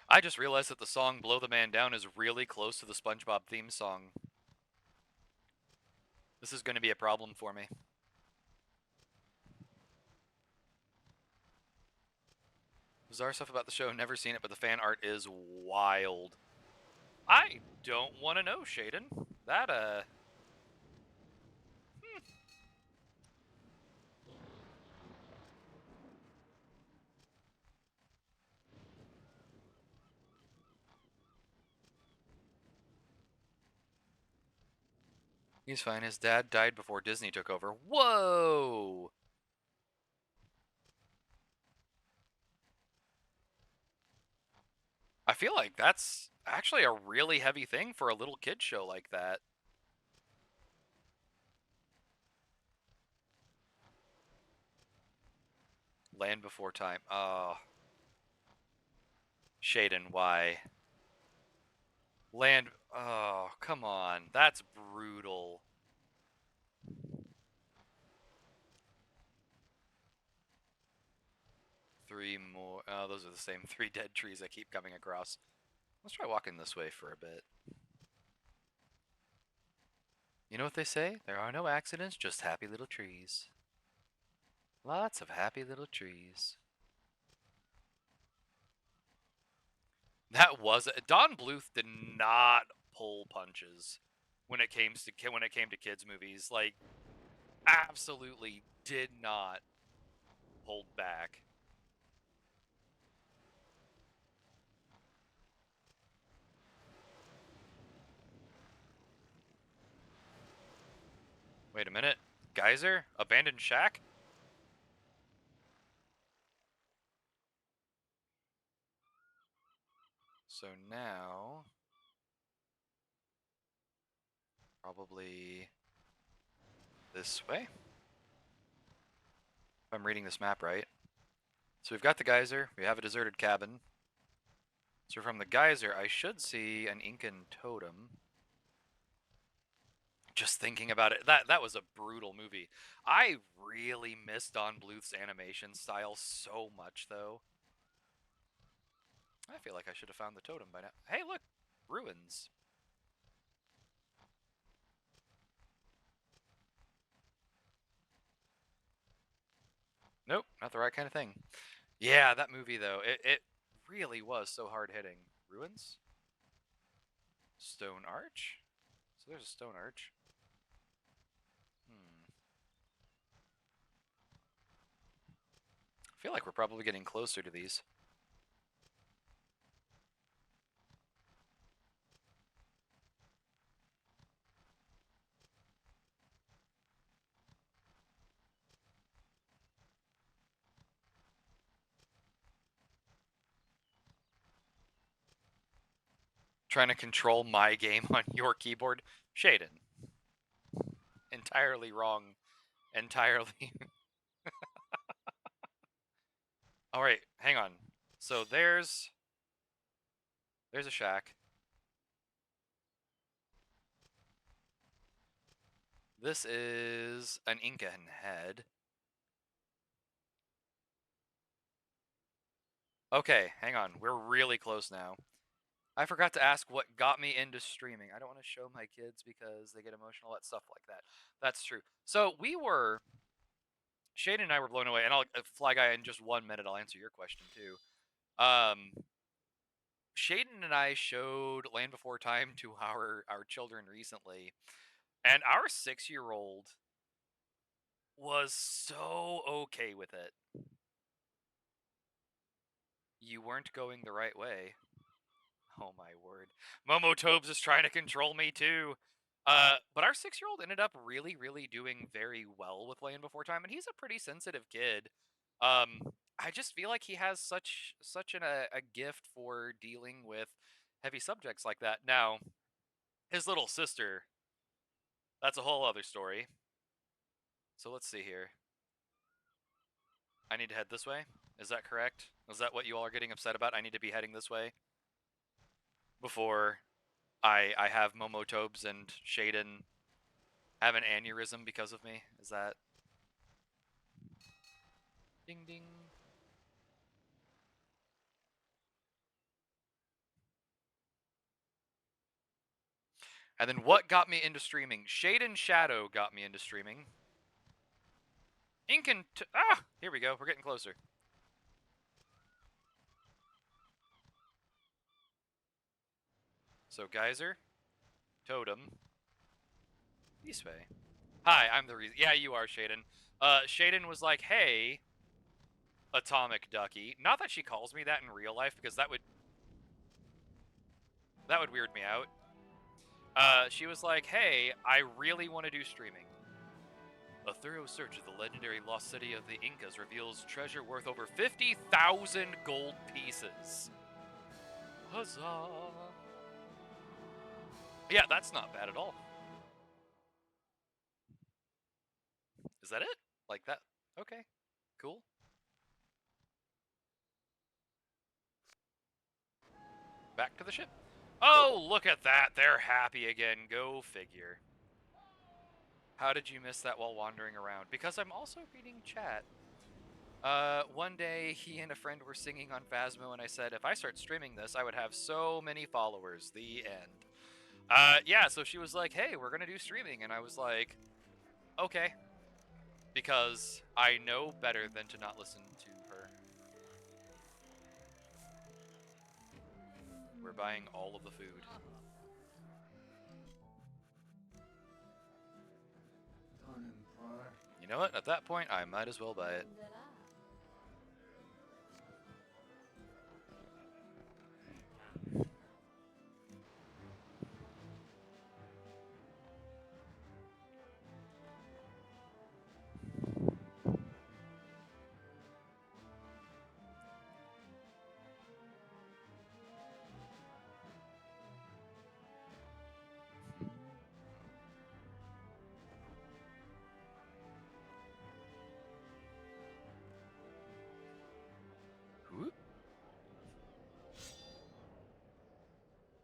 I just realized that the song Blow the Man Down is really close to the SpongeBob theme song. This is going to be a problem for me. Bizarre stuff about the show, never seen it, but the fan art is wild. I don't want to know, Shaden. That, He's fine. His dad died before Disney took over. Whoa! I feel like that's actually a really heavy thing for a little kid show like that. Land Before Time. Oh. Shaden, why? Land. Oh, come on. That's brutal. Three more. Oh, those are the same three dead trees I keep coming across. Let's try walking this way for a bit. You know what they say? There are no accidents, just happy little trees. Lots of happy little trees. That was Don Bluth did not pull punches when it came to kids movies. Like, absolutely did not hold back. Wait a minute. Geyser? Abandoned shack? So now, probably this way? If I'm reading this map right. So we've got the geyser, we have a deserted cabin. So from the geyser, I should see an Incan totem. Just thinking about it, that was a brutal movie. I really miss Don Bluth's animation style so much, though. I feel like I should have found the totem by now. Hey, look! Ruins. Nope, not the right kind of thing. Yeah, that movie, though, it really was so hard-hitting. Ruins? Stone arch? So there's a stone arch. I feel like we're probably getting closer to these. Trying to control my game on your keyboard? Shaden. Entirely wrong. Entirely. Alright, hang on. So there's a shack. This is an Incan head. Okay, hang on. We're really close now. I forgot to ask what got me into streaming. I don't want to show my kids because they get emotional at stuff like that. That's true. So Shane and I were blown away, and I'll Fly Guy in just 1 minute. I'll answer your question too. Um, Shaden and I showed Land Before Time to our children recently, and our 6-year-old was so okay with it. You weren't going the right way. Oh my word. Momo Tobes is trying to control me too. But our 6-year-old ended up really, really doing very well with Land Before Time, and he's a pretty sensitive kid. I just feel like he has such a gift for dealing with heavy subjects like that. Now, his little sister, that's a whole other story. So let's see here. I need to head this way. Is that correct? Is that what you all are getting upset about? I need to be heading this way before I have Momo Tobes and Shaden have an aneurysm because of me. Is that ding ding? And then what got me into streaming? Shaden Shadow got me into streaming. Ink and here we go. We're getting closer. So Geyser, Totem, this way. Hi, I'm the reason. Yeah, you are Shaden. Shaden was like, "Hey, Atomic Ducky." Not that she calls me that in real life, because that would weird me out. She was like, "Hey, I really want to do streaming. A thorough search of the legendary lost city of the Incas reveals treasure worth over 50,000 gold pieces." Huzzah! Yeah, that's not bad at all. Is that it? Like that? Okay, cool. Back to the ship. Oh, look at that. They're happy again. Go figure. How did you miss that while wandering around? Because I'm also reading chat. One day, he and a friend were singing on Phasmo, and I said, if I start streaming this, I would have so many followers. The end. Yeah, so she was like, hey, we're gonna do streaming, and I was like, okay. Because I know better than to not listen to her. We're buying all of the food. You know what? At that point, I might as well buy it. Whoop.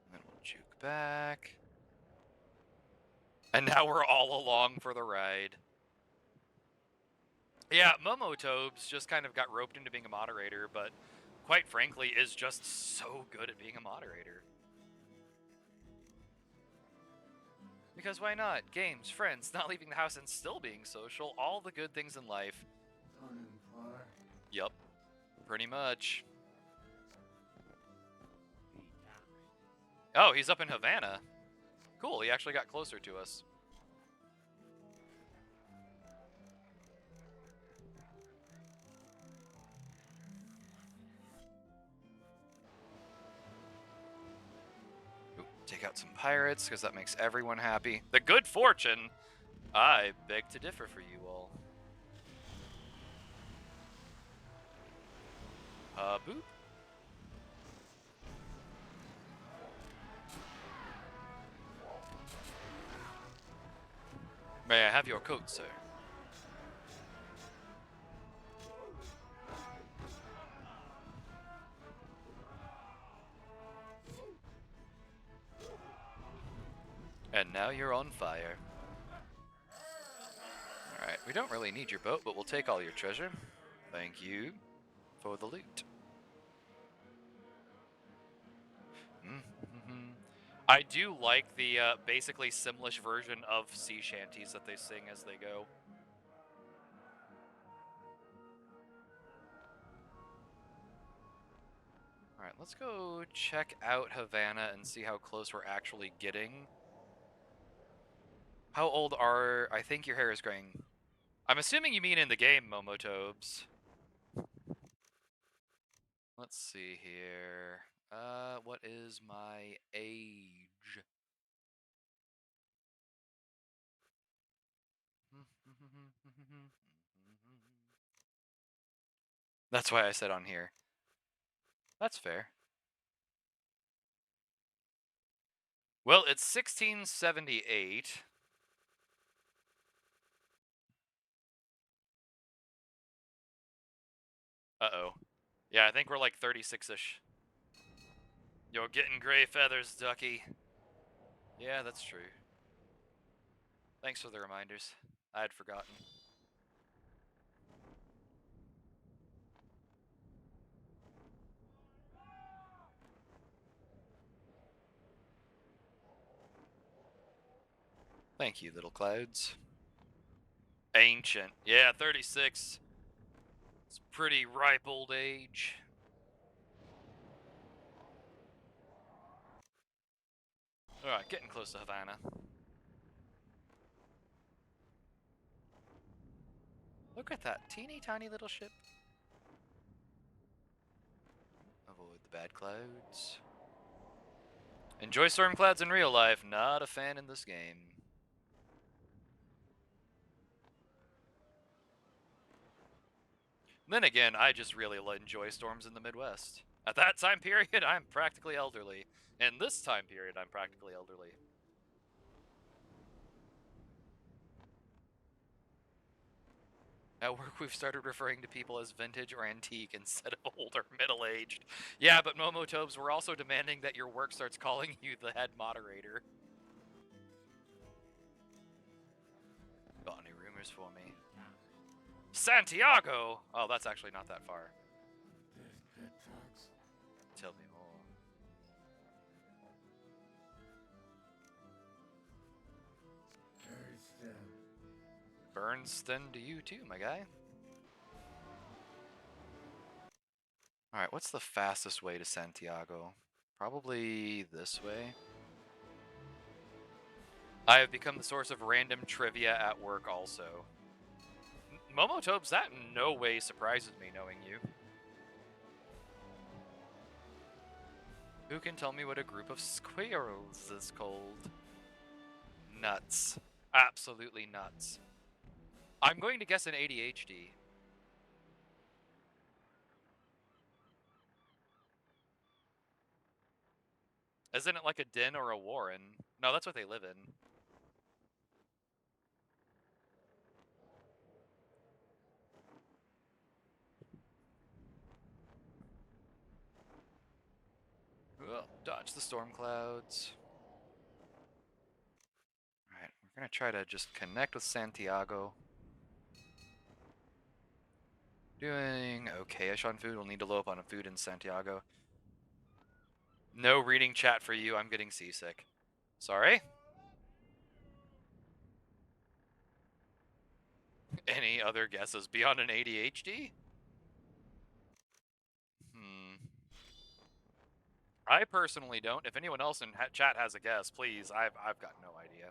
And then we'll juke back. And now we're all along for the ride. Yeah, Momo Tobes just kind of got roped into being a moderator, but quite frankly is just so good at being a moderator. Because why not? Games, friends, not leaving the house and still being social, all the good things in life. Yup, pretty much. Oh, he's up in Havana. Cool, he actually got closer to us. Ooh, take out some pirates, because that makes everyone happy. The good fortune! I beg to differ for you all. Boop. May I have your coat, sir? And now you're on fire. Alright, we don't really need your boat, but we'll take all your treasure. Thank you for the loot. Mm-hmm. I do like the basically Simlish version of sea shanties that they sing as they go. Alright, let's go check out Havana and see how close we're actually getting. How old are... I think your hair is graying. I'm assuming you mean in the game, Momotobes. Let's see here. What is my age? That's why I said on here. That's fair. Well, it's 1678. Uh-oh. Yeah, I think we're like 36-ish. You're getting gray feathers, Ducky. Yeah, that's true. Thanks for the reminders. I had forgotten. Thank you, little clouds. Ancient. Yeah, 36. It's pretty ripe old age. Alright, getting close to Havana. Look at that teeny tiny little ship. Avoid the bad clouds. Enjoy storm clouds in real life, not a fan in this game. Then again, I just really enjoy storms in the Midwest. At that time period, I'm practically elderly. In this time period, I'm practically elderly. At work, we've started referring to people as vintage or antique instead of old or middle-aged. Yeah, but Momotobes, we're also demanding that your work starts calling you the head moderator. Got any rumors for me? Santiago! Oh, that's actually not that far. Tell me more. Bernston to you too, my guy. Alright, what's the fastest way to Santiago? Probably this way. I have become the source of random trivia at work also. Momotobes, that in no way surprises me knowing you. Who can tell me what a group of squirrels is called? Nuts. Absolutely nuts. I'm going to guess an ADHD. Isn't it like a den or a warren? No, that's what they live in. Oh, dodge the storm clouds. Alright, we're gonna try to just connect with Santiago. Doing okay-ish on food. We'll need to load up on food in Santiago. No reading chat for you. I'm getting seasick. Sorry? Any other guesses beyond an ADHD? I personally don't. If anyone else in chat has a guess, please. I've got no idea.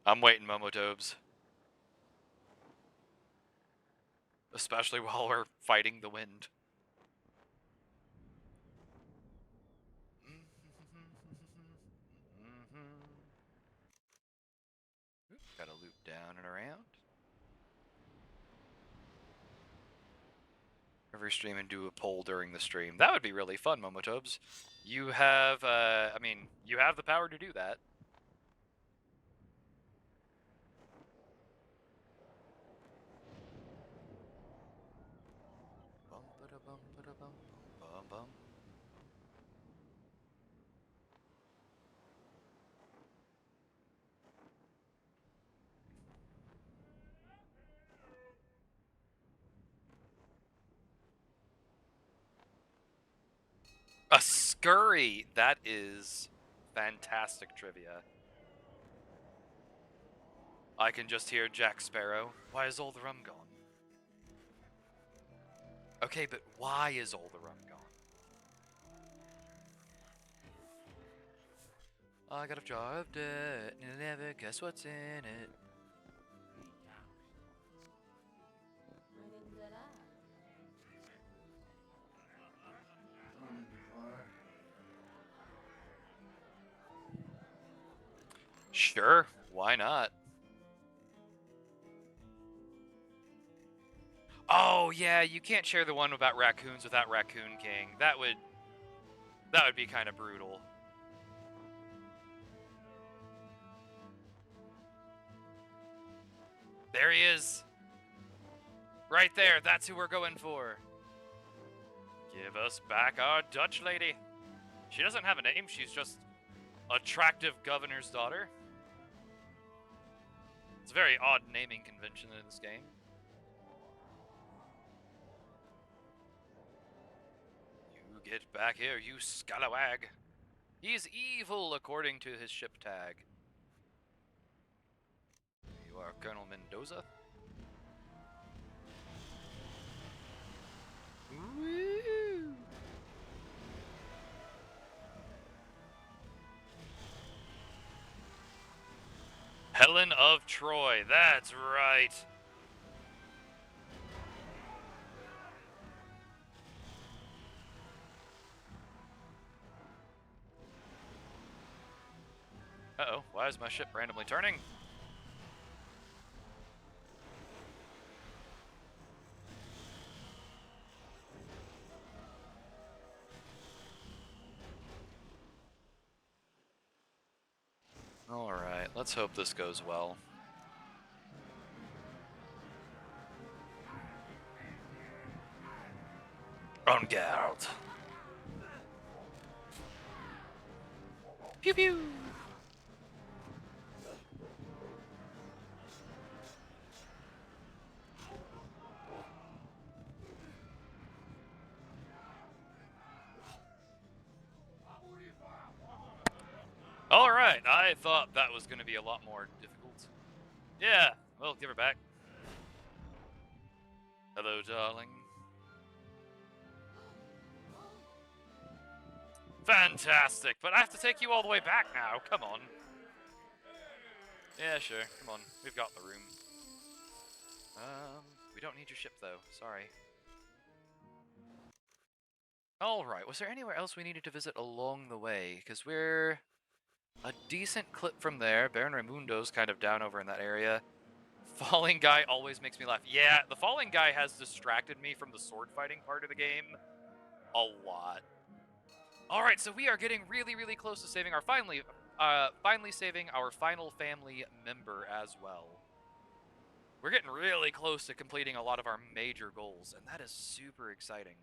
I'm waiting, Momotobes. Especially while we're fighting the wind. Gotta loop down and around. Every stream and do a poll during the stream. That would be really fun, Momotobes. You have, I mean, you have the power to do that. Scurry! That is fantastic trivia. I can just hear Jack Sparrow. Why is all the rum gone? Okay, but why is all the rum gone? I got a jar of dirt, and I never guess what's in it. Sure, why not? Oh yeah, you can't share the one about raccoons without Raccoon King. That would be kind of brutal. There he is. Right there, that's who we're going for. Give us back our Dutch lady. She doesn't have a name, she's just attractive governor's daughter. It's a very odd naming convention in this game. You get back here, you scalawag. He's evil according to his ship tag. You are Colonel Mendoza? Woo! Helen of Troy, that's right. Uh-oh, why is my ship randomly turning? Alright, let's hope this goes well. En garde. Pew pew! Alright, I thought that was going to be a lot more difficult. Yeah, well, give her back. Hello, darling. Fantastic, but I have to take you all the way back now, come on. Yeah, sure, come on, we've got the room. We don't need your ship though, sorry. Alright, was there anywhere else we needed to visit along the way? Because we're a decent clip from there. Baron Raimundo's kind of down over in that area. Falling Guy always makes me laugh. Yeah, the Falling Guy has distracted me from the sword fighting part of the game a lot. Alright, so we are getting really, really close to saving our finally saving our final family member as well. We're getting really close to completing a lot of our major goals, and that is super exciting.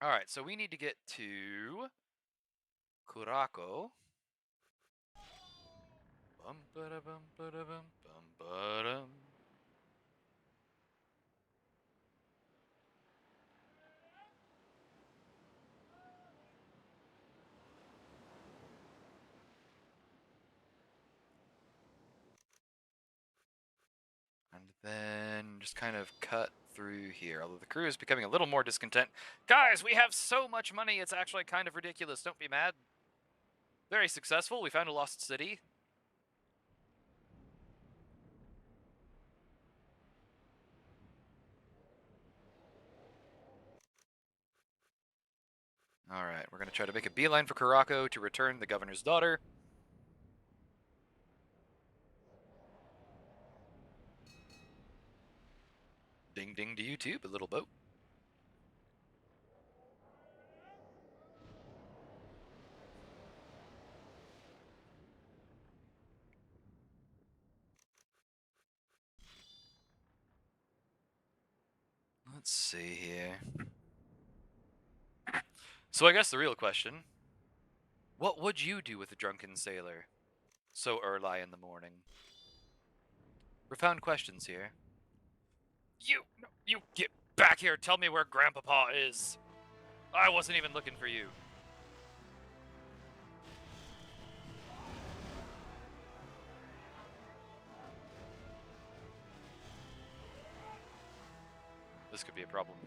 Alright, so we need to get to Curacao. Bum ba da bum ba da bum bum ba dum. And then just kind of cut through here. Although the crew is becoming a little more discontent. Guys, we have so much money, it's actually kind of ridiculous. Don't be mad. Very successful. We found a lost city. Alright, we're going to try to make a beeline for Curacao to return the governor's daughter. Ding ding to YouTube, a little boat. Let's see here. So I guess the real question, what would you do with a drunken sailor so early in the morning? Profound questions here. You get back here, tell me where Grandpapa is. I wasn't even looking for you. problem.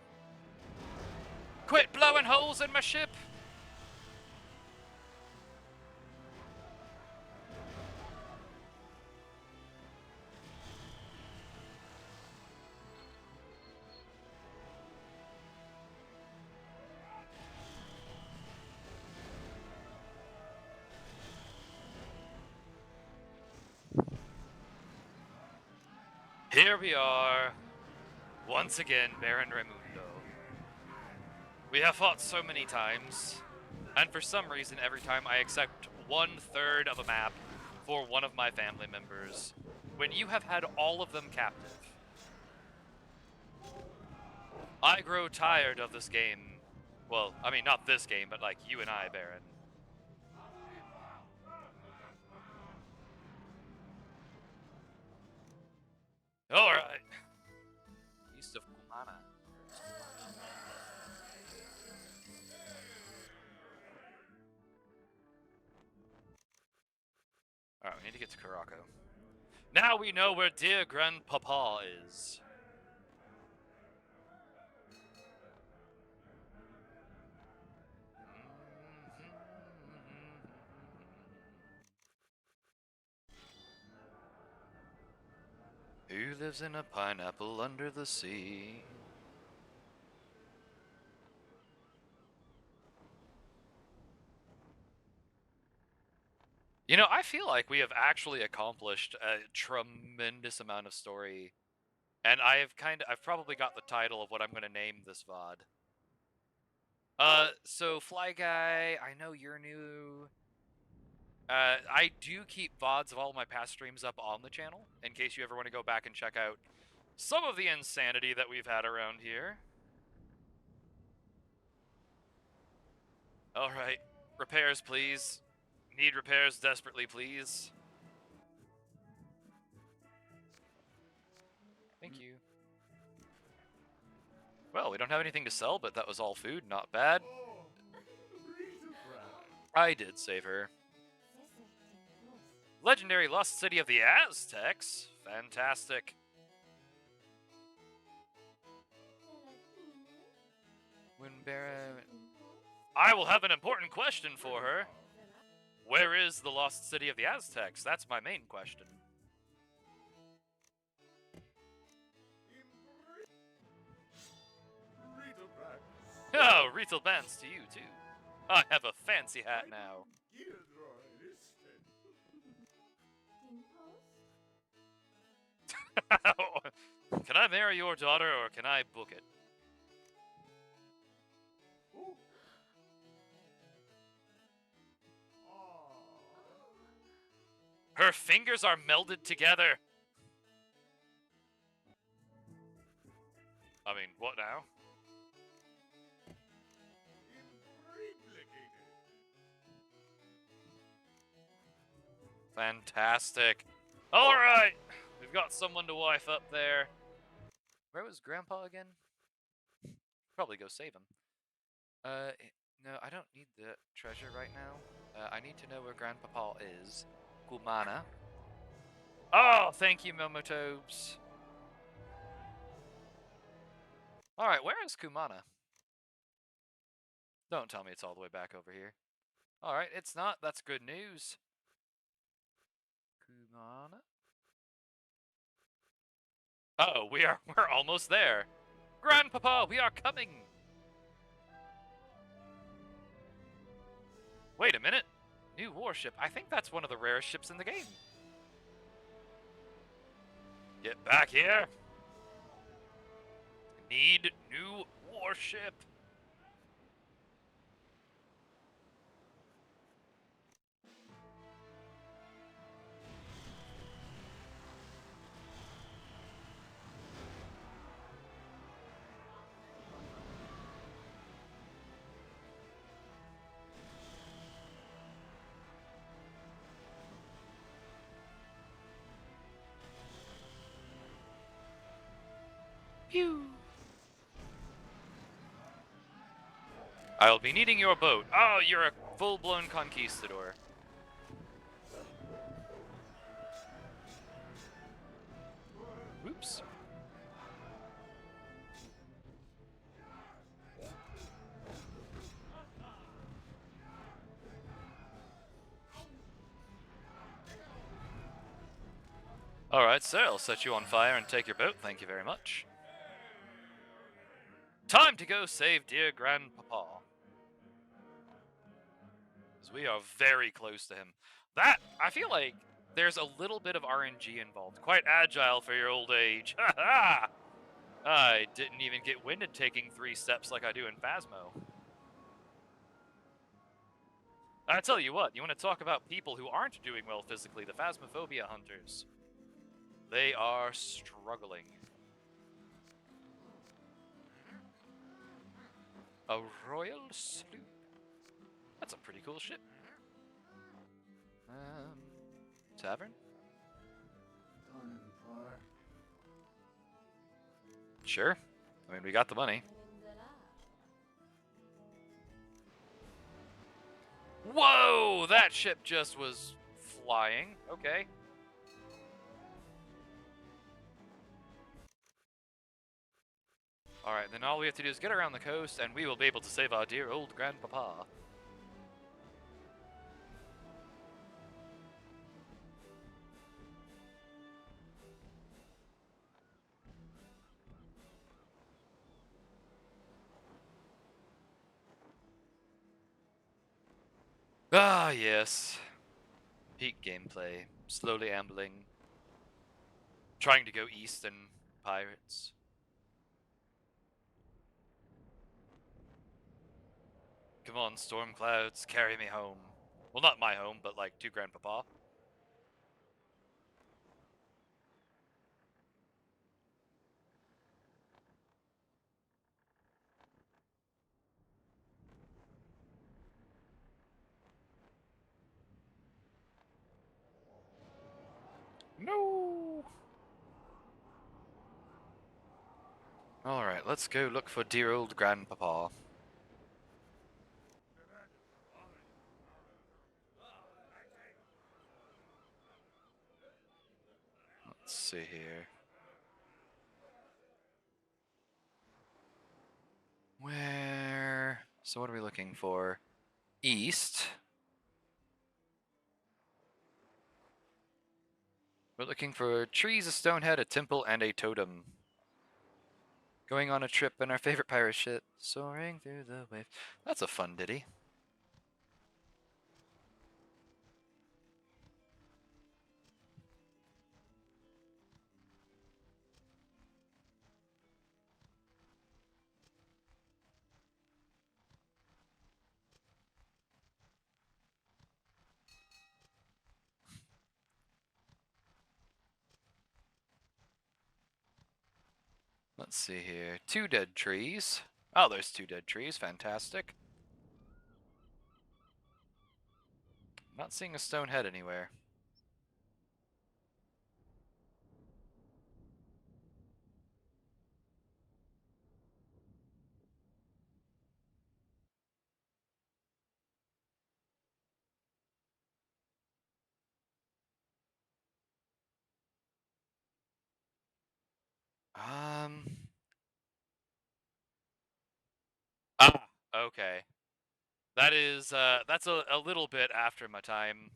Quit blowing holes in my ship! Here we are, once again, Baron Raimundo. We have fought so many times, and for some reason, every time I accept 1/3 of a map for one of my family members, when you have had all of them captive. I grow tired of this game. Well, I mean, not this game, but like you and I, Baron. Alright. East of Kumana. Alright, we need to get to Caraco. Now we know where dear Grandpapa is. Who lives in a pineapple under the sea? You know, I feel like we have actually accomplished a tremendous amount of story. And I've probably got the title of what I'm going to name this VOD. So Fly Guy, I know you're new. I do keep VODs of all of my past streams up on the channel, in case you ever want to go back and check out some of the insanity that we've had around here. Alright, repairs please. Need repairs desperately, please. Thank you. Well, we don't have anything to sell, but that was all food, not bad. I did save her. Legendary Lost City of the Aztecs? Fantastic. When Baron... I will have an important question for her. Where is the Lost City of the Aztecs? That's my main question. Oh, retail bands to you, too. I have a fancy hat now. Can I marry your daughter, or can I book it? Her fingers are melded together. I mean, what now? Fantastic. Alright! We've got someone to wife up there. Where was Grandpa again? Probably go save him. No, I don't need the treasure right now. I need to know where Grandpapa is. Kumana. Oh, thank you, Momotobes. Alright, where is Kumana? Don't tell me it's all the way back over here. Alright, it's not. That's good news. Kumana? Oh, we're almost there. Grandpapa, we are coming! Wait a minute. New warship. I think that's one of the rarest ships in the game. Get back here. Need new warship. Pew. I'll be needing your boat. Oh, you're a full-blown conquistador. Whoops. Alright, sir, I'll set you on fire and take your boat. Thank you very much. Time to go save dear Grandpapa. Because we are very close to him. That, I feel like there's a little bit of RNG involved. Quite agile for your old age. Ha ha! I didn't even get winded taking 3 steps like I do in Phasmo. I tell you what, you want to talk about people who aren't doing well physically, the Phasmophobia hunters. They are struggling. A royal sloop. That's a pretty cool ship. Tavern? Sure. I mean, we got the money. Whoa! That ship just was flying. Okay. Alright, then all we have to do is get around the coast, and we will be able to save our dear old grandpapa. Ah, yes. Peak gameplay. Slowly ambling. Trying to go east and pirates. Come on, storm clouds, carry me home. Well, not my home, but like to Grandpapa. No! Alright, let's go look for dear old Grandpapa. Let's see here. Where? So what are we looking for? East. We're looking for trees, a stone head, a temple, and a totem. Going on a trip in our favorite pirate ship, soaring through the waves. That's a fun ditty. Let's see here. 2 dead trees. Oh, there's 2 dead trees. Fantastic. Not seeing a stone head anywhere. Ah, okay. That is, that's a little bit after my time,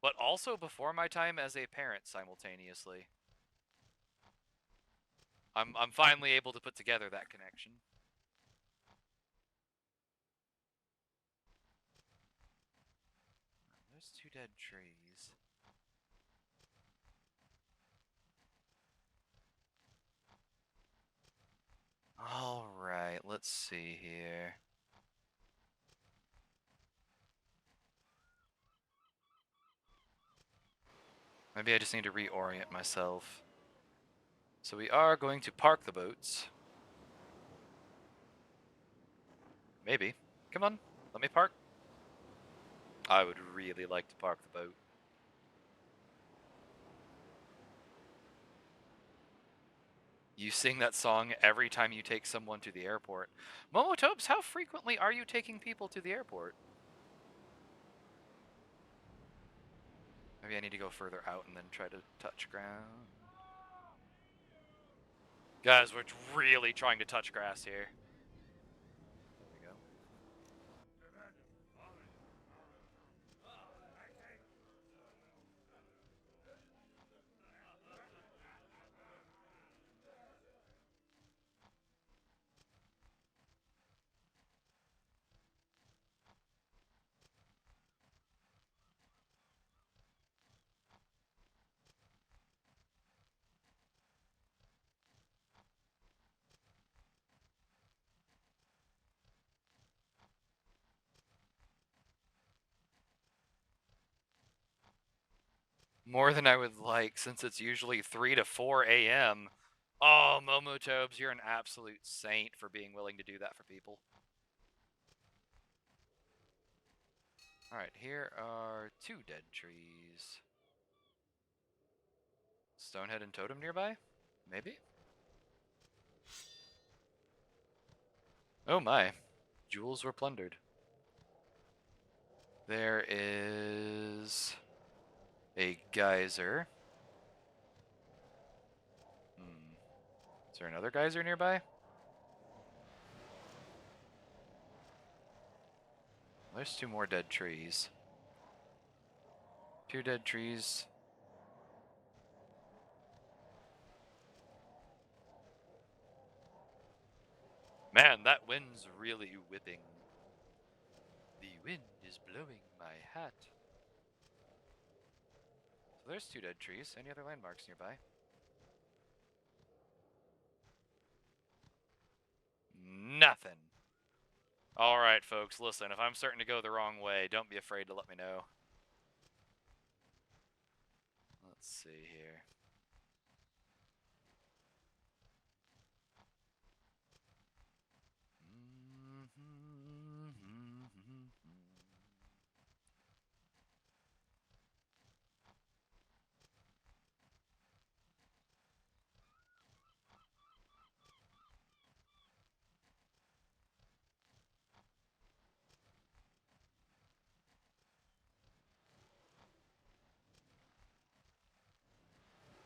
but also before my time as a parent simultaneously. I'm finally able to put together that connection. There's 2 dead trees. Alright, let's see here. Maybe I just need to reorient myself. So we are going to park the boats. Maybe. Come on, let me park. I would really like to park the boat. You sing that song every time you take someone to the airport. Momotopes, how frequently are you taking people to the airport? Maybe I need to go further out and then try to touch ground. Guys, we're really trying to touch grass here. There we go. More than I would like, since it's usually 3 to 4 a.m. Oh, Momotobes, you're an absolute saint for being willing to do that for people. Alright, here are 2 dead trees. Stonehead and Totem nearby? Maybe? Oh my. Jewels were plundered. There is a geyser. Is there another geyser nearby? There's 2 more dead trees. 2 dead trees. Man, that wind's really whipping. The wind is blowing my hat. So there's 2 dead trees. Any other landmarks nearby? Nothing. Alright, folks, listen. If I'm starting to go the wrong way, don't be afraid to let me know. Let's see here.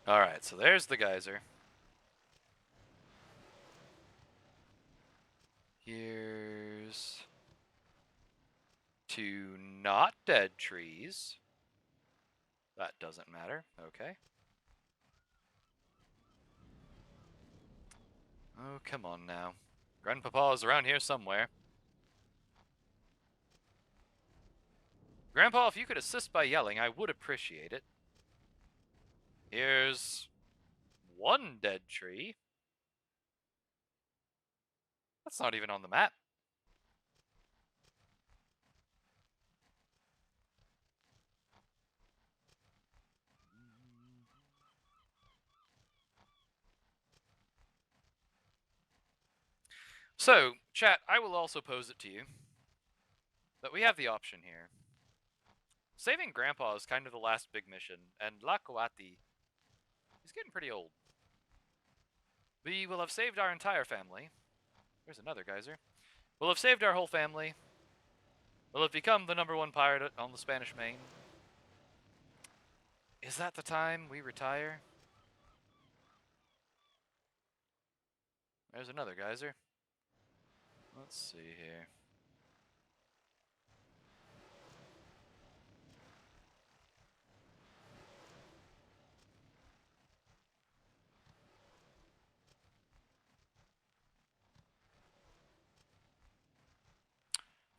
Alright, so there's the geyser. Here's 2 not dead trees. That doesn't matter. Okay. Oh, come on now. Grandpapa's around here somewhere. Grandpa, if you could assist by yelling, I would appreciate it. Here's 1 dead tree. That's not even on the map. So, chat, I will also pose it to you that we have the option here. Saving Grandpa is kind of the last big mission, and Lakoati is getting pretty old. We will have saved our entire family. There's another geyser. We'll have saved our whole family. We'll have become the #1 pirate on the Spanish Main. Is that the time we retire? There's another geyser. Let's see here.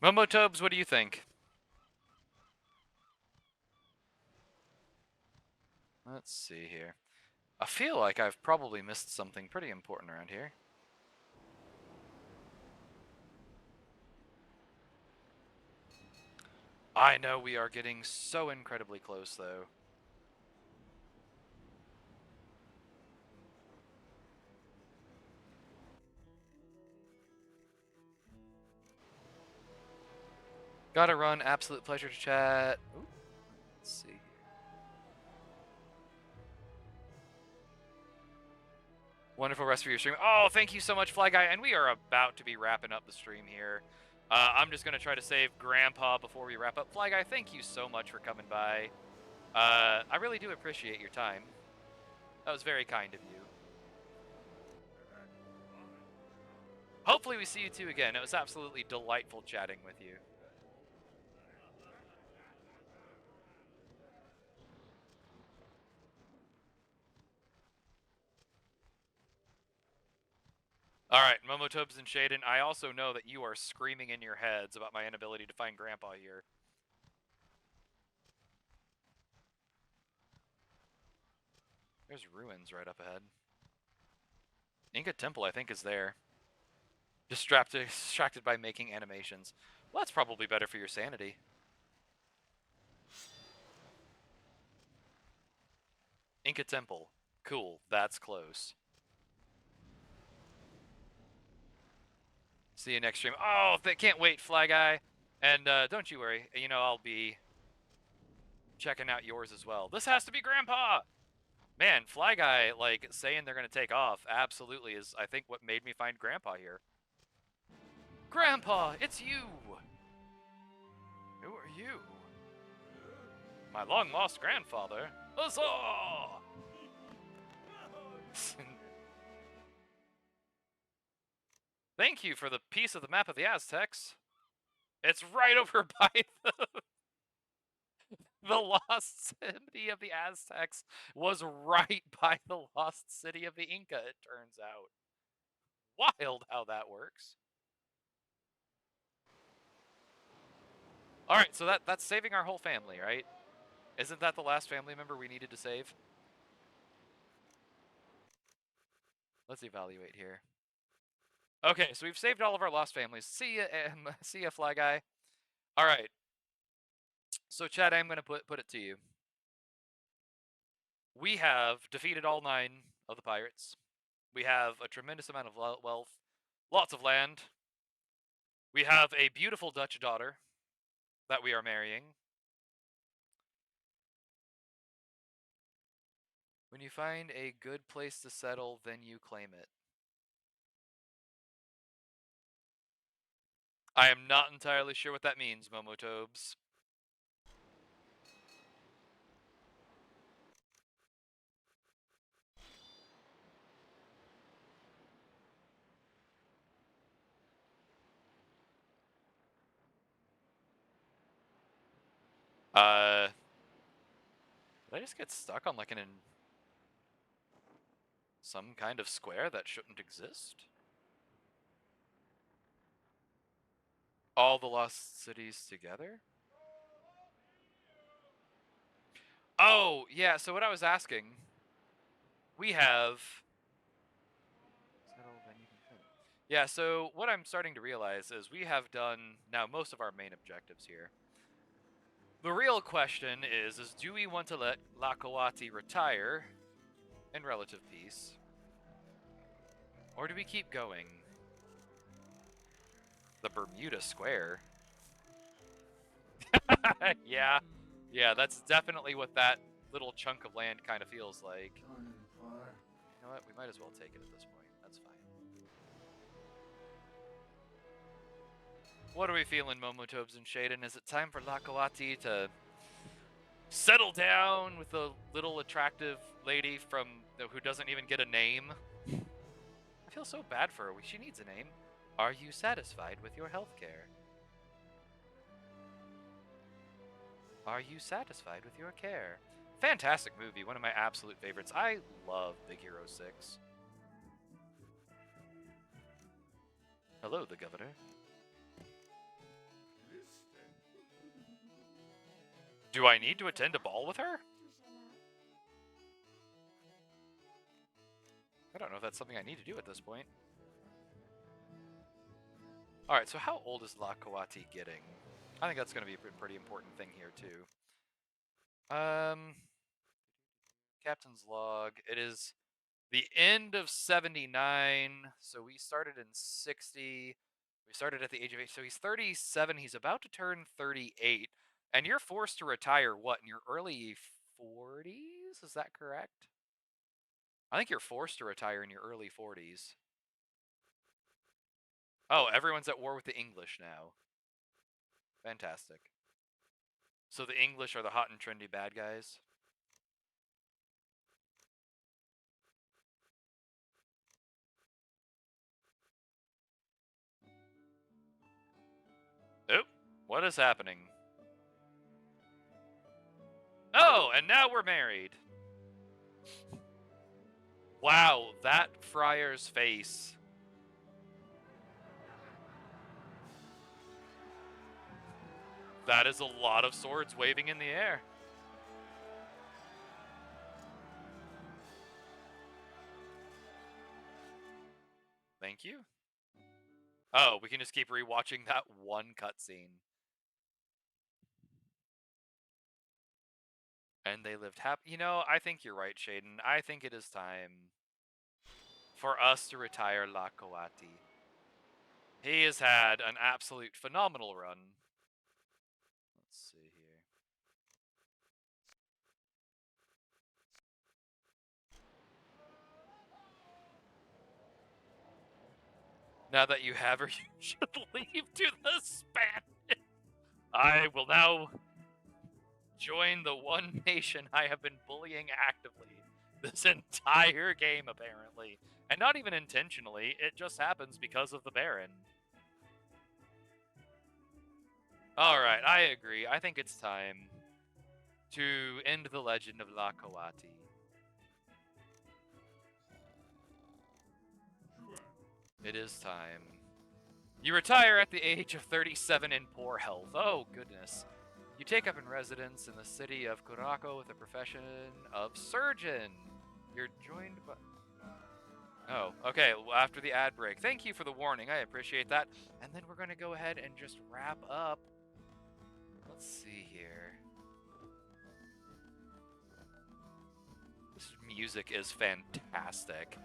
Momotobes, what do you think? Let's see here. I feel like I've probably missed something pretty important around here. I know we are getting so incredibly close, though. Gotta run. Absolute pleasure to chat. Ooh, let's see here. Wonderful rest of your stream. Oh, thank you so much, Fly Guy. And we are about to be wrapping up the stream here. I'm just going to try to save Grandpa before we wrap up. Fly Guy, thank you so much for coming by. I really do appreciate your time. That was very kind of you. Hopefully we see you two again. It was absolutely delightful chatting with you. Alright, Momotobes and Shaden, I also know that you are screaming in your heads about my inability to find Grandpa here. There's ruins right up ahead. Inca Temple, I think, is there. Distracted by making animations. Well, that's probably better for your sanity. Inca Temple. Cool. That's close. See you next stream. Oh, can't wait, Fly Guy. And don't you worry. You know, I'll be checking out yours as well. This has to be Grandpa! Man, Fly Guy, like, saying they're going to take off absolutely is, I think, what made me find Grandpa here. Grandpa, it's you! Who are you? My long-lost grandfather. Huzzah! Thank you for the piece of the map of the Aztecs. It's right over by the lost city of the Aztecs was right by the lost city of the Inca, it turns out. Wild how that works. Alright, so that's saving our whole family, right? Isn't that the last family member we needed to save? Let's evaluate here. Okay, so we've saved all of our lost families. See ya, Fly Guy. Alright. So, Chad, I'm going to put it to you. We have defeated all 9 of the pirates. We have a tremendous amount of wealth, lots of land. We have a beautiful Dutch daughter that we are marrying. When you find a good place to settle, then you claim it. I am not entirely sure what that means, Momotobes. Did I just get stuck on like some kind of square that shouldn't exist? All the lost cities together? Oh, yeah, so what I was asking, we have... Yeah, so what I'm starting to realize is we have done now most of our main objectives here. The real question is do we want to let Lakawati retire in relative peace? Or do we keep going? The Bermuda Square? Yeah, that's definitely what that little chunk of land kind of feels like. You know what? We might as well take it at this point. That's fine. What are we feeling, Momotobes and Shaden? Is it time for Lakawati to settle down with the little attractive lady from who doesn't even get a name? I feel so bad for her. She needs a name. Are you satisfied with your health care? Are you satisfied with your care? Fantastic movie, one of my absolute favorites. I love Big Hero 6. Hello, the governor. Do I need to attend a ball with her? I don't know if that's something I need to do at this point. Alright, so how old is Lakawati getting? I think that's going to be a pretty important thing here, too. Captain's log. It is the end of 79, so we started in 60. We started at the age of 8, so he's 37. He's about to turn 38. And you're forced to retire, what, in your early 40s? Is that correct? I think you're forced to retire in your early 40s. Oh, everyone's at war with the English now. Fantastic. So the English are the hot and trendy bad guys? Oop, what is happening? Oh, and now we're married. Wow, that friar's face. That is a lot of swords waving in the air. Thank you. Oh, we can just keep rewatching that one cutscene. And they lived happy. You know, I think you're right, Shaden. I think it is time for us to retire Lakoati. He has had an absolute phenomenal run. Let's see here. Now that you have her, you should leave to the Spanish. I will now join the one nation I have been bullying actively this entire game, apparently. And not even intentionally, it just happens because of the Baron. Alright, I agree. I think it's time to end the legend of Lakoati. It is time. You retire at the age of 37 in poor health. Oh, goodness. You take up in residence in the city of Curaçao with the profession of surgeon. You're joined by... Oh, okay, well, after the ad break. Thank you for the warning, I appreciate that. And then we're going to go ahead and just wrap up. Let's see here. This music is fantastic.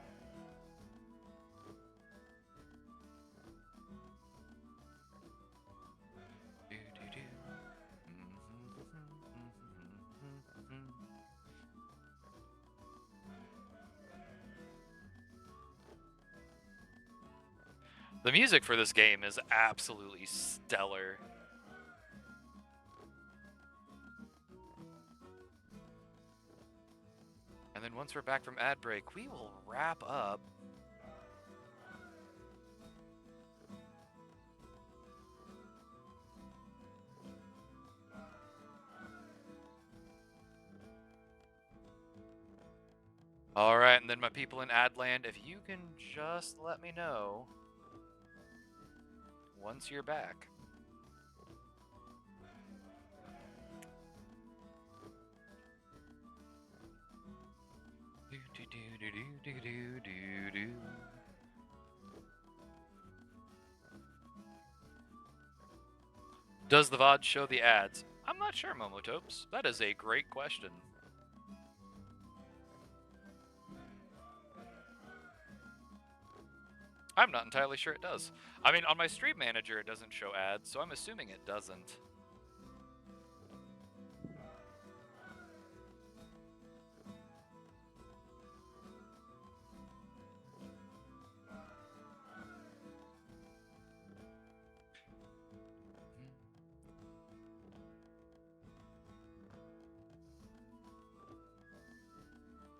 The music for this game is absolutely stellar. And then once we're back from ad break, we will wrap up. Alright, and then my people in Adland, if you can just let me know once you're back. Does the VOD show the ads? I'm not sure, Momotopes. That is a great question. I'm not entirely sure it does. I mean, on my stream manager it doesn't show ads, so I'm assuming it doesn't.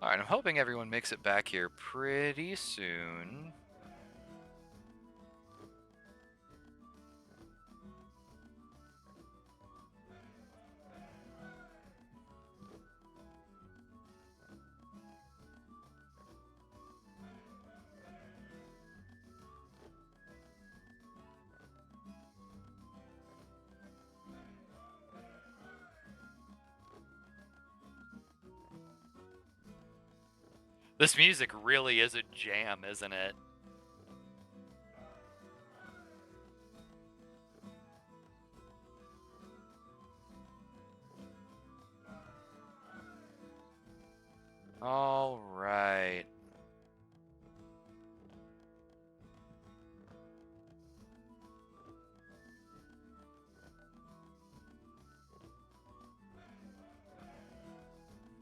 Alright, I'm hoping everyone makes it back here pretty soon. This music really is a jam, isn't it? All right.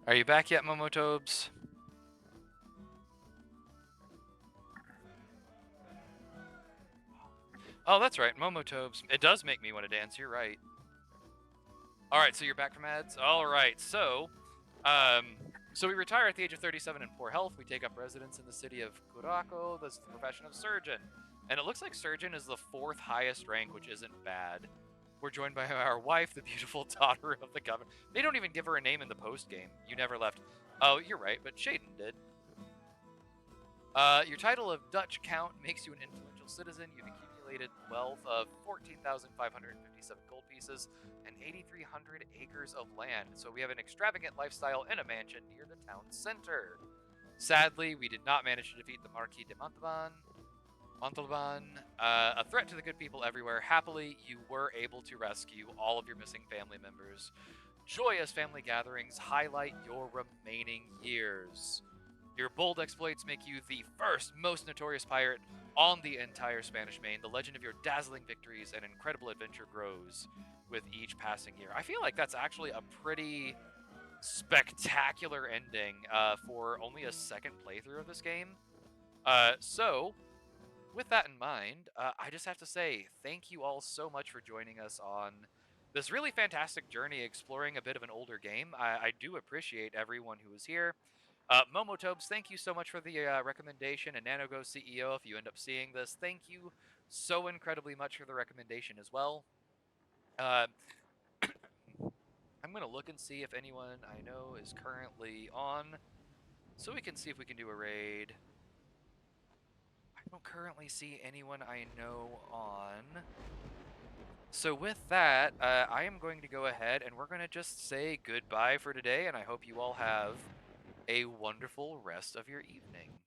Are you back yet, Momotobes? Oh, that's right, Momotobes. It does make me want to dance, you're right. Alright, so you're back from ads? Alright, so we retire at the age of 37 in poor health. We take up residence in the city of Curaçao. That's the profession of surgeon. And it looks like surgeon is the 4th highest rank, which isn't bad. We're joined by our wife, the beautiful daughter of the governor. They don't even give her a name in the post-game. You never left. Oh, you're right, but Shaden did. Your title of Dutch Count makes you an influential citizen. You've accumulated wealth of 14,557 gold pieces and 8,300 acres of land. So we have an extravagant lifestyle in a mansion near the town center. Sadly, we did not manage to defeat the Marquis de Montalban. A threat to the good people everywhere. Happily, you were able to rescue all of your missing family members. joyous family gatherings highlight your remaining years. Your bold exploits make you the first most notorious pirate on the entire Spanish Main. The legend of your dazzling victories and incredible adventure grows with each passing year. I feel like that's actually a pretty spectacular ending for only a second playthrough of this game. So, with that in mind, I just have to say thank you all so much for joining us on this really fantastic journey exploring a bit of an older game. I do appreciate everyone who was here. Momotobes, thank you so much for the recommendation. And NanoGo CEO, if you end up seeing this, thank you so incredibly much for the recommendation as well. Uh, I'm going to look and see if anyone I know is currently on, so we can see if we can do a raid. I don't currently see anyone I know on. So with that, I am going to go ahead and we're going to just say goodbye for today, and I hope you all have a wonderful rest of your evening.